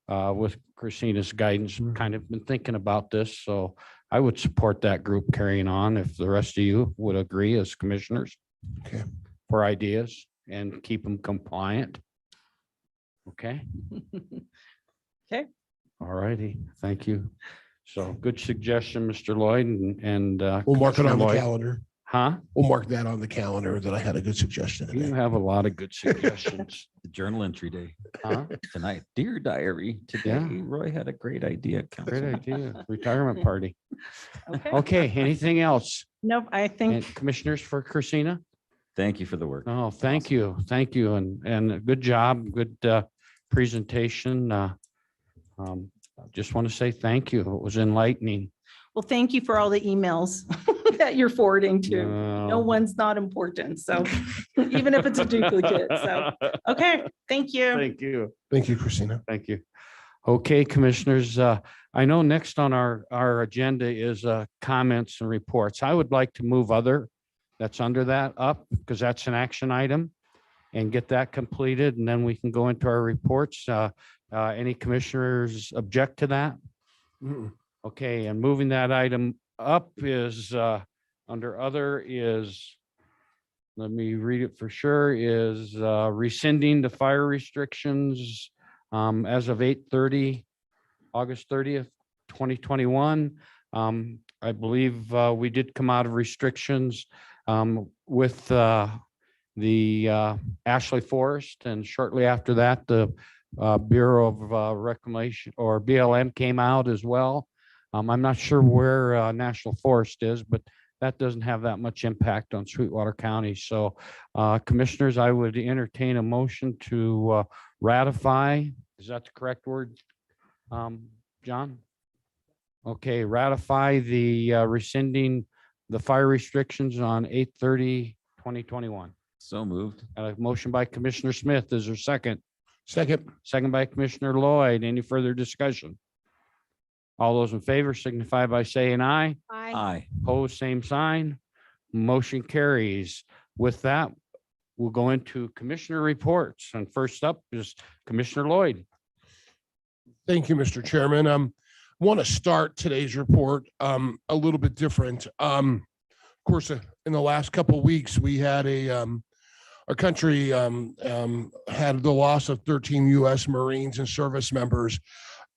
with Christina's guidance, kind of been thinking about this. So I would support that group carrying on if the rest of you would agree as commissioners. Okay. For ideas and keep them compliant. Okay. Okay. All righty. Thank you. So good suggestion, Mr. Lloyd, and We'll mark it on the Commissioner Lloyd. calendar. Huh? We'll mark that on the calendar that I had a good suggestion. in You there. have a lot of good suggestions. The journal entry day Huh? tonight. Dear diary, today Yeah. Roy had a great idea. Great Council. idea. Retirement party. Okay. Okay, anything else? Nope, I And think, commissioners for Christina? Thank you for the work. Oh, thank you. Thank you. And good job. Good presentation. Just want to say thank you. It was enlightening. well, thank you for all the emails that you're forwarding to. No No. one's not important. So even if it's a duplicate. So, okay, thank you. Thank you. Thank you, Christina. Thank you. Okay, commissioners, I know next on our agenda is comments and reports. I would like to move that's under that up, because that's an action item, and get that completed, and then we can go into our reports. Any commissioners object to that? Mm-mm. Okay, and moving that item up is under other is, let me read it for sure, is rescinding the fire restrictions as of 8:30, August 30th, 2021. I believe we did come out of restrictions with the Ashley Forest, and shortly after that, the Bureau of Reclamation, or BLM, came out as well. I'm not sure where National Forest is, but that doesn't have that much impact on Sweetwater County. So commissioners, I would entertain a motion to ratify. Is that the correct word, John? Okay, ratify the rescinding the fire restrictions on 8/30/2021. So moved. A motion by Commissioner Smith. Is there a second? Second. Second by Commissioner Lloyd. Any further discussion? All those in favor signify by saying aye. Aye. Opposed, same sign. Motion carries. With that, we'll go into commissioner reports. And first up is Commissioner Lloyd. Thank you, Mr. Chairman. Want to start today's report a little bit different. Of course, in the last couple of weeks, we had our country had the loss of 13 U.S. Marines and service members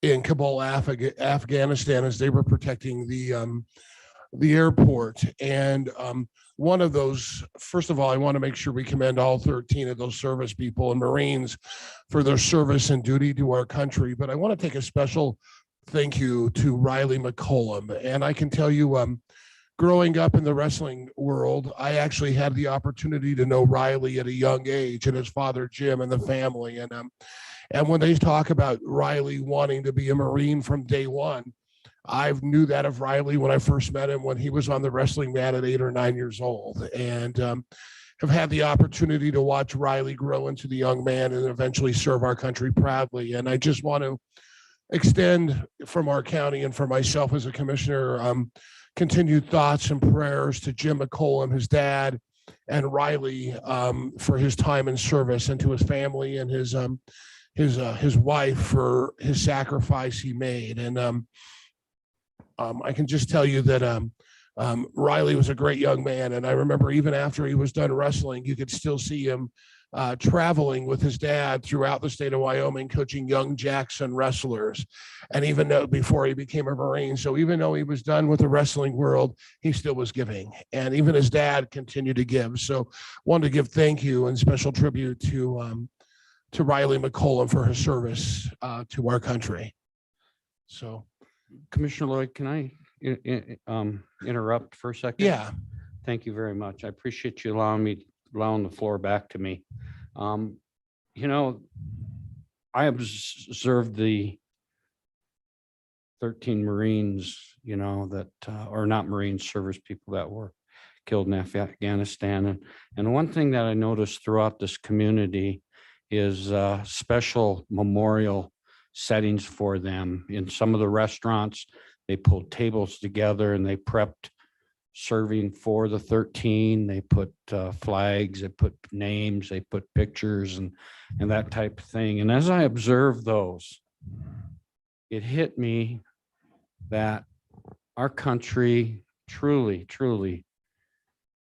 in Kabul, Afghanistan, as they were protecting the airport. And one of those, first of all, I want to make sure we commend all 13 of those service people and Marines for their service and duty to our country. But I want to take a special thank you to Riley McCollum. And I can tell you, growing up in the wrestling world, I actually had the opportunity to know Riley at a young age and his father, Jim, and the family. And when they talk about Riley wanting to be a Marine from day one, I knew that of Riley when I first met him when he was on the wrestling mat at 8 or 9 years old. And have had the opportunity to watch Riley grow into the young man and eventually serve our country proudly. And I just want to extend from our county and for myself as a commissioner, continued thoughts and prayers to Jim McCollum, his dad, and Riley for his time in service, and to his family and his wife for his sacrifice he made. And I can just tell you that Riley was a great young man. And I remember even after he was done wrestling, you could still see him traveling with his dad throughout the state of Wyoming, coaching young Jackson wrestlers. And even though before he became a Marine, so even though he was done with the wrestling world, he still was giving. And even his dad continued to give. So wanted to give thank you and special tribute to Riley McCollum for his service to our country. So, Commissioner Lloyd, can I interrupt for a second? yeah. Thank you very much. I appreciate you allowing the floor back to me. You know, I observed the 13 Marines, you know, that are not Marines, service people that were killed in Afghanistan. And one thing that I noticed throughout this community is special memorial settings for them. In some of the restaurants, they pulled tables together and they prepped serving for the 13. They put flags, they put names, they put pictures and that type of thing. And as I observed those, it hit me that our country truly, truly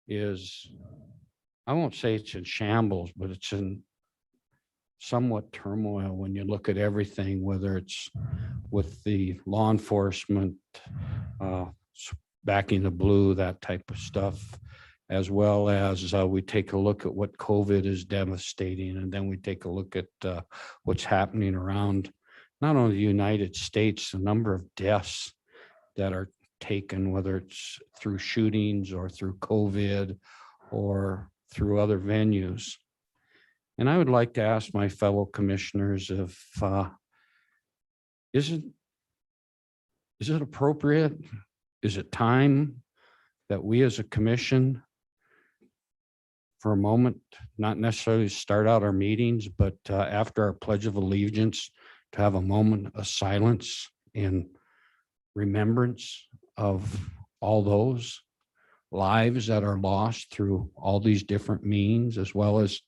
is, I won't say it's in shambles, but it's in somewhat turmoil when you look at everything, whether it's with the law enforcement, backing the blue, that type of stuff, as well as we take a look at what COVID is devastating. And then we take a look at what's happening around not only the United States, the number of deaths that are taken, whether it's through shootings or through COVID or through other venues. And I would like to ask my fellow commissioners if, is it appropriate? Is it time that we as a commission, for a moment, not necessarily start out our meetings, but after our Pledge of Allegiance, to have a moment of silence in remembrance of all those lives that are lost through all these different means, as well as,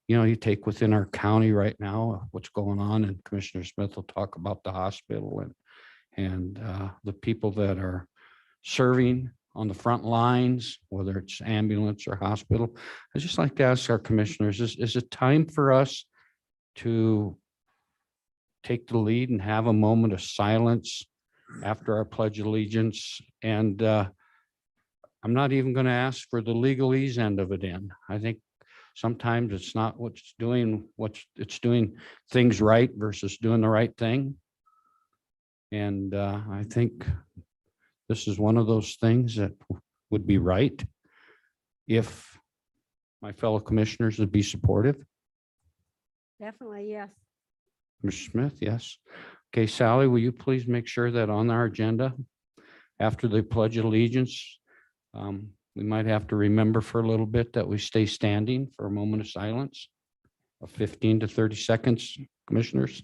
you know, you take within our county right now, what's going on, and Commissioner Smith will talk about the hospital and the people that are serving on the front lines, whether it's ambulance or hospital. I'd just like to ask our commissioners, is it time for us to take the lead and have a moment of silence after our Pledge of Allegiance? And I'm not even going to ask for the legalese end of it in. I think sometimes it's not what's doing things right versus doing the right thing. And I think this is one of those things that would be right if my fellow commissioners would be supportive. Definitely, yes. Mr. Smith, yes. Okay, Sally, will you please make sure that on our agenda, after the Pledge of Allegiance, we might have to remember for a little bit that we stay standing for a moment of silence of 15 to 30 seconds, commissioners.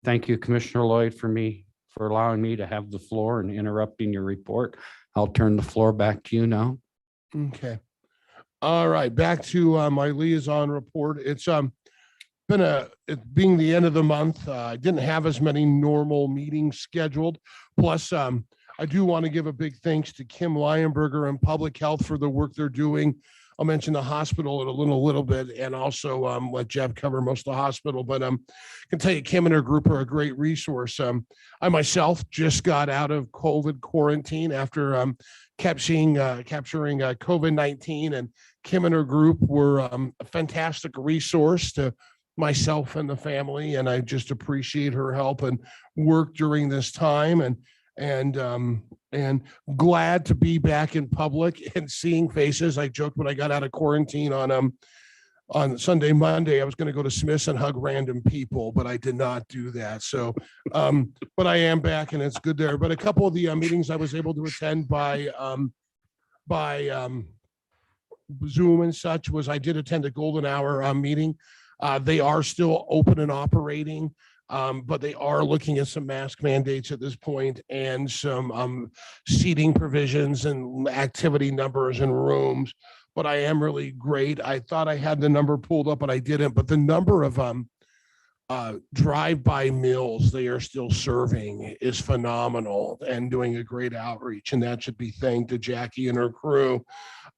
Thank you, Commissioner Lloyd, for allowing me to have the floor and interrupting your report. I'll turn the floor back to you now. Okay. All right. Back to my liaison report. It's been it being the end of the month. I didn't have as many normal meetings scheduled. Plus, I do want to give a big thanks to Kim Leyenberger and Public Health for the work they're doing. I'll mention the hospital in a little bit, and also let Jeff cover most of the hospital. But I can tell you, Kim and her group are a great resource. I myself just got out of COVID quarantine after capturing COVID-19, and Kim and her group were a fantastic resource to myself and the family, and I just appreciate her help and work during this time. And and glad to be back in public and seeing faces. I joked when I got out of quarantine on Sunday, Monday, I was going to go to Smith's and hug random people, but I did not do that. So, but I am back and it's good there. But a couple of the meetings I was able to attend by Zoom and such was I did attend a golden hour meeting. They are still open and operating, but they are looking at some mask mandates at this point and some seating provisions and activity numbers in rooms. But I am really great. I thought I had the number pulled up, but I didn't. But the number of drive-by meals they are still serving is phenomenal and doing a great outreach. And that should be thanked to Jackie and her crew.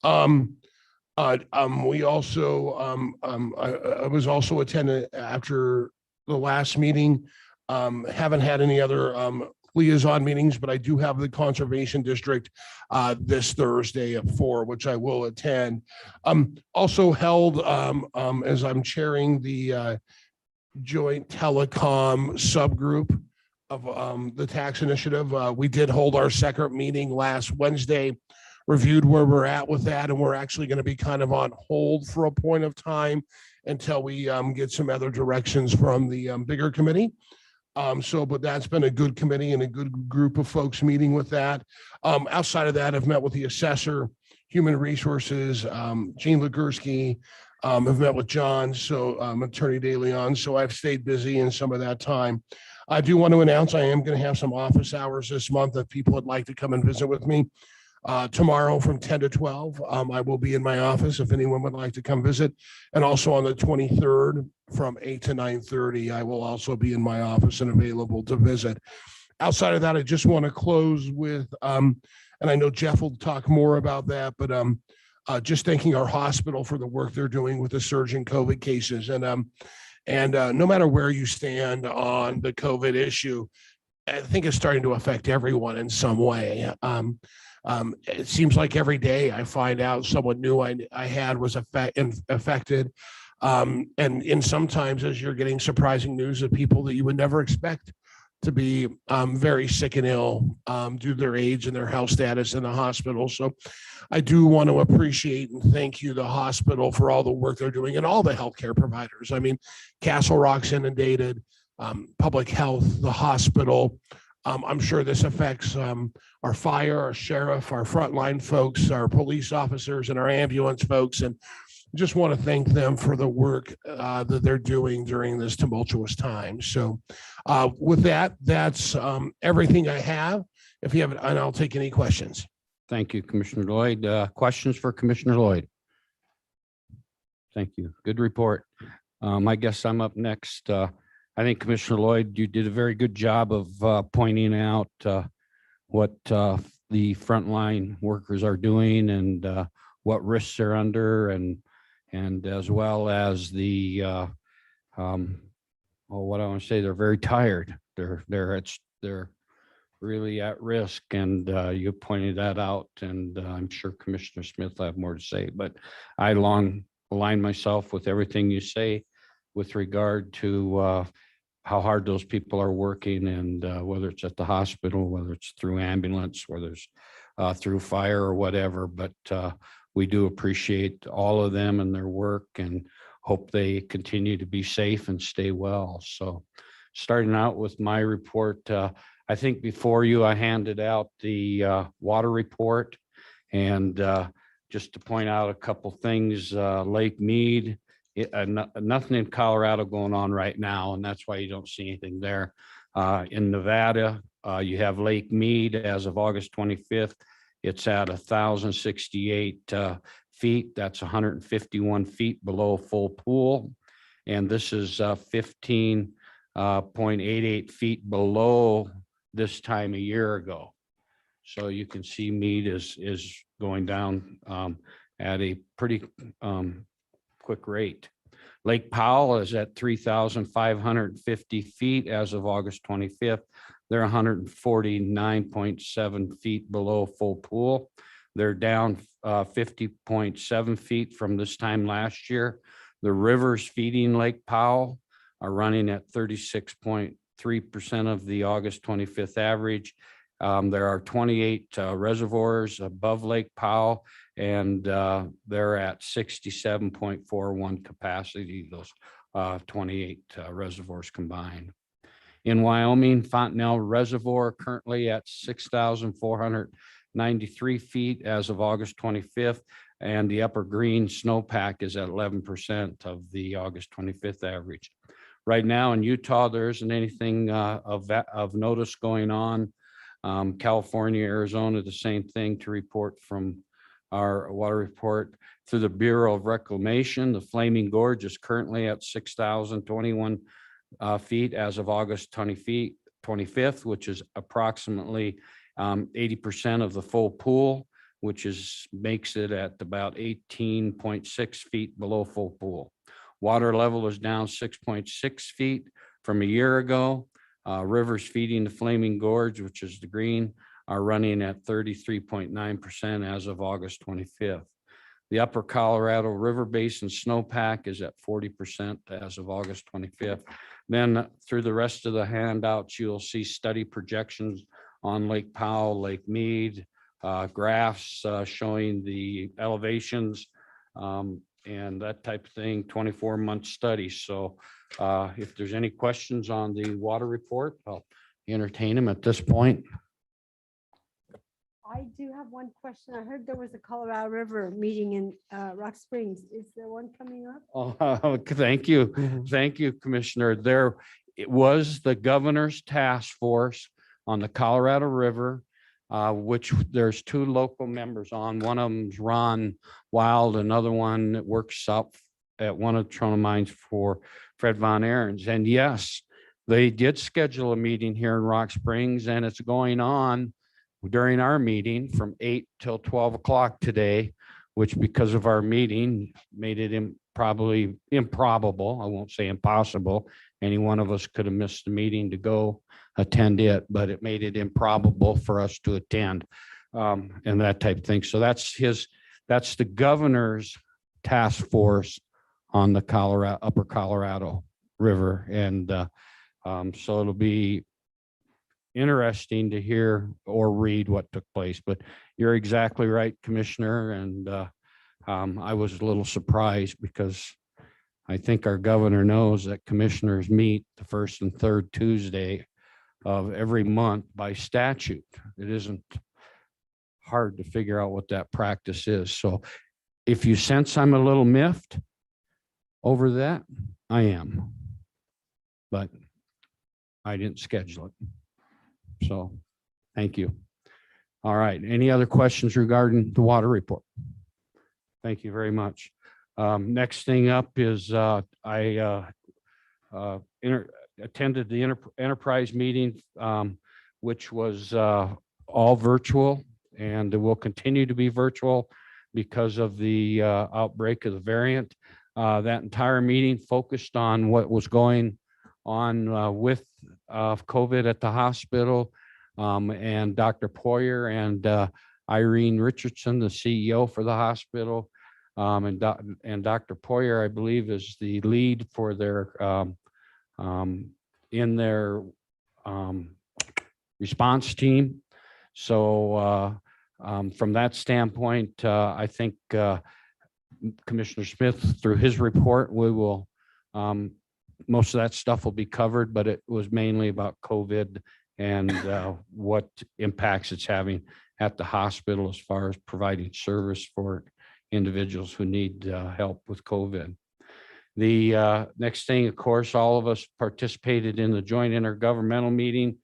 We also, I was also attending after the last meeting. Haven't had any other liaison meetings, but I do have the Conservation District this Thursday at 4, which I will attend. Also held as I'm chairing the joint telecom subgroup of the tax initiative. We did hold our second meeting last Wednesday, reviewed where we're at with that, and we're actually going to be kind of on hold for a point of time until we get some other directions from the bigger committee. But that's been a good committee and a good group of folks meeting with that. Outside of that, I've met with the assessor, human resources, Gene Ligursky, I've met with John, Attorney De Leon. So I've stayed busy in some of that time. I do want to announce I am going to have some office hours this month if people would like to come and visit with me. Tomorrow from 10 to 12, I will be in my office if anyone would like to come visit. And also on the 23rd from 8 to 9:30, I will also be in my office and available to visit. Outside of that, I just want to close with, and I know Jeff will talk more about that, but just thanking our hospital for the work they're doing with the surge in COVID cases. And no matter where you stand on the COVID issue, I think it's starting to affect everyone in some way. It seems like every day I find out someone new I had was affected. And sometimes as you're getting surprising news of people that you would never expect to be very sick and ill due to their age and their health status in the hospital. So I do want to appreciate and thank you, the hospital, for all the work they're doing and all the healthcare providers. I mean, Castle Rock's inundated, public health, the hospital. I'm sure this affects our fire, our sheriff, our frontline folks, our police officers, and our ambulance folks. And just want to thank them for the work that they're doing during this tumultuous time. So with that, that's everything I have. If you have, and I'll take any questions. Thank you, Commissioner Lloyd. Questions for Commissioner Lloyd? Thank you. Good report. I guess I'm up next. I think Commissioner Lloyd, you did a very good job of pointing out what the frontline workers are doing and what risks they're under, and as well as the what I want to say, they're very tired. They're really at risk, and you pointed that out, and I'm sure Commissioner Smith will have more to say, but I align myself with everything you say with regard to how hard those people are working, and whether it's at the hospital, whether it's through ambulance, whether it's through fire or whatever. But we do appreciate all of them and their work, and hope they continue to be safe and stay well. So starting out with my report, I think before you, I handed out the water report, and just to point out a couple things, Lake Mead, nothing in Colorado going on right now, and that's why you don't see anything there. In Nevada, you have Lake Mead as of August 25th. It's at 1,068 feet. That's 151 feet below full pool. And this is 15.88 feet below this time a year ago. So you can see Mead is going down at a pretty quick rate. Lake Powell is at 3,550 feet as of August 25th. They're 149.7 feet below full pool. They're down 50.7 feet from this time last year. The rivers feeding Lake Powell are running at 36.3% of the August 25th average, There are 28 reservoirs above Lake Powell, and they're at 67.41 capacity, those 28 reservoirs combined. In Wyoming, Fontenelle Reservoir currently at 6,493 feet as of August 25th, and the Upper Green snowpack is at 11% of the August 25th average. Right now in Utah, there isn't anything of notice going on. California, Arizona, the same thing to report from our water report. Through the Bureau of Reclamation, the Flaming Gorge is currently at 6,021 feet as of August 25th, which is approximately 80% of the full pool, which makes it at about 18.6 feet below full pool. Water level is down 6.6 feet from a year ago. Rivers feeding the Flaming Gorge, which is the green, are running at 33.9% as of August 25th. The Upper Colorado River Basin snowpack is at 40% as of August 25th. Then through the rest of the handouts, you'll see study projections on Lake Powell, Lake Mead, graphs showing the elevations and that type of thing, 24-month studies. So if there's any questions on the water report, I'll entertain them at this point. I do have one question. I heard there was a Colorado River meeting in Rock Springs. Is there one coming up? Oh, thank you. Thank you, Commissioner. It was the governor's task force on the Colorado River, which there's two local members on. One of them's Ron Wild, another one that works up at one of the Trona mines for Fred Von Ahrens. And yes, they did schedule a meeting here in Rock Springs, and it's going on during our meeting from 8 till 12 o'clock today, which because of our meeting made it probably improbable. I won't say impossible. Any one of us could have missed the meeting to go attend it, but it made it improbable for us to attend and that type of thing. So that's the governor's task force on the Upper Colorado River. And so it'll be interesting to hear or read what took place, but you're exactly right, Commissioner. And I was a little surprised because I think our governor knows that commissioners meet the first and third Tuesday of every month by statute. It isn't hard to figure out what that practice is. So if you sense I'm a little miffed over that, I am, but I didn't schedule it. So thank you. All right. Any other questions regarding the water report? Thank you very much. Next thing up is I attended the enterprise meeting, which was all virtual, and it will continue to be virtual because of the outbreak of the variant. That entire meeting focused on what was going on with COVID at the hospital, and Dr. Poyer and Irene Richardson, the CEO for the hospital, and Dr. Poyer, I believe, is the lead for their in their response team. So from that standpoint, I think Commissioner Smith, through his report, we will most of that stuff will be covered, but it was mainly about COVID and what impacts it's having at the hospital as far as providing service for individuals who need help with COVID. The next thing, of course, all of us participated in the joint intergovernmental meeting,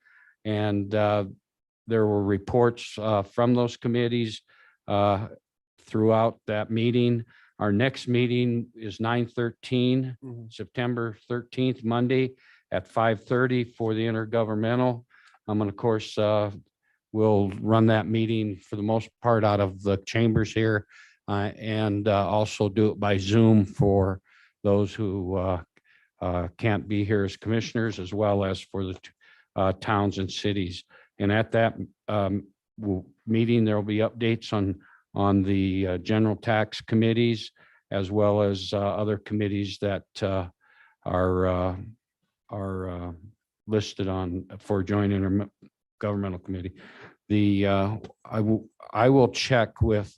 and there were reports from those committees throughout that meeting. Our next meeting is 9/13, September 13th, Monday at 5:30 for the intergovernmental. And of course, we'll run that meeting for the most part out of the chambers here and also do it by Zoom for those who can't be here as commissioners, as well as for the towns and cities. And at that meeting, there will be updates on the general tax committees, as well as other committees that are listed on for joint Governmental Committee. I will check with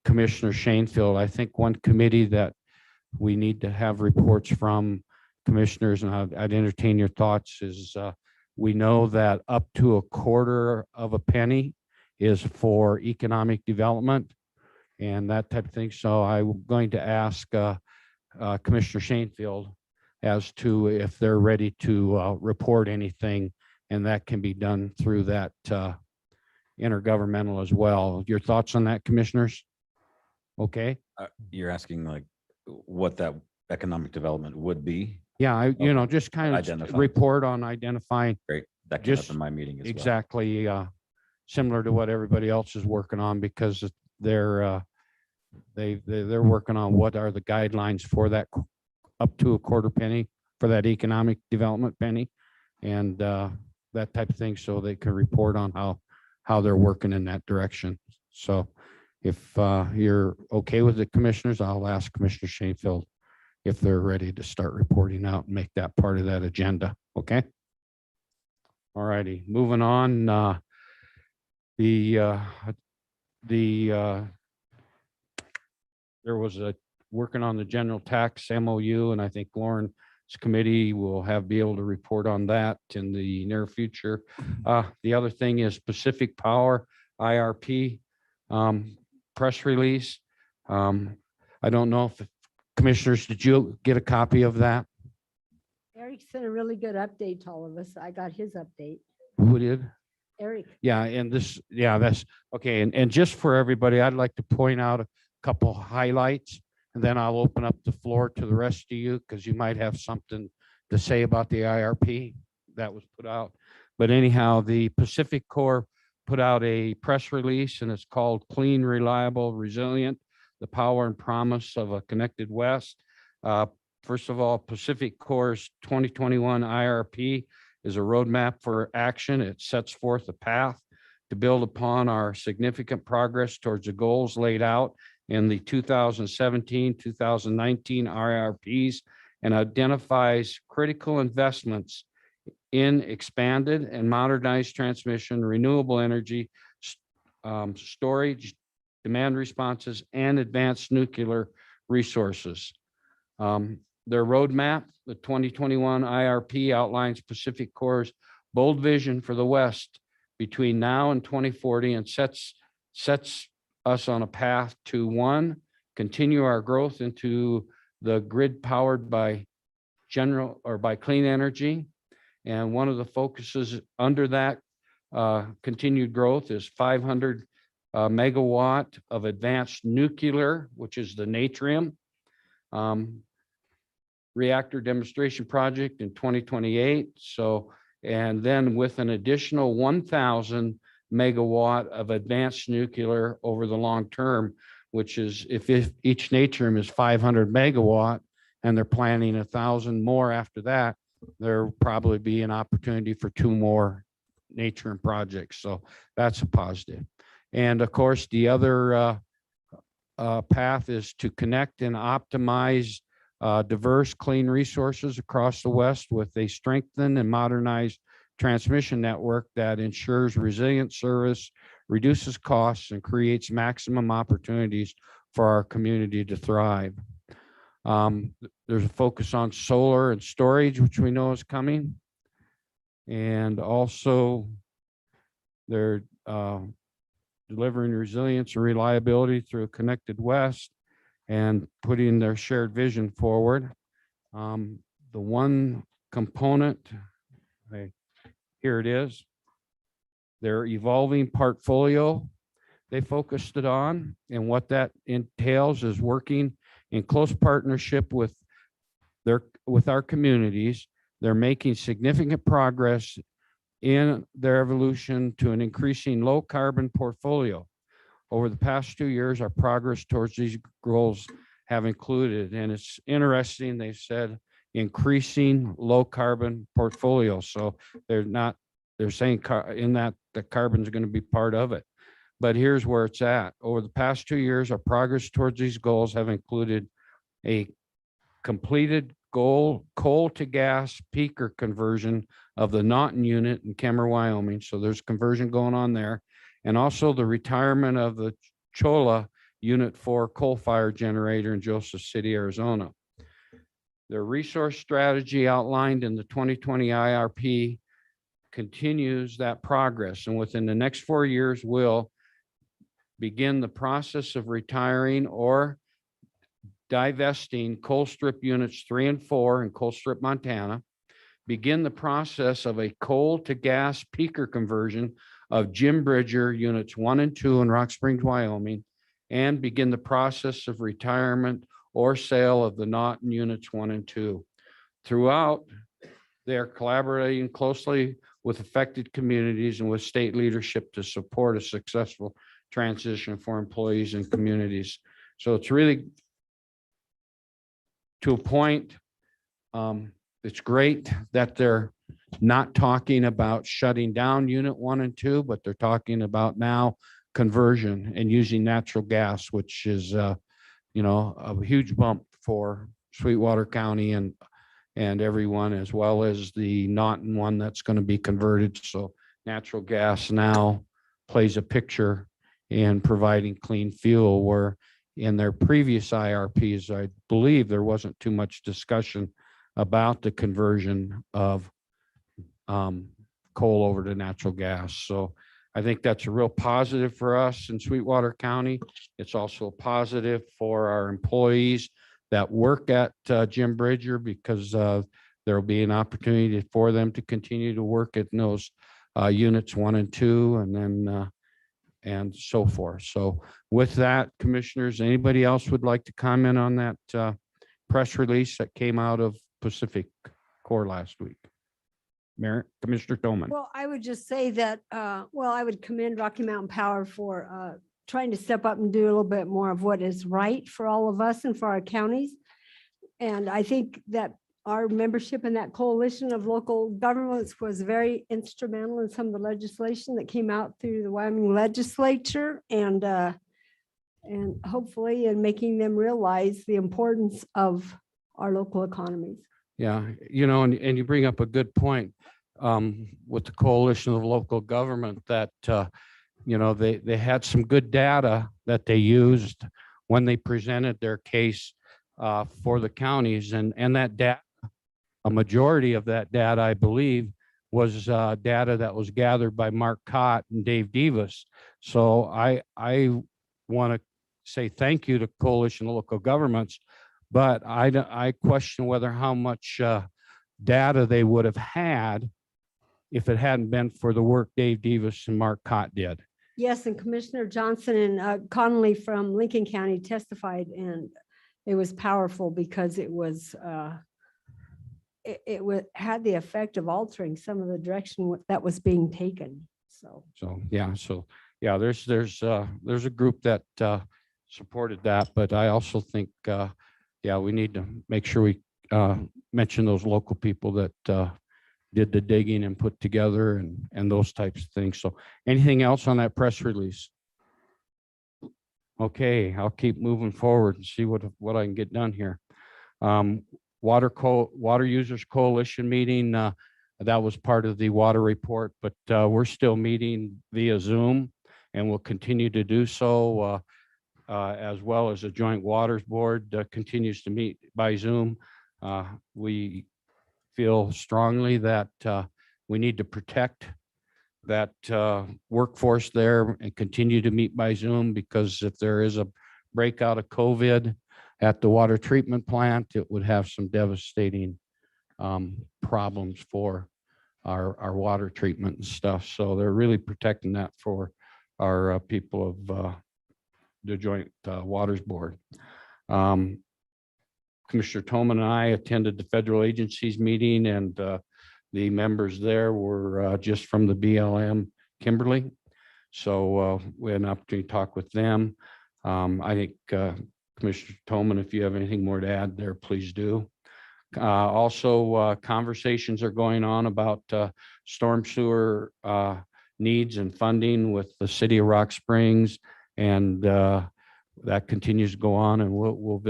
Commissioner Shanefield. I think one committee that we need to have reports from commissioners, and I'd entertain your thoughts, is we know that up to a quarter of a penny is for economic development and that type of thing. So I'm going to ask Commissioner Shanefield as to if they're ready to report anything, and that can be done through that intergovernmental as well. Your thoughts on that, commissioners? Okay. You're asking like what that economic development would be? Yeah, just kind of Identify. report on identifying Great. That came up Just in my meeting as well. exactly similar to what everybody else is working on, because they're working on what are the guidelines for that up to a quarter penny for that economic development penny, and that type of thing, so they can report on how they're working in that direction. So if you're okay with it, commissioners, I'll ask Commissioner Shanefield if they're ready to start reporting out and make that part of that agenda. Okay. All righty, moving on. There was a working on the general tax MOU, and I think Lauren's committee will be able to report on that in the near future. The other thing is Pacific Power IRP press release. I don't know if commissioners, did you get a copy of that? Eric sent a really good update to all of us. I got his update. Who did? Eric. Yeah, and that's okay. And just for everybody, I'd like to point out a couple highlights, and then I'll open up the floor to the rest of you, because you might have something to say about the IRP that was put out. But anyhow, the Pacific Corp put out a press release, and it's called Clean, Reliable, Resilient, the Power and Promise of a Connected West. First of all, Pacific Corp's 2021 IRP is a roadmap for action. It sets forth a path to build upon our significant progress towards the goals laid out in the 2017-2019 IRPs, and identifies critical investments in expanded and modernized transmission, renewable energy, storage, demand responses, and advanced nuclear resources. Their roadmap, the 2021 IRP, outlines Pacific Corp's bold vision for the West between now and 2040, and sets us on a path to, one, continue our growth into the grid powered by clean energy. And one of the focuses under that continued growth is 500 megawatt of advanced nuclear, which is the Natrium reactor demonstration project in 2028. So, and then with an additional 1,000 megawatt of advanced nuclear over the long term, which is if each Natrium is 500 megawatt, and they're planning 1,000 more after that, there'll probably be an opportunity for 2 more Natrium projects. So that's a positive. And of course, the other path is to connect and optimize diverse clean resources across the West with a strengthened and modernized transmission network that ensures resilient service, reduces costs, and creates maximum opportunities for our community to thrive. There's a focus on solar and storage, which we know is coming. And also they're delivering resilience and reliability through a connected West, and putting their shared vision forward. The one component, here it is, their evolving portfolio they focused it on, and what that entails is working in close partnership with our communities. They're making significant progress in their evolution to an increasing low carbon portfolio. Over the past 2 years, our progress towards these goals have included, and it's interesting, they said, increasing low carbon portfolio. So they're saying in that the carbon is going to be part of it. But here's where it's at. Over the past 2 years, our progress towards these goals have included a completed coal to gas peaker conversion of the Naughton unit in Kemmer, Wyoming. So there's conversion going on there. And also the retirement of the Cholla Unit 4 coal-fired generator in Joseph City, Arizona. Their resource strategy outlined in the 2020 IRP continues that progress, and within the next 4 years will begin the process of retiring or divesting coal strip units 3 and 4 in Coal Strip, Montana, begin the process of a coal to gas peaker conversion of Jim Bridger units 1 and 2 in Rock Springs, Wyoming, and begin the process of retirement or sale of the Naughton units 1 and 2. Throughout, they are collaborating closely with affected communities and with state leadership to support a successful transition for employees and communities. So it's really to a point. It's great that they're not talking about shutting down unit 1 and 2, but they're talking about now conversion and using natural gas, which is, a huge bump for Sweetwater County and everyone, as well as the Naughton one that's going to be converted. So natural gas now plays a picture in providing clean fuel, where in their previous IRPs, I believe there wasn't too much discussion about the conversion of coal over to natural gas. So I think that's a real positive for us in Sweetwater County. It's also a positive for our employees that work at Jim Bridger, because there'll be an opportunity for them to continue to work at those units 1 and 2, and then and so forth. So with that, commissioners, anybody else would like to comment on that press release that came out of Pacific Core last week? Commissioner Toman. Well, I would just say that, I would commend Rocky Mountain Power for trying to step up and do a little bit more of what is right for all of us and for our counties. And I think that our membership in that coalition of local governments was very instrumental in some of the legislation that came out through the Wyoming legislature, and hopefully in making them realize the importance of our local economies. Yeah, and you bring up a good point with the coalition of local government that, they had some good data that they used when they presented their case for the counties, and that data, a majority of that data, I believe, was data that was gathered by Mark Cott and Dave Divas. So I want to say thank you to Coalition of Local Governments, but I question whether how much data they would have had if it hadn't been for the work Dave Divas and Mark Cott did. Yes, and Commissioner Johnson and Connolly from Lincoln County testified, and it was powerful because it was had the effect of altering some of the direction that was being taken. So there's a group that supported that, but I also think we need to make sure we mention those local people that did the digging and put together and those types of things. So anything else on that press release? Okay, I'll keep moving forward and see what I can get done here. Water Users Coalition meeting, that was part of the water report, but we're still meeting via Zoom, and we'll continue to do so, as well as the Joint Waters Board continues to meet by Zoom. We feel strongly that we need to protect that workforce there and continue to meet by Zoom, because if there is a breakout of COVID at the water treatment plant, it would have some devastating problems for our water treatment and stuff. So they're really protecting that for our people of the Joint Waters Board. Commissioner Toman and I attended the federal agencies meeting, and the members there were just from the BLM Kimberly. So we had an opportunity to talk with them. I think Commissioner Toman, if you have anything more to add there, please do. Also, conversations are going on about storm sewer needs and funding with the city of Rock Springs and that continues to go on, and we'll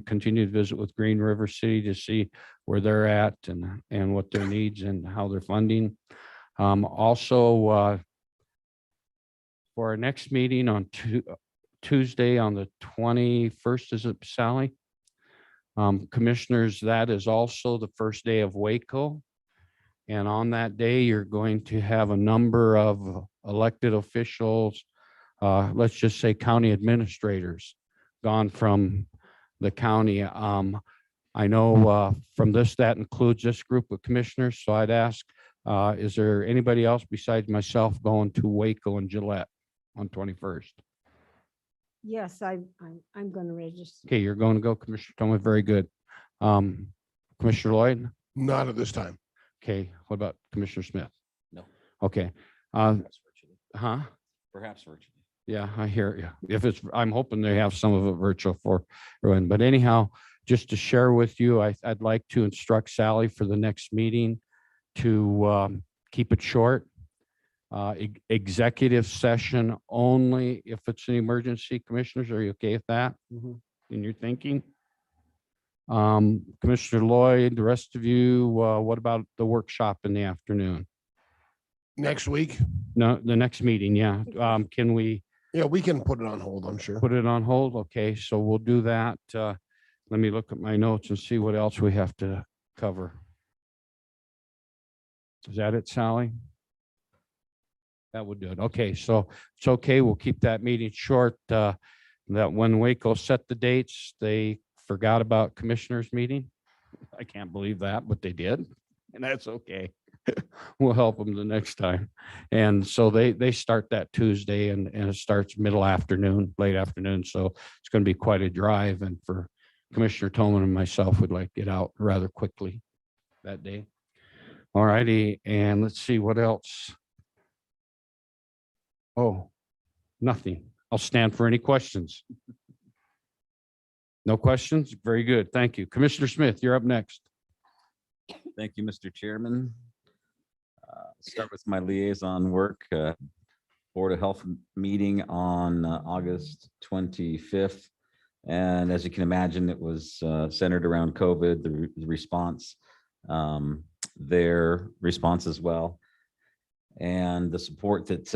continue to visit with Green River City to see where they're at and what their needs and how they're funding. Also, for our next meeting on Tuesday on the 21st, is it, Sally? Commissioners, that is also the first day of Waco. And on that day, you're going to have a number of elected officials, let's just say county administrators, gone from the county. I know from this, that includes this group of commissioners. So I'd ask, is there anybody else besides myself going to Waco and Gillette on 21st? Yes, I'm going to register. Okay, you're going to go, Commissioner Thomas. Very good. Commissioner Lloyd? Not at this time. Okay, what about Commissioner Smith? No. Okay. Perhaps virtually. Huh? Perhaps virtually. Yeah, I hear you. If it's, I'm hoping they have some of it virtual for everyone. But anyhow, just to share with you, I'd like to instruct Sally for the next meeting to keep it short. Executive session only if it's an emergency. Commissioners, are you okay with that? In your thinking? Commissioner Lloyd, the rest of you, what about the workshop in the afternoon? Next week? No, the next meeting, yeah. Can we Yeah, we can put it on hold, I'm sure. put it on hold? Okay, so we'll do that. Let me look at my notes and see what else we have to cover. Is that it, Sally? That would do it. Okay, so it's okay. We'll keep that meeting short. That when Waco set the dates, they forgot about commissioners meeting. I can't believe that, but they did, and that's okay. We'll help them the next time. And so they start that Tuesday, and it starts middle afternoon, late afternoon. So it's going to be quite a drive. And for Commissioner Tolman and myself, would like to get out rather quickly that day. All righty, and let's see what else. Oh, nothing. I'll stand for any questions. No questions? Very good. Thank you. Commissioner Smith, you're up next. Thank you, Mr. Chairman. Start with my liaison work. Board of Health meeting on August 25th. And as you can imagine, it was centered around COVID, the response, their response as well, and the support that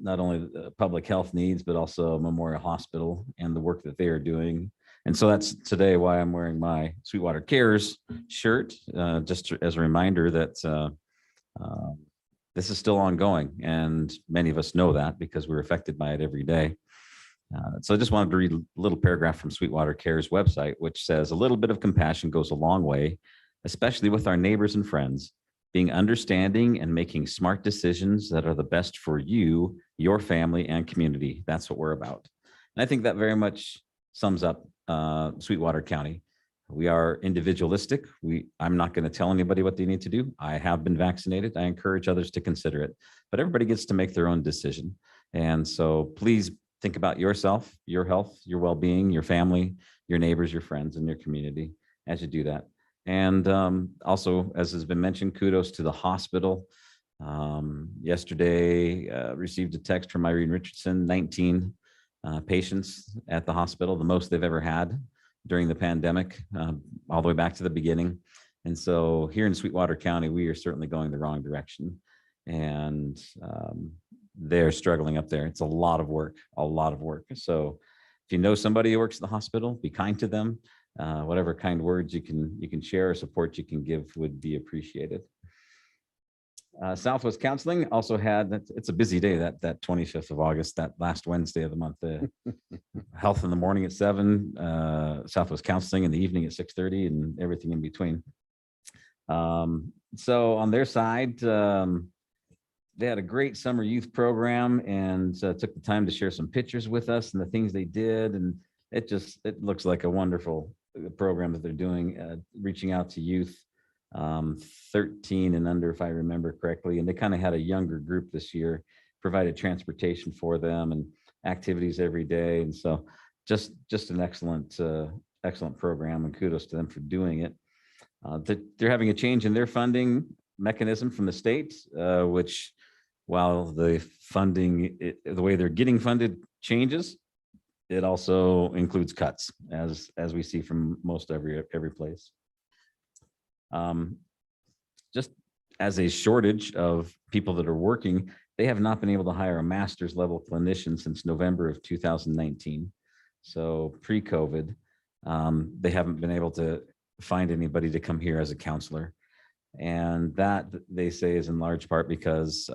not only the public health needs, but also Memorial Hospital and the work that they are doing. And so that's today why I'm wearing my Sweetwater Cares shirt, just as a reminder that this is still ongoing. And many of us know that because we're affected by it every day. So I just wanted to read a little paragraph from Sweetwater Cares website, which says a little bit of compassion goes a long way, especially with our neighbors and friends. Being understanding and making smart decisions that are the best for you, your family, and community. That's what we're about. And I think that very much sums up Sweetwater County. We are individualistic. I'm not going to tell anybody what they need to do. I have been vaccinated. I encourage others to consider it, but everybody gets to make their own decision. And so please think about yourself, your health, your well-being, your family, your neighbors, your friends, and your community as you do that. And also, as has been mentioned, kudos to the hospital. Yesterday, received a text from Irene Richardson, 19 patients at the hospital, the most they've ever had during the pandemic, all the way back to the beginning. And so here in Sweetwater County, we are certainly going the wrong direction. And they're struggling up there. It's a lot of work, a lot of work. So if you know somebody who works at the hospital, be kind to them. Whatever kind words you can share or support you can give would be appreciated. Southwest Counseling also had, it's a busy day, that 25th of August, that last Wednesday of the month. Health in the morning at 7, Southwest Counseling in the evening at 6:30, and everything in between. So on their side, they had a great summer youth program and took the time to share some pictures with us and the things they did. And it looks like a wonderful program that they're doing, reaching out to youth 13 and under, if I remember correctly. And they kind of had a younger group this year, provided transportation for them and activities every day. And so just an excellent program, and kudos to them for doing it. They're having a change in their funding mechanism from the state, which, while the funding, the way they're getting funded changes, it also includes cuts, as we see from most every place. Just as a shortage of people that are working, they have not been able to hire a master's level clinician since November of 2019. So pre-COVID, they haven't been able to find anybody to come here as a counselor. And that, they say, is in large part because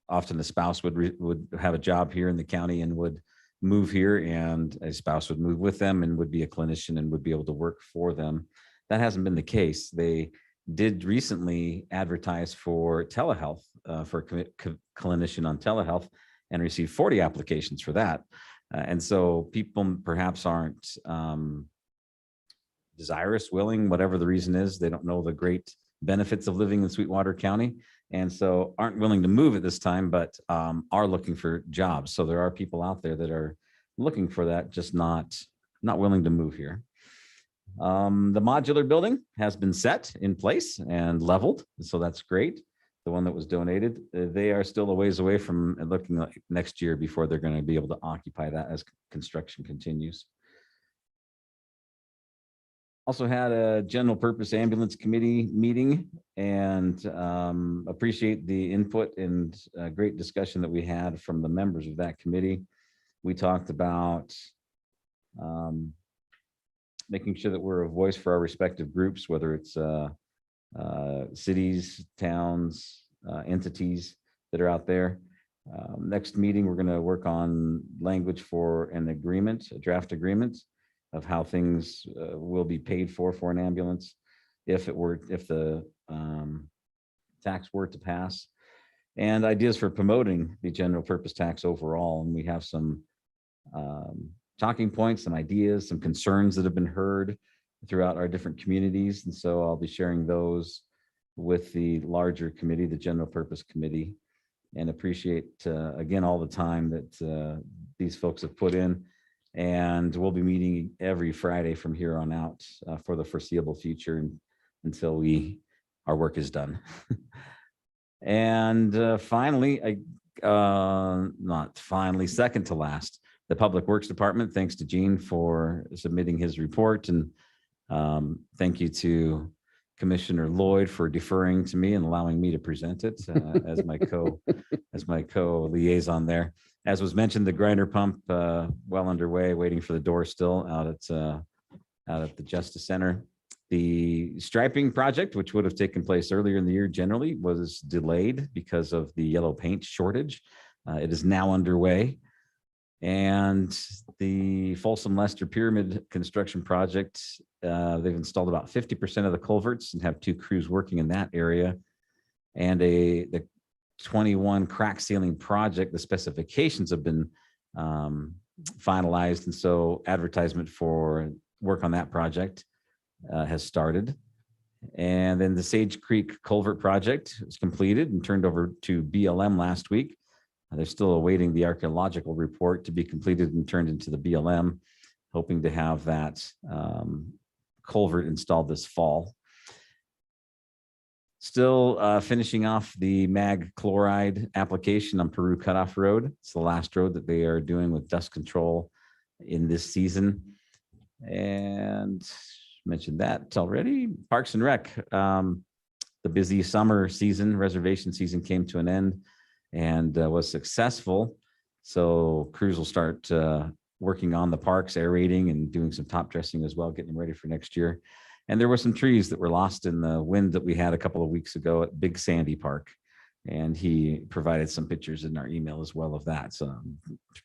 often the spouse would have a job here in the county and would move here, and a spouse would move with them and would be a clinician and would be able to work for them. That hasn't been the case. They did recently advertise for telehealth, for a clinician on telehealth, and received 40 applications for that. And so people perhaps aren't desirous, willing, whatever the reason is. They don't know the great benefits of living in Sweetwater County, and so aren't willing to move at this time, but are looking for jobs. So there are people out there that are looking for that, just not willing to move here. The modular building has been set in place and leveled, so that's great. The one that was donated, they are still a ways away from looking like next year before they're going to be able to occupy that as construction continues. Also had a general purpose ambulance committee meeting, and appreciate the input and great discussion that we had from the members of that committee. We talked about making sure that we're a voice for our respective groups, whether it's cities, towns, entities that are out there. Next meeting, we're going to work on language for an agreement, a draft agreement of how things will be paid for an ambulance if the tax were to pass, and ideas for promoting the general purpose tax overall. And we have some talking points, some ideas, some concerns that have been heard throughout our different communities. And so I'll be sharing those with the larger committee, the general purpose committee, and appreciate again all the time that these folks have put in. And we'll be meeting every Friday from here on out for the foreseeable future, and until our work is done. And finally, second to last, the Public Works Department. Thanks to Gene for submitting his report, and thank you to Commissioner Lloyd for deferring to me and allowing me to present it as my co-liaison there. As was mentioned, the grinder pump well underway, waiting for the door still out at the Justice Center. The striping project, which would have taken place earlier in the year, generally was delayed because of the yellow paint shortage. It is now underway. And the Folsom Lester Pyramid construction project, they've installed about 50% of the culverts and have 2 crews working in that area. And the 21 crack sealing project, the specifications have been finalized. And so advertisement for work on that project has started. And then the Sage Creek Culvert project was completed and turned over to BLM last week. They're still awaiting the archaeological report to be completed and turned into the BLM, hoping to have that culvert installed this fall. Still finishing off the mag chloride application on Peru Cutoff Road. It's the last road that they are doing with dust control in this season. And mentioned that already. Parks and Rec, the busy summer season, reservation season came to an end and was successful. So crews will start working on the parks, aerating and doing some top dressing as well, getting them ready for next year. And there were some trees that were lost in the wind that we had a couple of weeks ago at Big Sandy Park. And he provided some pictures in our email as well of that. So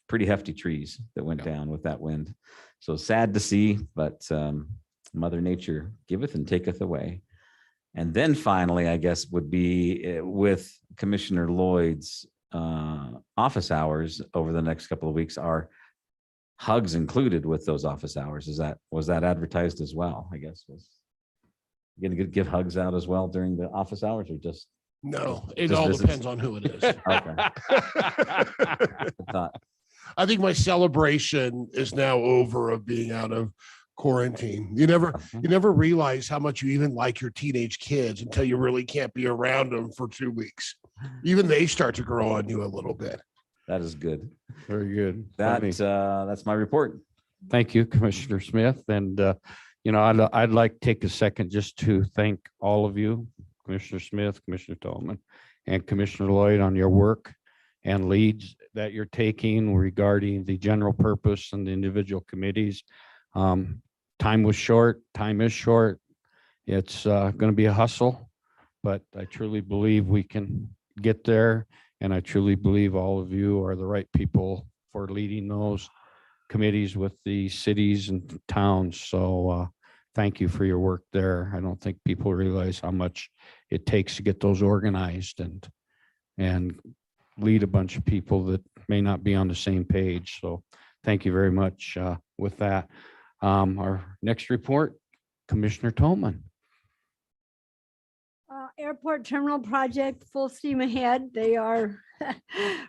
pretty hefty trees that went down with that wind. So sad to see, but Mother Nature giveth and taketh away. And then finally, I guess, would be with Commissioner Lloyd's office hours over the next couple of weeks. Are hugs included with those office hours? Was that advertised as well? I guess was you gonna give hugs out as well during the office hours, or just No, it just all visits? depends on who it is. Okay. I thought, I think my celebration is now over of being out of quarantine. You never realize how much you even like your teenage kids until you really can't be around them for 2 weeks. Even they start to grow on you a little bit. That is good. Very good. Let me- That's my report. Thank you, Commissioner Smith. And, I'd like to take a second just to thank all of you, Commissioner Smith, Commissioner Tolman, and Commissioner Lloyd on your work and leads that you're taking regarding the general purpose and the individual committees. Time was short, time is short. It's going to be a hustle, but I truly believe we can get there. And I truly believe all of you are the right people for leading those committees with the cities and towns. So thank you for your work there. I don't think people realize how much it takes to get those organized and lead a bunch of people that may not be on the same page. So thank you very much with that. Our next report, Commissioner Tolman. Airport terminal project, full steam ahead. They are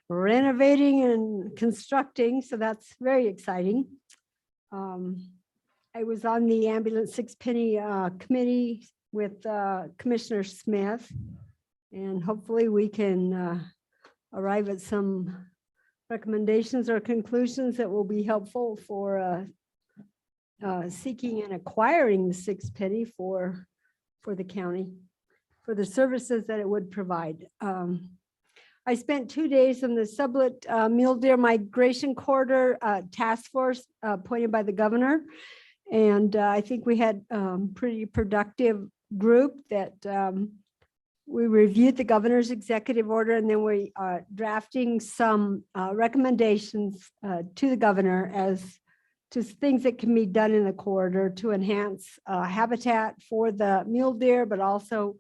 renovating and constructing, so that's very exciting. I was on the ambulance 6 penny committee with Commissioner Smith, and hopefully we can arrive at some recommendations or conclusions that will be helpful for seeking and acquiring the 6 penny for the county, for the services that it would provide. I spent 2 days in the Sublet Mule Deer Migration Corridor Task Force appointed by the governor. And I think we had pretty productive group that we reviewed the governor's executive order, and then we are drafting some recommendations to the governor as to things that can be done in the corridor to enhance habitat for the mule deer, but also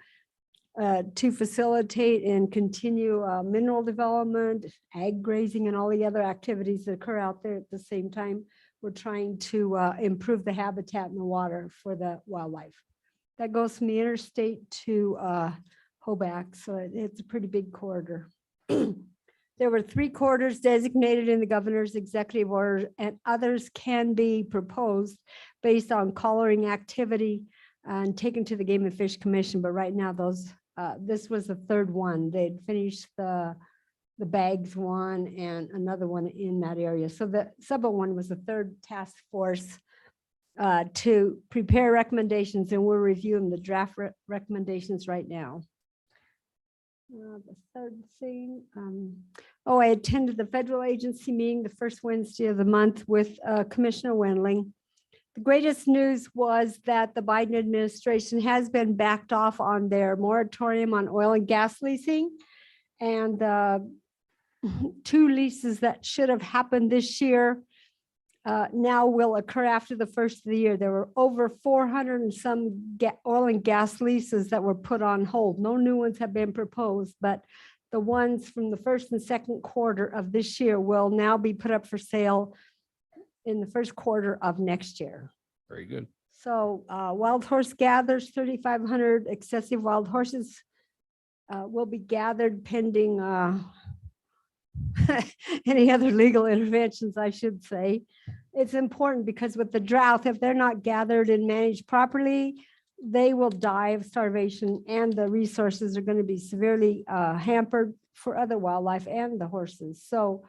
to facilitate and continue mineral development, ag grazing, and all the other activities that occur out there at the same time. We're trying to improve the habitat in the water for the wildlife. That goes from the interstate to Hoback, so it's a pretty big corridor. There were 3 corridors designated in the governor's executive order, and others can be proposed based on collaring activity and taken to the Game and Fish Commission. But right now, this was the 3rd one. They'd finished the bags one and another one in that area. So the Sublet one was the 3rd task force to prepare recommendations, and we're reviewing the draft recommendations right now. The 3rd thing, I attended the federal agency meeting the 1st Wednesday of the month with Commissioner Wendling. The greatest news was that the Biden administration has been backed off on their moratorium on oil and gas leasing, and 2 leases that should have happened this year now will occur after the 1st of the year. There were over 400 and some oil and gas leases that were put on hold. No new ones have been proposed, but the ones from the 1st and 2nd quarter of this year will now be put up for sale in the 1st quarter of next year. Very good. So wild horse gathers, 3,500 excessive wild horses will be gathered pending any other legal interventions, I should say. It's important because with the drought, if they're not gathered and managed properly, they will die of starvation, and the resources are going to be severely hampered for other wildlife and the horses. So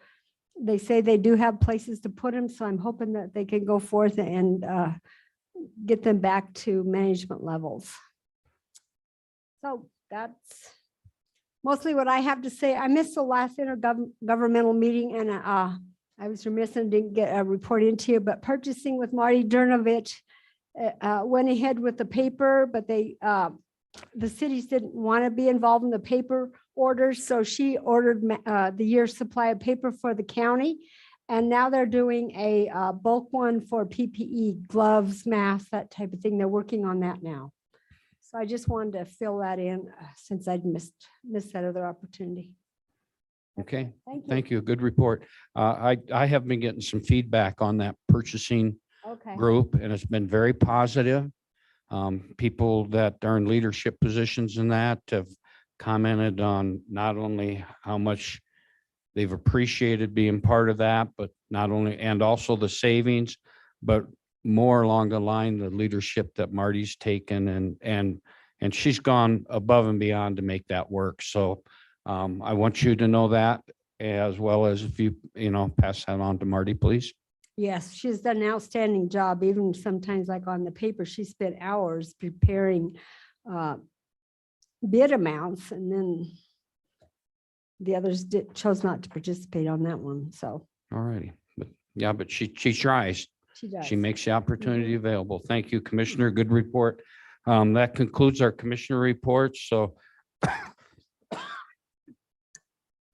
they say they do have places to put them, so I'm hoping that they can go forth and get them back to management levels. So that's mostly what I have to say. I missed the last intergovernmental meeting, and I was remiss and didn't get a report into you, but purchasing with Marty Dernovich went ahead with the paper, but the cities didn't want to be involved in the paper orders, so she ordered the year's supply of paper for the county, and now they're doing a bulk one for PPE, gloves, masks, that type of thing. They're working on that now. So I just wanted to fill that in since I'd missed that other opportunity. Okay, Thank you. thank you. Good report. I have been getting some feedback on that purchasing Okay. group, and it's been very positive. People that are in leadership positions in that have commented on not only how much they've appreciated being part of that, but not only, and also the savings, but more along the line, the leadership that Marty's taken, and she's gone above and beyond to make that work. So I want you to know that as well as if you, pass that on to Marty, please. Yes, she's done an outstanding job, even sometimes like on the paper, she spent hours preparing bid amounts, and then the others chose not to participate on that one, so All righty. But yeah, but she tries. she does. She makes the opportunity available. Thank you, Commissioner. Good report. That concludes our commissioner reports. So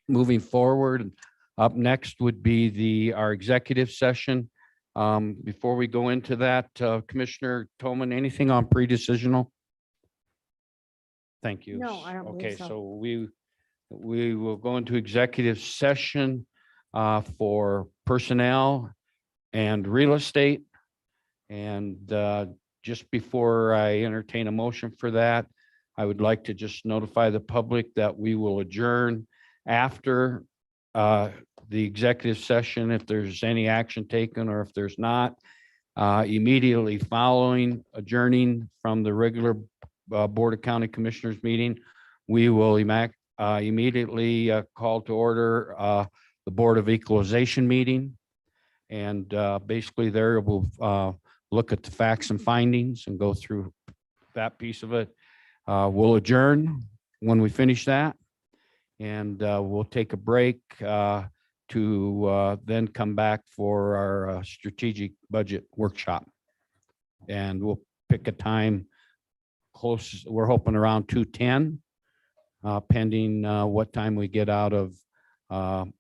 moving forward, up next would be our executive session. Before we go into that, Commissioner Toman, anything on pre-decisional? Thank you. No, I don't believe Okay, so. so we will go into executive session for personnel and real estate. And just before I entertain a motion for that, I would like to just notify the public that we will adjourn after the executive session, if there's any action taken or if there's not. Immediately following adjourning from the regular Board of County Commissioners meeting, we will immediately call to order the Board of Equalization meeting. And basically there we'll look at the facts and findings and go through that piece of it. We'll adjourn when we finish that. And we'll take a break to then come back for our strategic budget workshop. And we'll pick a time close, we're hoping around 2:10, pending what time we get out of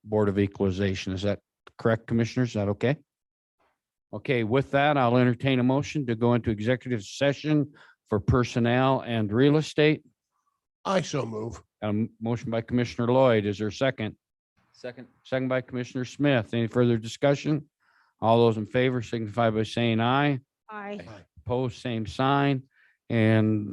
Board of Equalization. Is that correct, Commissioners? Is that okay? Okay, with that, I'll entertain a motion to go into executive session for personnel and real estate. I so move. A motion by Commissioner Lloyd. Is there a second? Second. Second by Commissioner Smith. Any further discussion? All those in favor signify by saying aye. Aye. Opposed, same sign. And